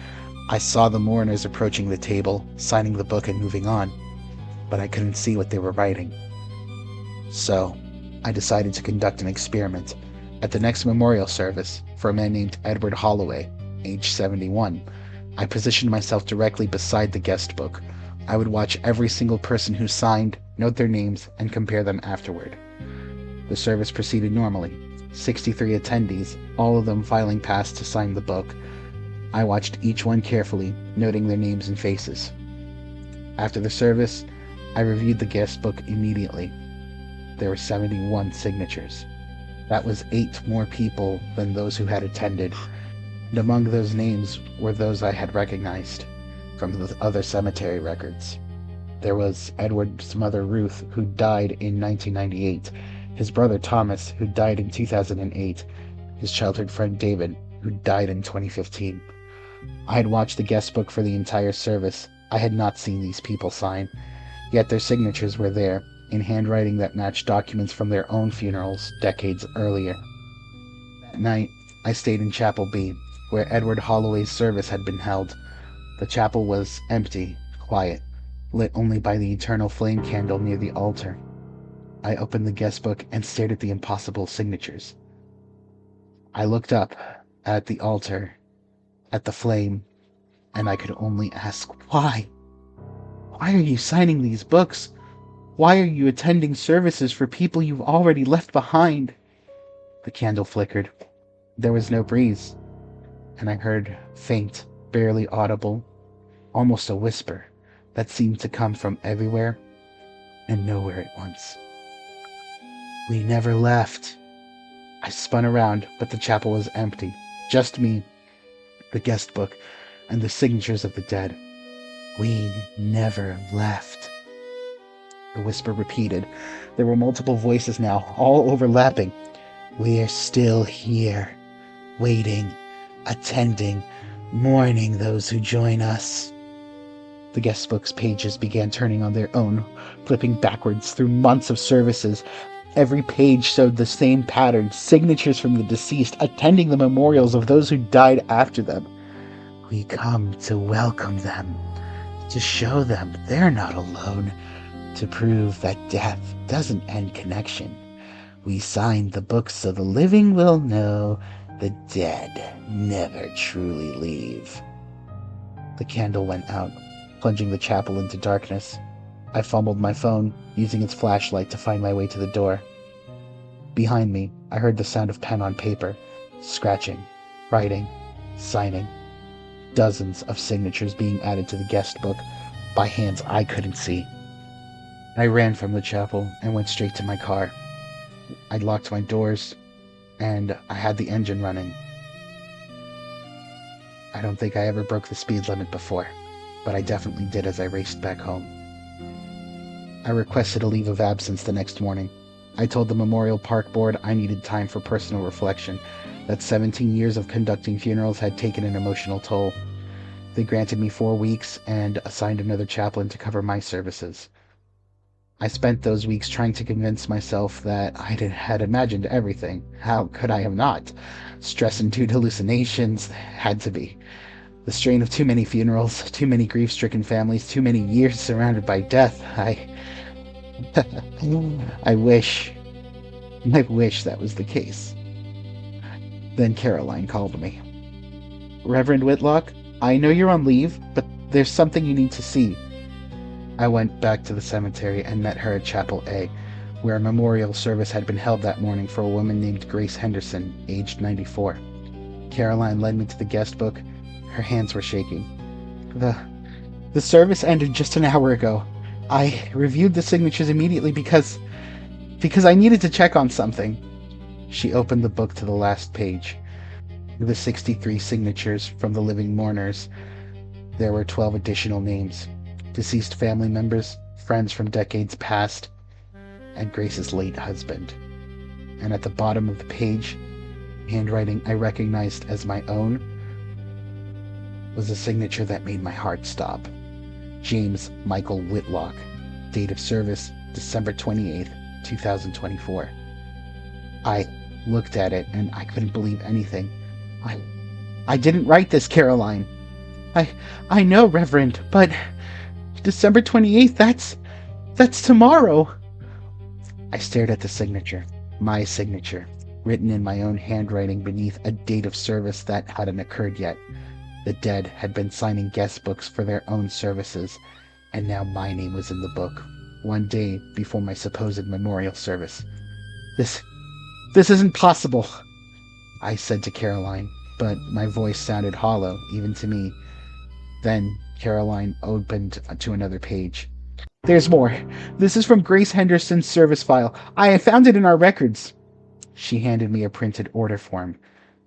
I saw the mourners approaching the table, signing the book and moving on, but I couldn't see what they were writing. So, I decided to conduct an experiment. At the next memorial service, for a man named Edward Holloway, age 71, I positioned myself directly beside the guest book. I would watch every single person who signed, note their names, and compare them afterward. The service proceeded normally. 63 attendees, all of them filing past to sign the book. I watched each one carefully, noting their names and faces. After the service, I reviewed the guest book immediately. There were 71 signatures. That was 8 more people than those who had attended, and among those names were those I had recognized from the other cemetery records. There was Edward's mother Ruth, who died in 1998, his brother Thomas, who died in 2008, his childhood friend David, who died in 2015. I had watched the guest book for the entire service. I had not seen these people sign, yet their signatures were there, in handwriting that matched documents from their own funerals decades earlier. That night, I stayed in Chapel B, where Edward Holloway's service had been held. The chapel was empty, quiet, lit only by the eternal flame candle near the altar. I opened the guest book and stared at the impossible signatures. I looked up at the altar, at the flame, and I could only ask, why? Why are you signing these books? Why are you attending services for people you've already left behind? The candle flickered. There was no breeze, and I heard faint, barely audible, almost a whisper that seemed to come from everywhere and nowhere at once. We never left. I spun around, but the chapel was empty. Just me, the guest book, and the signatures of the dead. We never left. The whisper repeated. There were multiple voices now, all overlapping. We're still here, waiting, attending, mourning those who join us. The guest book's pages began turning on their own, flipping backwards through months of services. Every page showed the same pattern, signatures from the deceased, attending the memorials of those who died after them. We come to welcome them, to show them they're not alone, to prove that death doesn't end connection. We signed the books so the living will know the dead never truly leave. The candle went out, plunging the chapel into darkness. I fumbled my phone, using its flashlight to find my way to the door. Behind me, I heard the sound of pen on paper, scratching, writing, signing. Dozens of signatures being added to the guest book by hands I couldn't see. I ran from the chapel and went straight to my car. I'd locked my doors, and I had the engine running. I don't think I ever broke the speed limit before, but I definitely did as I raced back home. I requested a leave of absence the next morning. I told the Memorial Park Board I needed time for personal reflection, that 17 years of conducting funerals had taken an emotional toll. They granted me 4 weeks and assigned another chaplain to cover my services. I spent those weeks trying to convince myself that I had imagined everything. How could I have not? Stress-induced hallucinations had to be. The strain of too many funerals, too many grief-stricken families, too many years surrounded by death. I wish that was the case. Then Caroline called me. Reverend Whitlock, I know you're on leave, but there's something you need to see. I went back to the cemetery and met her at Chapel A, where a memorial service had been held that morning for a woman named Grace Henderson, aged 94. Caroline led me to the guest book. Her hands were shaking. The service ended just an hour ago. I reviewed the signatures immediately because I needed to check on something. She opened the book to the last page. The 63 signatures from the living mourners. There were 12 additional names. Deceased family members, friends from decades past, and Grace's late husband. And at the bottom of the page, handwriting I recognized as my own, was a signature that made my heart stop. James Michael Whitlock. Date of service, December 28th, 2024. I looked at it and I couldn't believe anything. I didn't write this, Caroline. I know, Reverend, but December 28th, that's tomorrow. I stared at the signature, my signature, written in my own handwriting beneath a date of service that hadn't occurred yet. The dead had been signing guest books for their own services, and now my name was in the book, one day before my supposed memorial service. This isn't possible, I said to Caroline, but my voice sounded hollow, even to me. Then Caroline opened to another page. There's more. This is from Grace Henderson's service file. I found it in our records. She handed me a printed order form.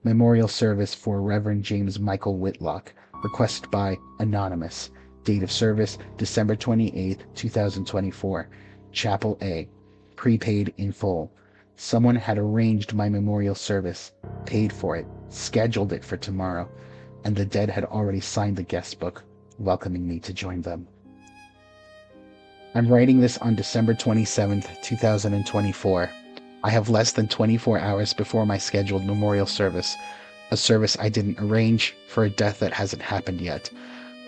Memorial service for Reverend James Michael Whitlock. Requested by Anonymous. Date of service, December 28th, 2024. Chapel A. Prepaid in full. Someone had arranged my memorial service, paid for it, scheduled it for tomorrow, and the dead had already signed the guest book, welcoming me to join them. I'm writing this on December 27th, 2024. I have less than 24 hours before my scheduled memorial service, a service I didn't arrange for a death that hasn't happened yet.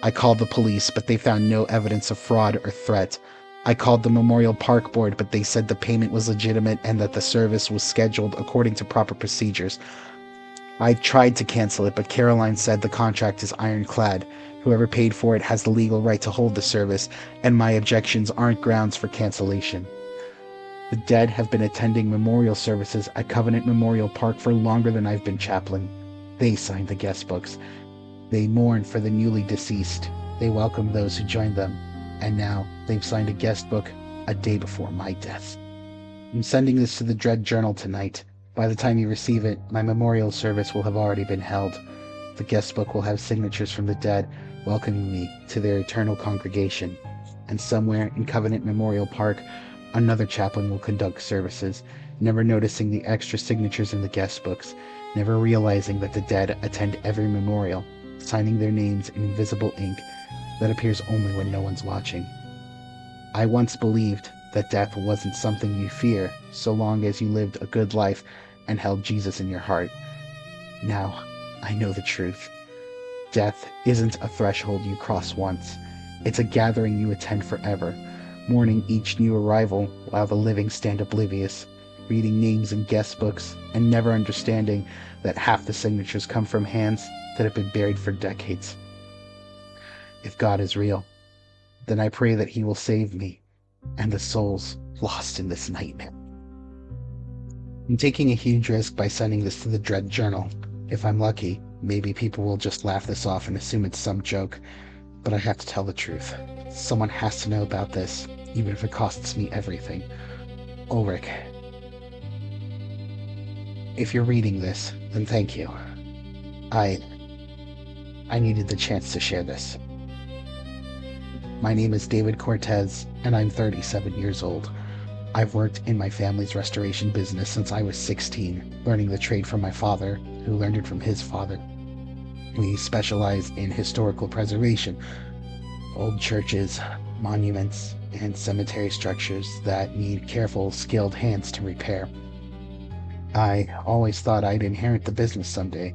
I called the police, but they found no evidence of fraud or threat. I called the Memorial Park Board, but they said the payment was legitimate and that the service was scheduled according to proper procedures. I tried to cancel it, but Caroline said the contract is ironclad. Whoever paid for it has the legal right to hold the service, and my objections aren't grounds for cancellation. The dead have been attending memorial services at Covenant Memorial Park for longer than I've been chaplain. They signed the guest books. They mourn for the newly deceased. They welcome those who joined them. And now they've signed a guest book a day before my death. I'm sending this to the TheDreadJournal tonight. By the time you receive it, my memorial service will have already been held. The guest book will have signatures from the dead welcoming me to their eternal congregation. And somewhere in Covenant Memorial Park, another chaplain will conduct services, never noticing the extra signatures in the guest books, never realizing that the dead attend every memorial, signing their names in invisible ink that appears only when no one's watching. I once believed that death wasn't something you fear so long as you lived a good life and held Jesus in your heart. Now, I know the truth. Death isn't a threshold you cross once. It's a gathering you attend forever, mourning each new arrival while the living stand oblivious, reading names in guest books and never understanding that half the signatures come from hands that have been buried for decades. If God is real, then I pray that he will save me and the souls lost in this nightmare. I'm taking a huge risk by sending this to the TheDreadJournal. If I'm lucky, maybe people will just laugh this off and assume it's some joke, but I have to tell the truth. Someone has to know about this, even if it costs me everything. Ulrich, if you're reading this, then thank you. I needed the chance to share this. My name is David Cortez, and I'm 37 years old. I've worked in my family's restoration business since I was 16, learning the trade from my father, who learned it from his father. We specialize in historical preservation, old churches, monuments, and cemetery structures that need careful, skilled hands to repair. I always thought I'd inherit the business someday,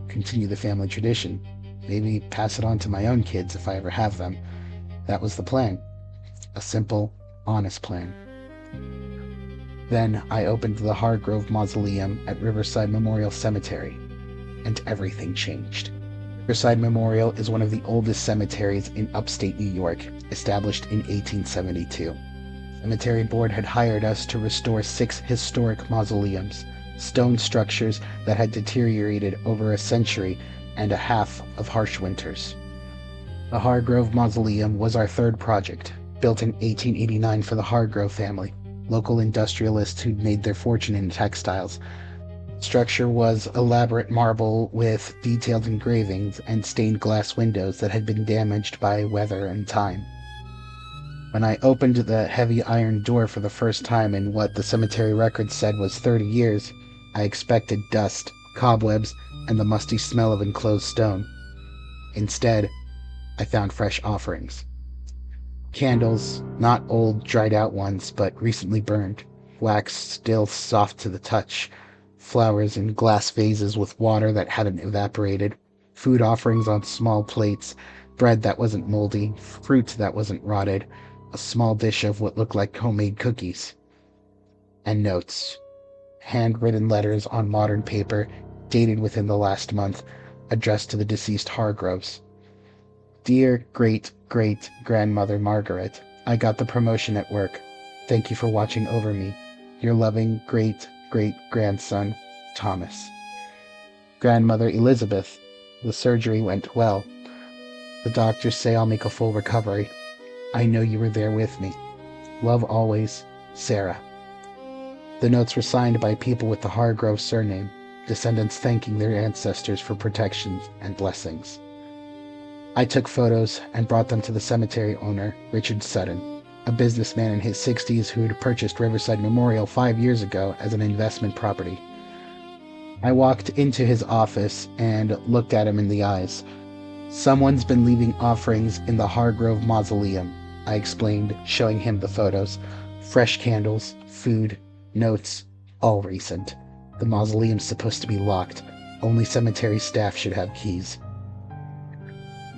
continue the family tradition, maybe pass it on to my own kids if I ever have them. That was the plan. A simple, honest plan. Then I opened the Hargrove Mausoleum at Riverside Memorial Cemetery, and everything changed. Riverside Memorial is one of the oldest cemeteries in upstate New York, established in 1872. The Cemetery Board had hired us to restore 6 historic mausoleums, stone structures that had deteriorated over a century and a half of harsh winters. The Hargrove Mausoleum was our third project, built in 1889 for the Hargrove family, local industrialists who'd made their fortune in textiles. The structure was elaborate marble with detailed engravings and stained glass windows that had been damaged by weather and time. When I opened the heavy iron door for the first time in what the cemetery record said was 30 years, I expected dust, cobwebs, and the musty smell of enclosed stone. Instead, I found fresh offerings. Candles, not old, dried-out ones, but recently burned, wax still soft to the touch, flowers in glass vases with water that hadn't evaporated, food offerings on small plates, bread that wasn't moldy, fruit that wasn't rotted, a small dish of what looked like homemade cookies. And notes. Handwritten letters on modern paper, dated within the last month, addressed to the deceased Hargroves. Dear great-great-grandmother Margaret, I got the promotion at work. Thank you for watching over me. Your loving great-great-grandson, Thomas. Grandmother Elizabeth, the surgery went well. The doctors say I'll make a full recovery. I know you were there with me. Love always, Sarah. The notes were signed by people with the Hargrove surname, descendants thanking their ancestors for protections and blessings. I took photos and brought them to the cemetery owner, Richard Sutton, a businessman in his 60s who'd purchased Riverside Memorial 5 years ago as an investment property. I walked into his office and looked at him in the eyes. Someone's been leaving offerings in the Hargrove Mausoleum, I explained, showing him the photos. Fresh candles, food, notes, all recent. The mausoleum's supposed to be locked. Only cemetery staff should have keys.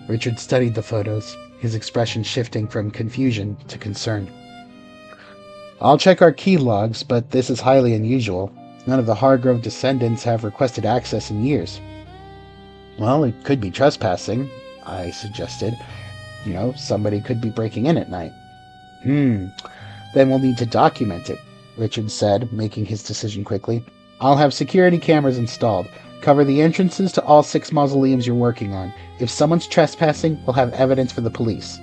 Richard studied the photos, his expression shifting from confusion to concern. I'll check our key logs, but this is highly unusual. None of the Hargrove descendants have requested access in years. Well, it could be trespassing, I suggested. Somebody could be breaking in at night. Then we'll need to document it, Richard said, making his decision quickly. I'll have security cameras installed. Cover the entrances to all 6 mausoleums you're working on. If someone's trespassing, we'll have evidence for the police.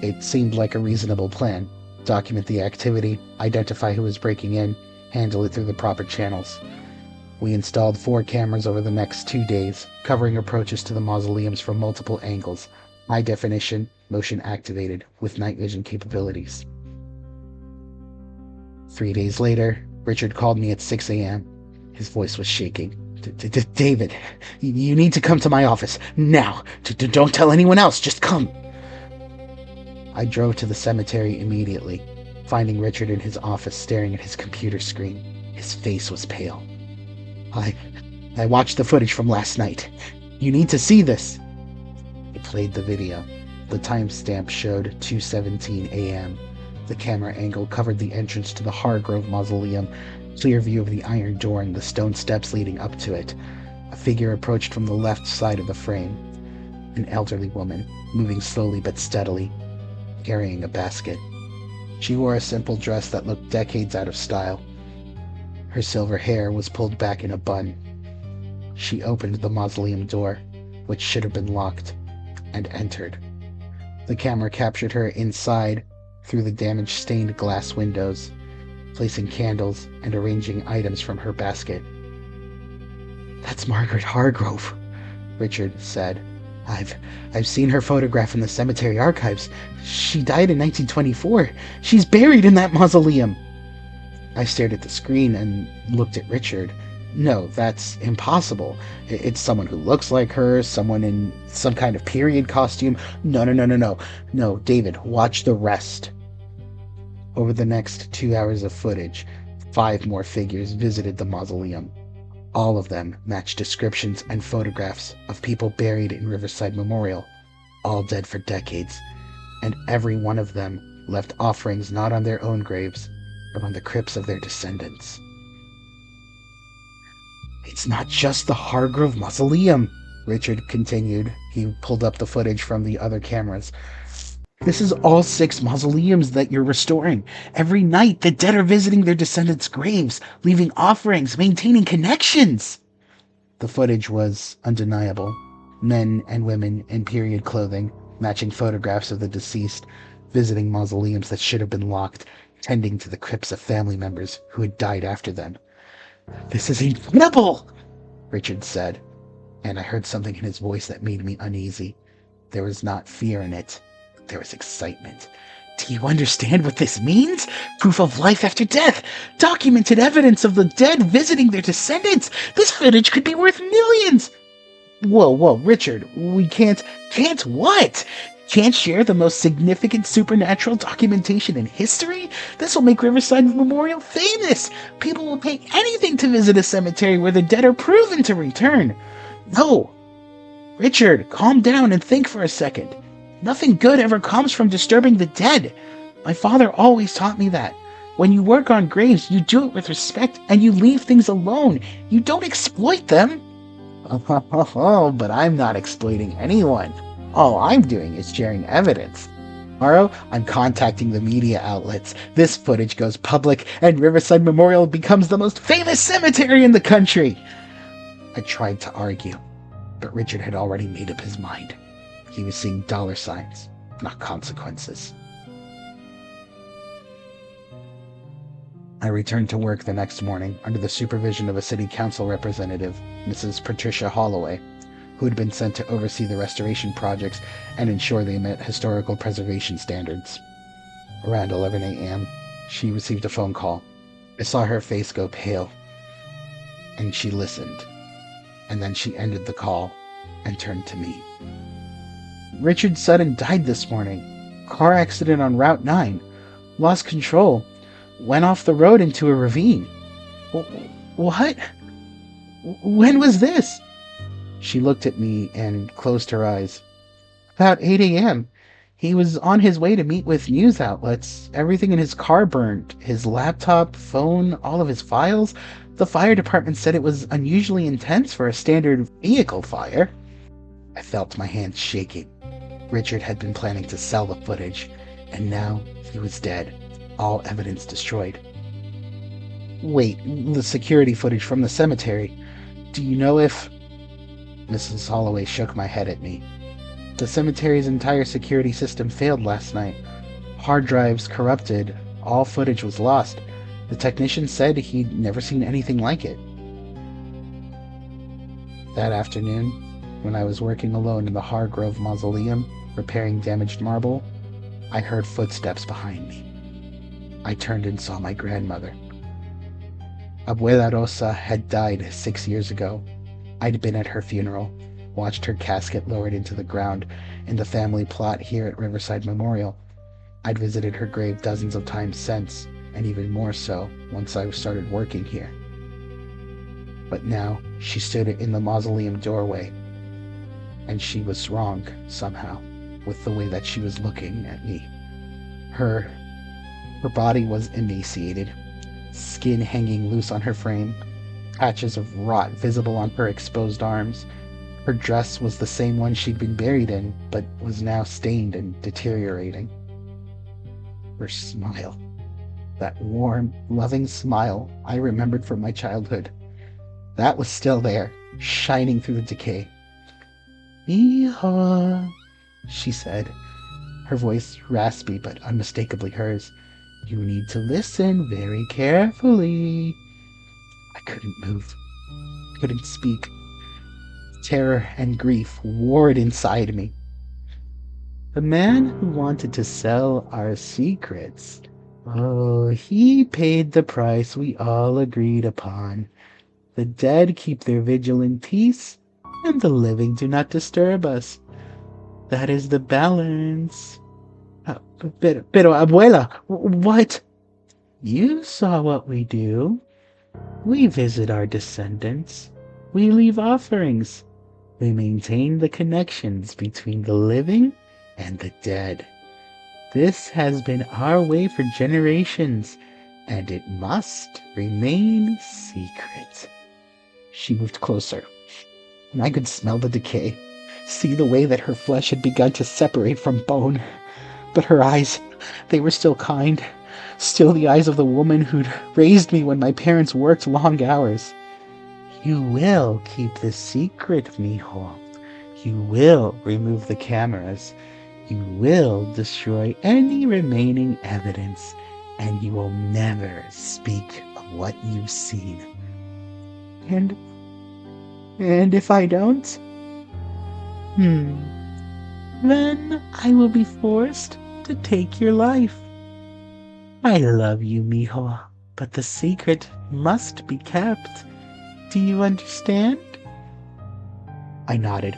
It seemed like a reasonable plan. Document the activity, identify who is breaking in, handle it through the proper channels. We installed 4 cameras over the next 2 days, covering approaches to the mausoleums from multiple angles, high definition, motion activated, with night vision capabilities. 3 days later, Richard called me at 6 a.m. His voice was shaking. David, you need to come to my office, now. Don't tell anyone else, just come. I drove to the cemetery immediately, finding Richard in his office staring at his computer screen. His face was pale. I watched the footage from last night. You need to see this. He played the video. The timestamp showed 2:17 a.m. The camera angle covered the entrance to the Hargrove Mausoleum, clear view of the iron door and the stone steps leading up to it. A figure approached from the left side of the frame. An elderly woman, moving slowly but steadily, carrying a basket. She wore a simple dress that looked decades out of style. Her silver hair was pulled back in a bun. She opened the mausoleum door, which should have been locked, and entered. The camera captured her inside, through the damaged stained glass windows, placing candles and arranging items from her basket. "That's Margaret Hargrove," Richard said. I've seen her photograph in the cemetery archives. She died in 1924. She's buried in that mausoleum. I stared at the screen and looked at Richard. No, that's impossible. It's someone who looks like her, someone in some kind of period costume. No, no, no, no, no. No, David, watch the rest. Over the next 2 hours of footage, 5 more figures visited the mausoleum. All of them matched descriptions and photographs of people buried in Riverside Memorial, all dead for decades, and every one of them left offerings not on their own graves, but on the crypts of their descendants. It's not just the Hargrove Mausoleum, Richard continued. He pulled up the footage from the other cameras. This is all 6 mausoleums that you're restoring. Every night, the dead are visiting their descendants' graves, leaving offerings, maintaining connections. The footage was undeniable. Men and women in period clothing, matching photographs of the deceased, visiting mausoleums that should have been locked, tending to the crypts of family members who had died after them. This is incredible, Richard said, and I heard something in his voice that made me uneasy. There was not fear in it. There was excitement. Do you understand what this means? Proof of life after death. Documented evidence of the dead visiting their descendants. This footage could be worth millions. Whoa, Richard. We can't what? Can't share the most significant supernatural documentation in history? This will make Riverside Memorial famous. People will pay anything to visit a cemetery where the dead are proven to return. No. Richard, calm down and think for a second. Nothing good ever comes from disturbing the dead. My father always taught me that. When you work on graves, you do it with respect and you leave things alone. You don't exploit them. Oh, but I'm not exploiting anyone. All I'm doing is sharing evidence. Tomorrow, I'm contacting the media outlets. This footage goes public and Riverside Memorial becomes the most famous cemetery in the country. I tried to argue, but Richard had already made up his mind. He was seeing dollar signs, not consequences. I returned to work the next morning under the supervision of a city council representative, Mrs. Patricia Holloway, who had been sent to oversee the restoration projects and ensure they met historical preservation standards. Around 11 a.m., she received a phone call. I saw her face go pale, and she listened, and then she ended the call and turned to me. Richard Sutton died this morning. Car accident on Route 9. Lost control. Went off the road into a ravine. What? When was this? She looked at me and closed her eyes. About 8 a.m. He was on his way to meet with news outlets. Everything in his car burned. His laptop, phone, all of his files. The fire department said it was unusually intense for a standard vehicle fire. I felt my hands shaking. Richard had been planning to sell the footage, and now he was dead. All evidence destroyed. Wait, the security footage from the cemetery. Do you know if... Mrs. Holloway shook my head at me. The cemetery's entire security system failed last night. Hard drives corrupted. All footage was lost. The technician said he'd never seen anything like it. That afternoon, when I was working alone in the Hargrove Mausoleum, repairing damaged marble, I heard footsteps behind me. I turned and saw my grandmother. Abuela Rosa had died 6 years ago. I'd been at her funeral, watched her casket lowered into the ground in the family plot here at Riverside Memorial. I'd visited her grave dozens of times since, and even more so once I started working here. But now she stood in the mausoleum doorway, and she was wrong somehow with the way that she was looking at me. Her body was emaciated, skin hanging loose on her frame, patches of rot visible on her exposed arms. Her dress was the same one she'd been buried in, but was now stained and deteriorating. Her smile, that warm, loving smile I remembered from my childhood, that was still there, shining through the decay. "Mija," she said, her voice raspy but unmistakably hers. "You need to listen very carefully." I couldn't move, couldn't speak. Terror and grief warred inside me. The man who wanted to sell our secrets, oh, he paid the price we all agreed upon. The dead keep their vigil in peace, and the living do not disturb us. That is the balance. Pero, abuela, what? You saw what we do. We visit our descendants. We leave offerings. We maintain the connections between the living and the dead. This has been our way for generations, and it must remain secret. She moved closer, and I could smell the decay, see the way that her flesh had begun to separate from bone. But her eyes, they were still kind, still the eyes of the woman who'd raised me when my parents worked long hours. You will keep the secret, mijo. You will remove the cameras. You will destroy any remaining evidence, and you will never speak of what you've seen. And if I don't? Then I will be forced to take your life. I love you, mijo, but the secret must be kept. Do you understand? I nodded,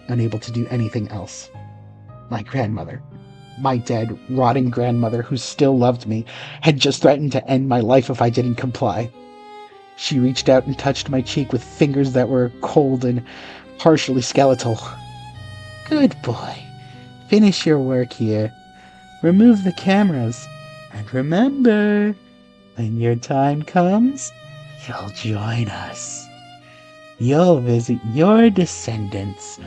unable to do anything else. My grandmother, my dead, rotting grandmother who still loved me, had just threatened to end my life if I didn't comply. She reached out and touched my cheek with fingers that were cold and partially skeletal. Good boy. Finish your work here. Remove the cameras. And remember, when your time comes, you'll join us. You'll visit your descendants.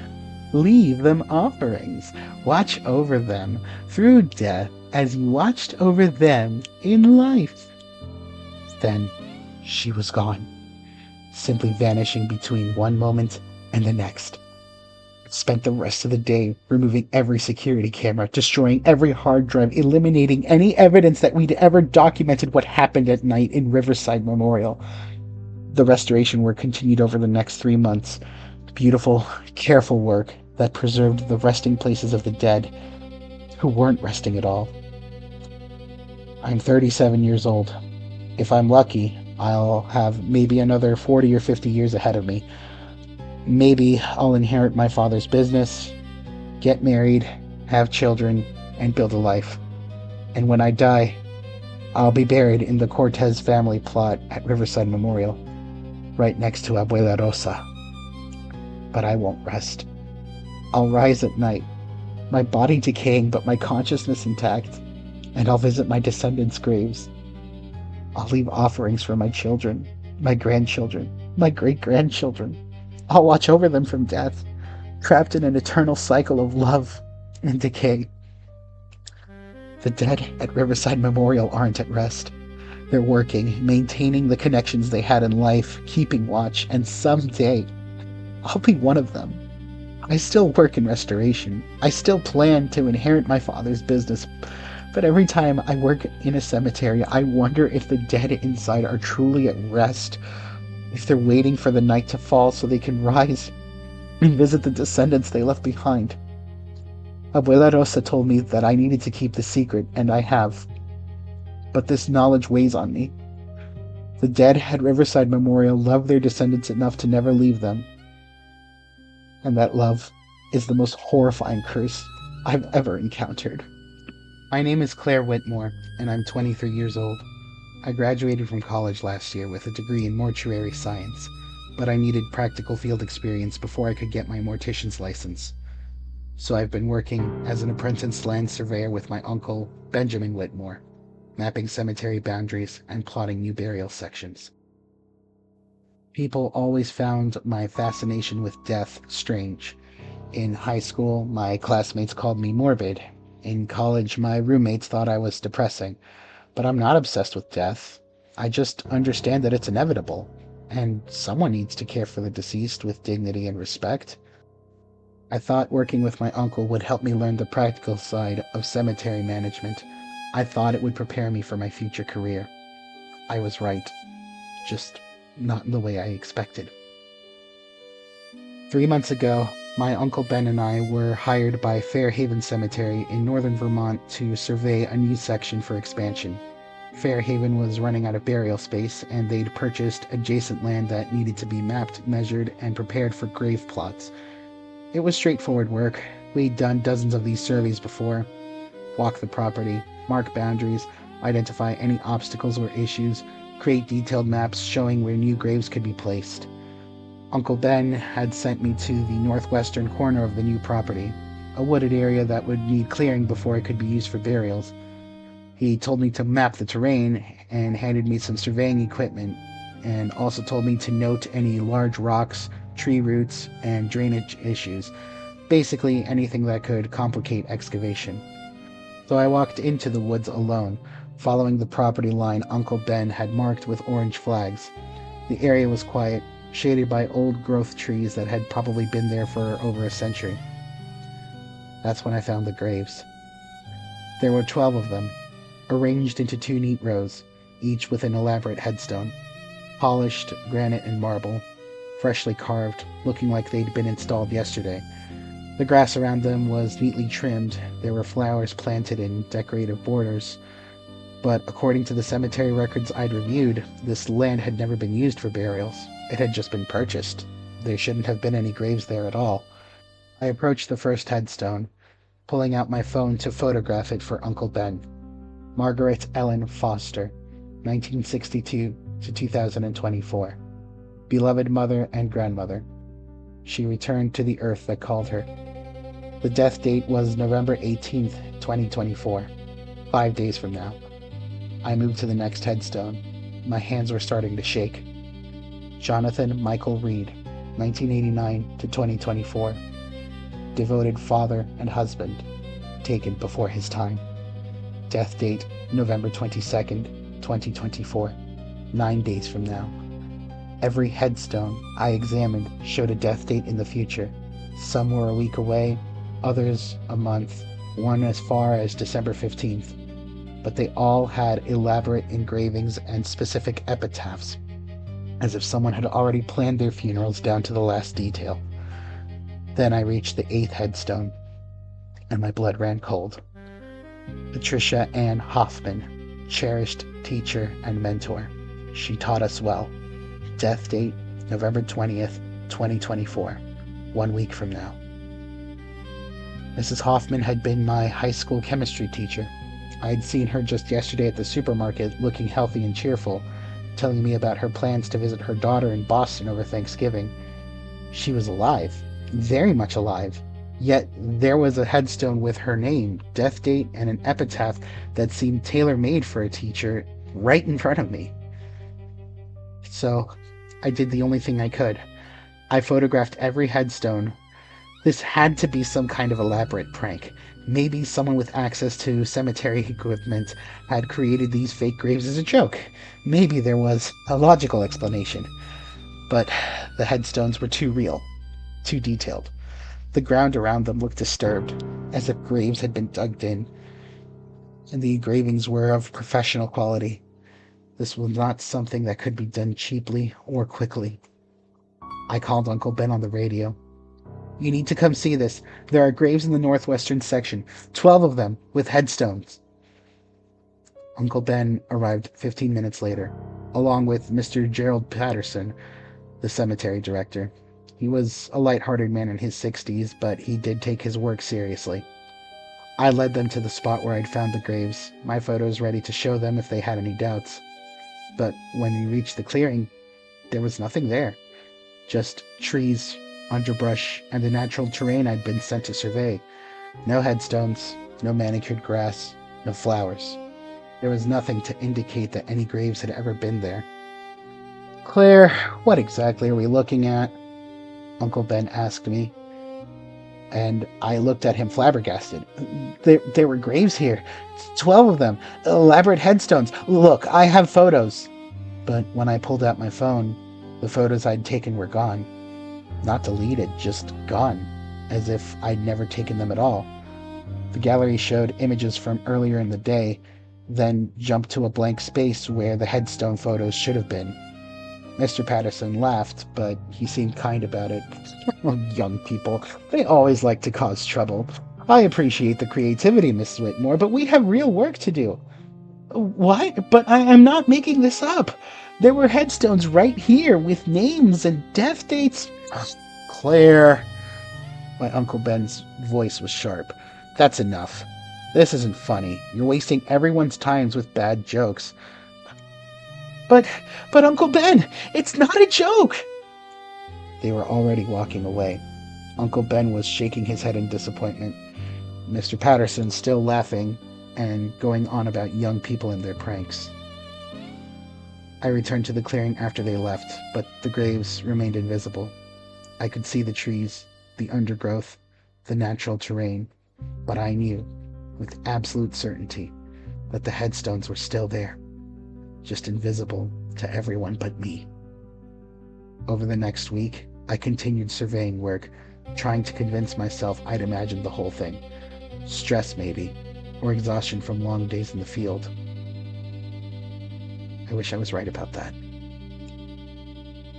Leave them offerings. Watch over them through death as you watched over them in life. Then she was gone, simply vanishing between one moment and the next. I spent the rest of the day removing every security camera, destroying every hard drive, eliminating any evidence that we'd ever documented what happened at night in Riverside Memorial. The restoration work continued over the next 3 months. Beautiful, careful work that preserved the resting places of the dead who weren't resting at all. I'm 37 years old. If I'm lucky, I'll have maybe another 40 or 50 years ahead of me. Maybe I'll inherit my father's business, get married, have children, and build a life. And when I die, I'll be buried in the Cortez family plot at Riverside Memorial, right next to Abuela Rosa. But I won't rest. I'll rise at night, my body decaying but my consciousness intact, and I'll visit my descendants' graves. I'll leave offerings for my children, my grandchildren, my great-grandchildren. I'll watch over them from death, trapped in an eternal cycle of love and decay. The dead at Riverside Memorial aren't at rest. They're working, maintaining the connections they had in life, keeping watch, and someday I'll be one of them. I still work in restoration. I still plan to inherit my father's business, but every time I work in a cemetery, I wonder if the dead inside are truly at rest, if they're waiting for the night to fall so they can rise and visit the descendants they left behind. Abuela Rosa told me that I needed to keep the secret, and I have. But this knowledge weighs on me. The dead at Riverside Memorial love their descendants enough to never leave them. And that love is the most horrifying curse I've ever encountered. My name is Claire Whitmore, and I'm 23 years old. I graduated from college last year with a degree in mortuary science, but I needed practical field experience before I could get my mortician's license. So I've been working as an apprentice land surveyor with my uncle, Benjamin Whitmore, mapping cemetery boundaries and plotting new burial sections. People always found my fascination with death strange. In high school, my classmates called me morbid. In college, my roommates thought I was depressing. But I'm not obsessed with death. I just understand that it's inevitable, and someone needs to care for the deceased with dignity and respect. I thought working with my uncle would help me learn the practical side of cemetery management. I thought it would prepare me for my future career. I was right. Just not in the way I expected. 3 months ago, my Uncle Ben and I were hired by Fairhaven Cemetery in northern Vermont to survey a new section for expansion. Fairhaven was running out of burial space, and they'd purchased adjacent land that needed to be mapped, measured, and prepared for grave plots. It was straightforward work. We'd done dozens of these surveys before. Walk the property, mark boundaries, identify any obstacles or issues, create detailed maps showing where new graves could be placed. Uncle Ben had sent me to the northwestern corner of the new property, a wooded area that would need clearing before it could be used for burials. He told me to map the terrain and handed me some surveying equipment, and also told me to note any large rocks, tree roots, and drainage issues, basically anything that could complicate excavation. So I walked into the woods alone, following the property line Uncle Ben had marked with orange flags. The area was quiet, shaded by old-growth trees that had probably been there for over a century. That's when I found the graves. There were 12 of them, arranged into 2 neat rows, each with an elaborate headstone. Polished granite and marble, freshly carved, looking like they'd been installed yesterday. The grass around them was neatly trimmed. There were flowers planted in decorative borders. But according to the cemetery records I'd reviewed, this land had never been used for burials. It had just been purchased. There shouldn't have been any graves there at all. I approached the first headstone, pulling out my phone to photograph it for Uncle Ben. Margaret Ellen Foster, 1962 to 2024. Beloved mother and grandmother. She returned to the earth that called her. The death date was November 18th, 2024, 5 days from now. I moved to the next headstone. My hands were starting to shake. Jonathan Michael Reed, 1989 to 2024. Devoted father and husband, taken before his time. Death date, November 22nd, 2024, 9 days from now. Every headstone I examined showed a death date in the future. Some were a week away, others a month, one as far as December 15th. But they all had elaborate engravings and specific epitaphs, as if someone had already planned their funerals down to the last detail. Then I reached the 8th headstone, and my blood ran cold. Patricia Ann Hoffman, cherished teacher and mentor. She taught us well. Death date, November 20th, 2024, 1 week from now. Mrs. Hoffman had been my high school chemistry teacher. I had seen her just yesterday at the supermarket, looking healthy and cheerful, telling me about her plans to visit her daughter in Boston over Thanksgiving. She was alive, very much alive, yet there was a headstone with her name, death date, and an epitaph that seemed tailor-made for a teacher right in front of me. So I did the only thing I could. I photographed every headstone. This had to be some kind of elaborate prank. Maybe someone with access to cemetery equipment had created these fake graves as a joke. Maybe there was a logical explanation. But the headstones were too real, too detailed. The ground around them looked disturbed, as if graves had been dug in, and the engravings were of professional quality. This was not something that could be done cheaply or quickly. I called Uncle Ben on the radio. "You need to come see this. There are graves in the northwestern section, 12 of them, with headstones." Uncle Ben arrived 15 minutes later, along with Mr. Gerald Patterson, the cemetery director. He was a light-hearted man in his 60s, but he did take his work seriously. I led them to the spot where I'd found the graves, my photos ready to show them if they had any doubts. But when we reached the clearing, there was nothing there. Just trees, underbrush, and the natural terrain I'd been sent to survey. No headstones, no manicured grass, no flowers. There was nothing to indicate that any graves had ever been there. "Claire, what exactly are we looking at?" Uncle Ben asked me, and I looked at him flabbergasted. There were graves here, 12 of them, elaborate headstones. Look, I have photos. But when I pulled out my phone, the photos I'd taken were gone. Not deleted, just gone, as if I'd never taken them at all. The gallery showed images from earlier in the day, then jumped to a blank space where the headstone photos should have been. Mr. Patterson laughed, but he seemed kind about it. Oh, young people, they always like to cause trouble. I appreciate the creativity, Miss Whitmore, but we have real work to do. What? But I am not making this up. There were headstones right here with names and death dates. Claire. My Uncle Ben's voice was sharp. That's enough. This isn't funny. You're wasting everyone's times with bad jokes. But Uncle Ben, it's not a joke! They were already walking away. Uncle Ben was shaking his head in disappointment. Mr. Patterson still laughing and going on about young people and their pranks. I returned to the clearing after they left, but the graves remained invisible. I could see the trees, the undergrowth, the natural terrain, but I knew, with absolute certainty, that the headstones were still there, just invisible to everyone but me. Over the next week, I continued surveying work, trying to convince myself I'd imagined the whole thing. Stress, maybe, or exhaustion from long days in the field. I wish I was right about that.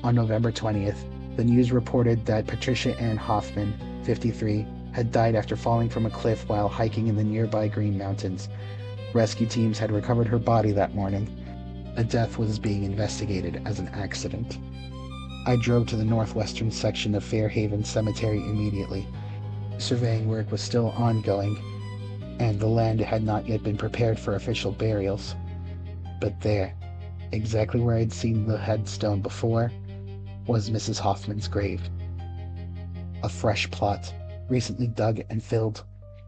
On November 20th, the news reported that Patricia Ann Hoffman, 53, had died after falling from a cliff while hiking in the nearby Green Mountains. Rescue teams had recovered her body that morning. A death was being investigated as an accident. I drove to the northwestern section of Fairhaven Cemetery immediately. Surveying work was still ongoing, and the land had not yet been prepared for official burials. But there, exactly where I'd seen the headstone before, was Mrs. Hoffman's grave. A fresh plot, recently dug and filled,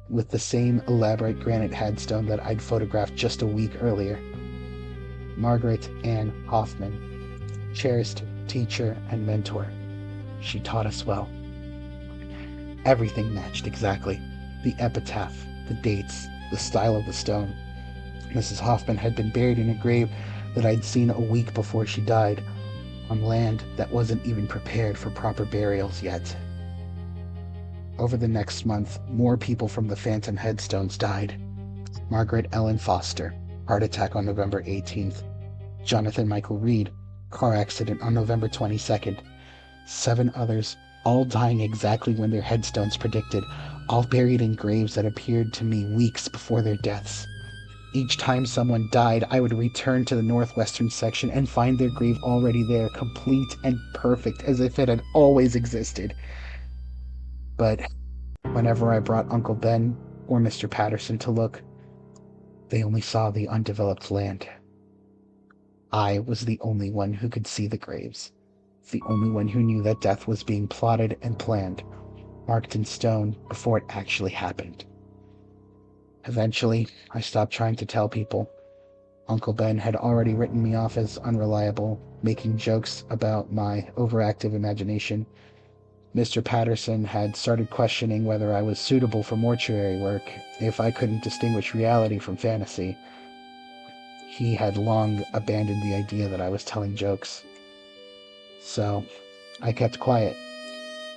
with the same elaborate granite headstone that I'd photographed just a week earlier. Margaret Ann Hoffman, cherished teacher and mentor. She taught us well. Everything matched exactly. The epitaph, the dates, the style of the stone. Mrs. Hoffman had been buried in a grave that I'd seen a week before she died, on land that wasn't even prepared for proper burials yet. Over the next month, more people from the phantom headstones died. Margaret Ellen Foster, heart attack on November 18th. Jonathan Michael Reed, car accident on November 22nd. 7 others, all dying exactly when their headstones predicted, all buried in graves that appeared to me weeks before their deaths. Each time someone died, I would return to the northwestern section and find their grave already there, complete and perfect, as if it had always existed. But whenever I brought Uncle Ben or Mr. Patterson to look, they only saw the undeveloped land. I was the only one who could see the graves, the only one who knew that death was being plotted and planned, marked in stone before it actually happened. Eventually, I stopped trying to tell people. Uncle Ben had already written me off as unreliable, making jokes about my overactive imagination. Mr. Patterson had started questioning whether I was suitable for mortuary work if I couldn't distinguish reality from fantasy. He had long abandoned the idea that I was telling jokes. So, I kept quiet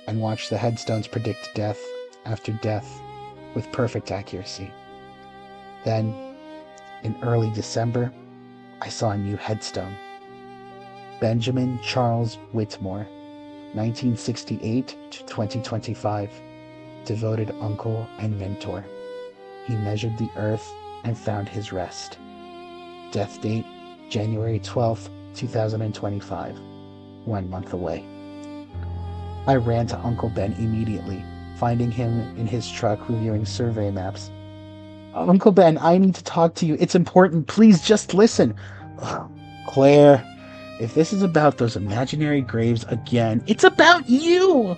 and watched the headstones predict death after death with perfect accuracy. Then, in early December, I saw a new headstone. Benjamin Charles Whitmore, 1968 to 2025, devoted uncle and mentor. He measured the earth and found his rest. Death date, January 12th, 2025, 1 month away. I ran to Uncle Ben immediately, finding him in his truck reviewing survey maps. Uncle Ben, I need to talk to you. It's important. Please just listen. Claire, if this is about those imaginary graves again, it's about you.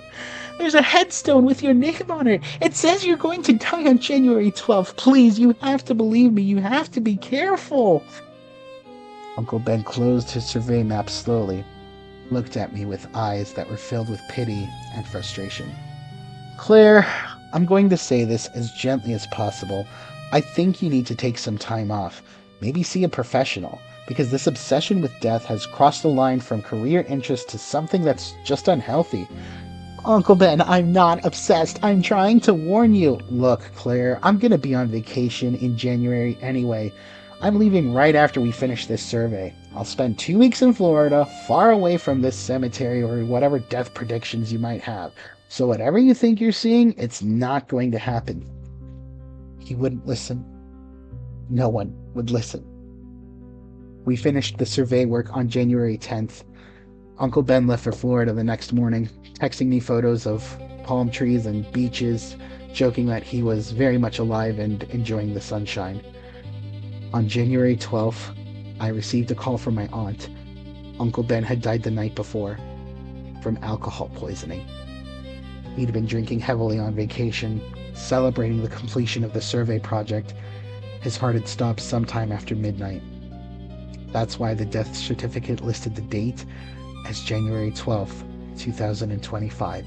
There's a headstone with your name on it. It says you're going to die on January 12th. Please, you have to believe me. You have to be careful. Uncle Ben closed his survey map slowly, looked at me with eyes that were filled with pity and frustration. Claire, I'm going to say this as gently as possible. I think you need to take some time off. Maybe see a professional, because this obsession with death has crossed the line from career interest to something that's just unhealthy. Uncle Ben, I'm not obsessed. I'm trying to warn you. Look, Claire, I'm going to be on vacation in January anyway. I'm leaving right after we finish this survey. I'll spend 2 weeks in Florida, far away from this cemetery or whatever death predictions you might have. So whatever you think you're seeing, it's not going to happen. He wouldn't listen. No one would listen. We finished the survey work on January 10th. Uncle Ben left for Florida the next morning, texting me photos of palm trees and beaches, joking that he was very much alive and enjoying the sunshine. On January 12th, I received a call from my aunt. Uncle Ben had died the night before from alcohol poisoning. He'd been drinking heavily on vacation, celebrating the completion of the survey project. His heart had stopped sometime after midnight. That's why the death certificate listed the date as January 12th, 2025.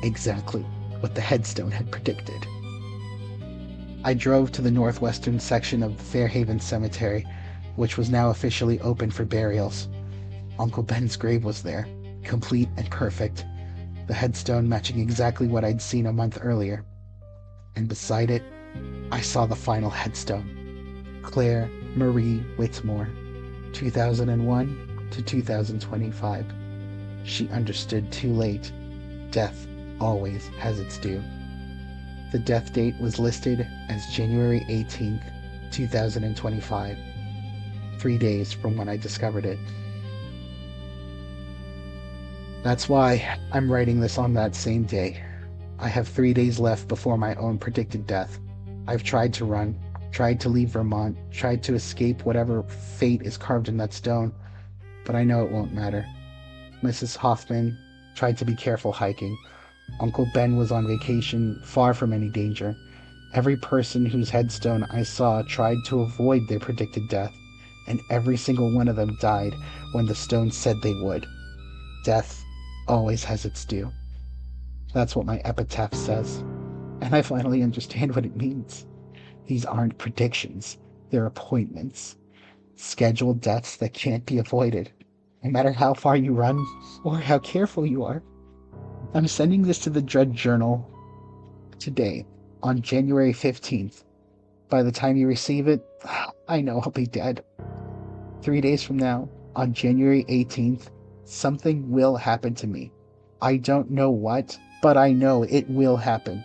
Exactly what the headstone had predicted. I drove to the northwestern section of Fairhaven Cemetery, which was now officially open for burials. Uncle Ben's grave was there, complete and perfect, the headstone matching exactly what I'd seen a month earlier. And beside it, I saw the final headstone. Claire Marie Whitmore, 2001 to 2025. She understood too late. Death always has its due. The death date was listed as January 18th, 2025, 3 days from when I discovered it. That's why I'm writing this on that same day. I have 3 days left before my own predicted death. I've tried to run, tried to leave Vermont, tried to escape whatever fate is carved in that stone, but I know it won't matter. Mrs. Hoffman tried to be careful hiking. Uncle Ben was on vacation, far from any danger. Every person whose headstone I saw tried to avoid their predicted death, and every single one of them died when the stone said they would. Death always has its due. That's what my epitaph says, and I finally understand what it means. These aren't predictions, they're appointments. Scheduled deaths that can't be avoided, no matter how far you run or how careful you are. I'm sending this to the TheDreadJournal today, on January 15th. By the time you receive it, I know I'll be dead. 3 days from now, on January 18th, something will happen to me. I don't know what, but I know it will happen.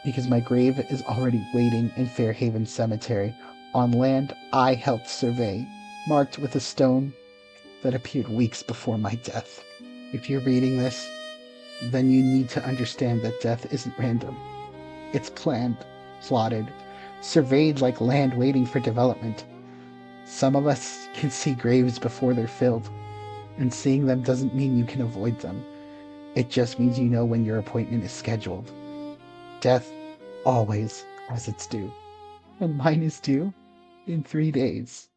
Because my grave is already waiting in Fairhaven Cemetery, on land I helped survey, marked with a stone that appeared weeks before my death. If you're reading this, then you need to understand that death isn't random. It's planned, plotted, surveyed like land waiting for development. Some of us can see graves before they're filled, and seeing them doesn't mean you can avoid them. It just means you know when your appointment is scheduled. Death always has its due, and mine is due in 3 days.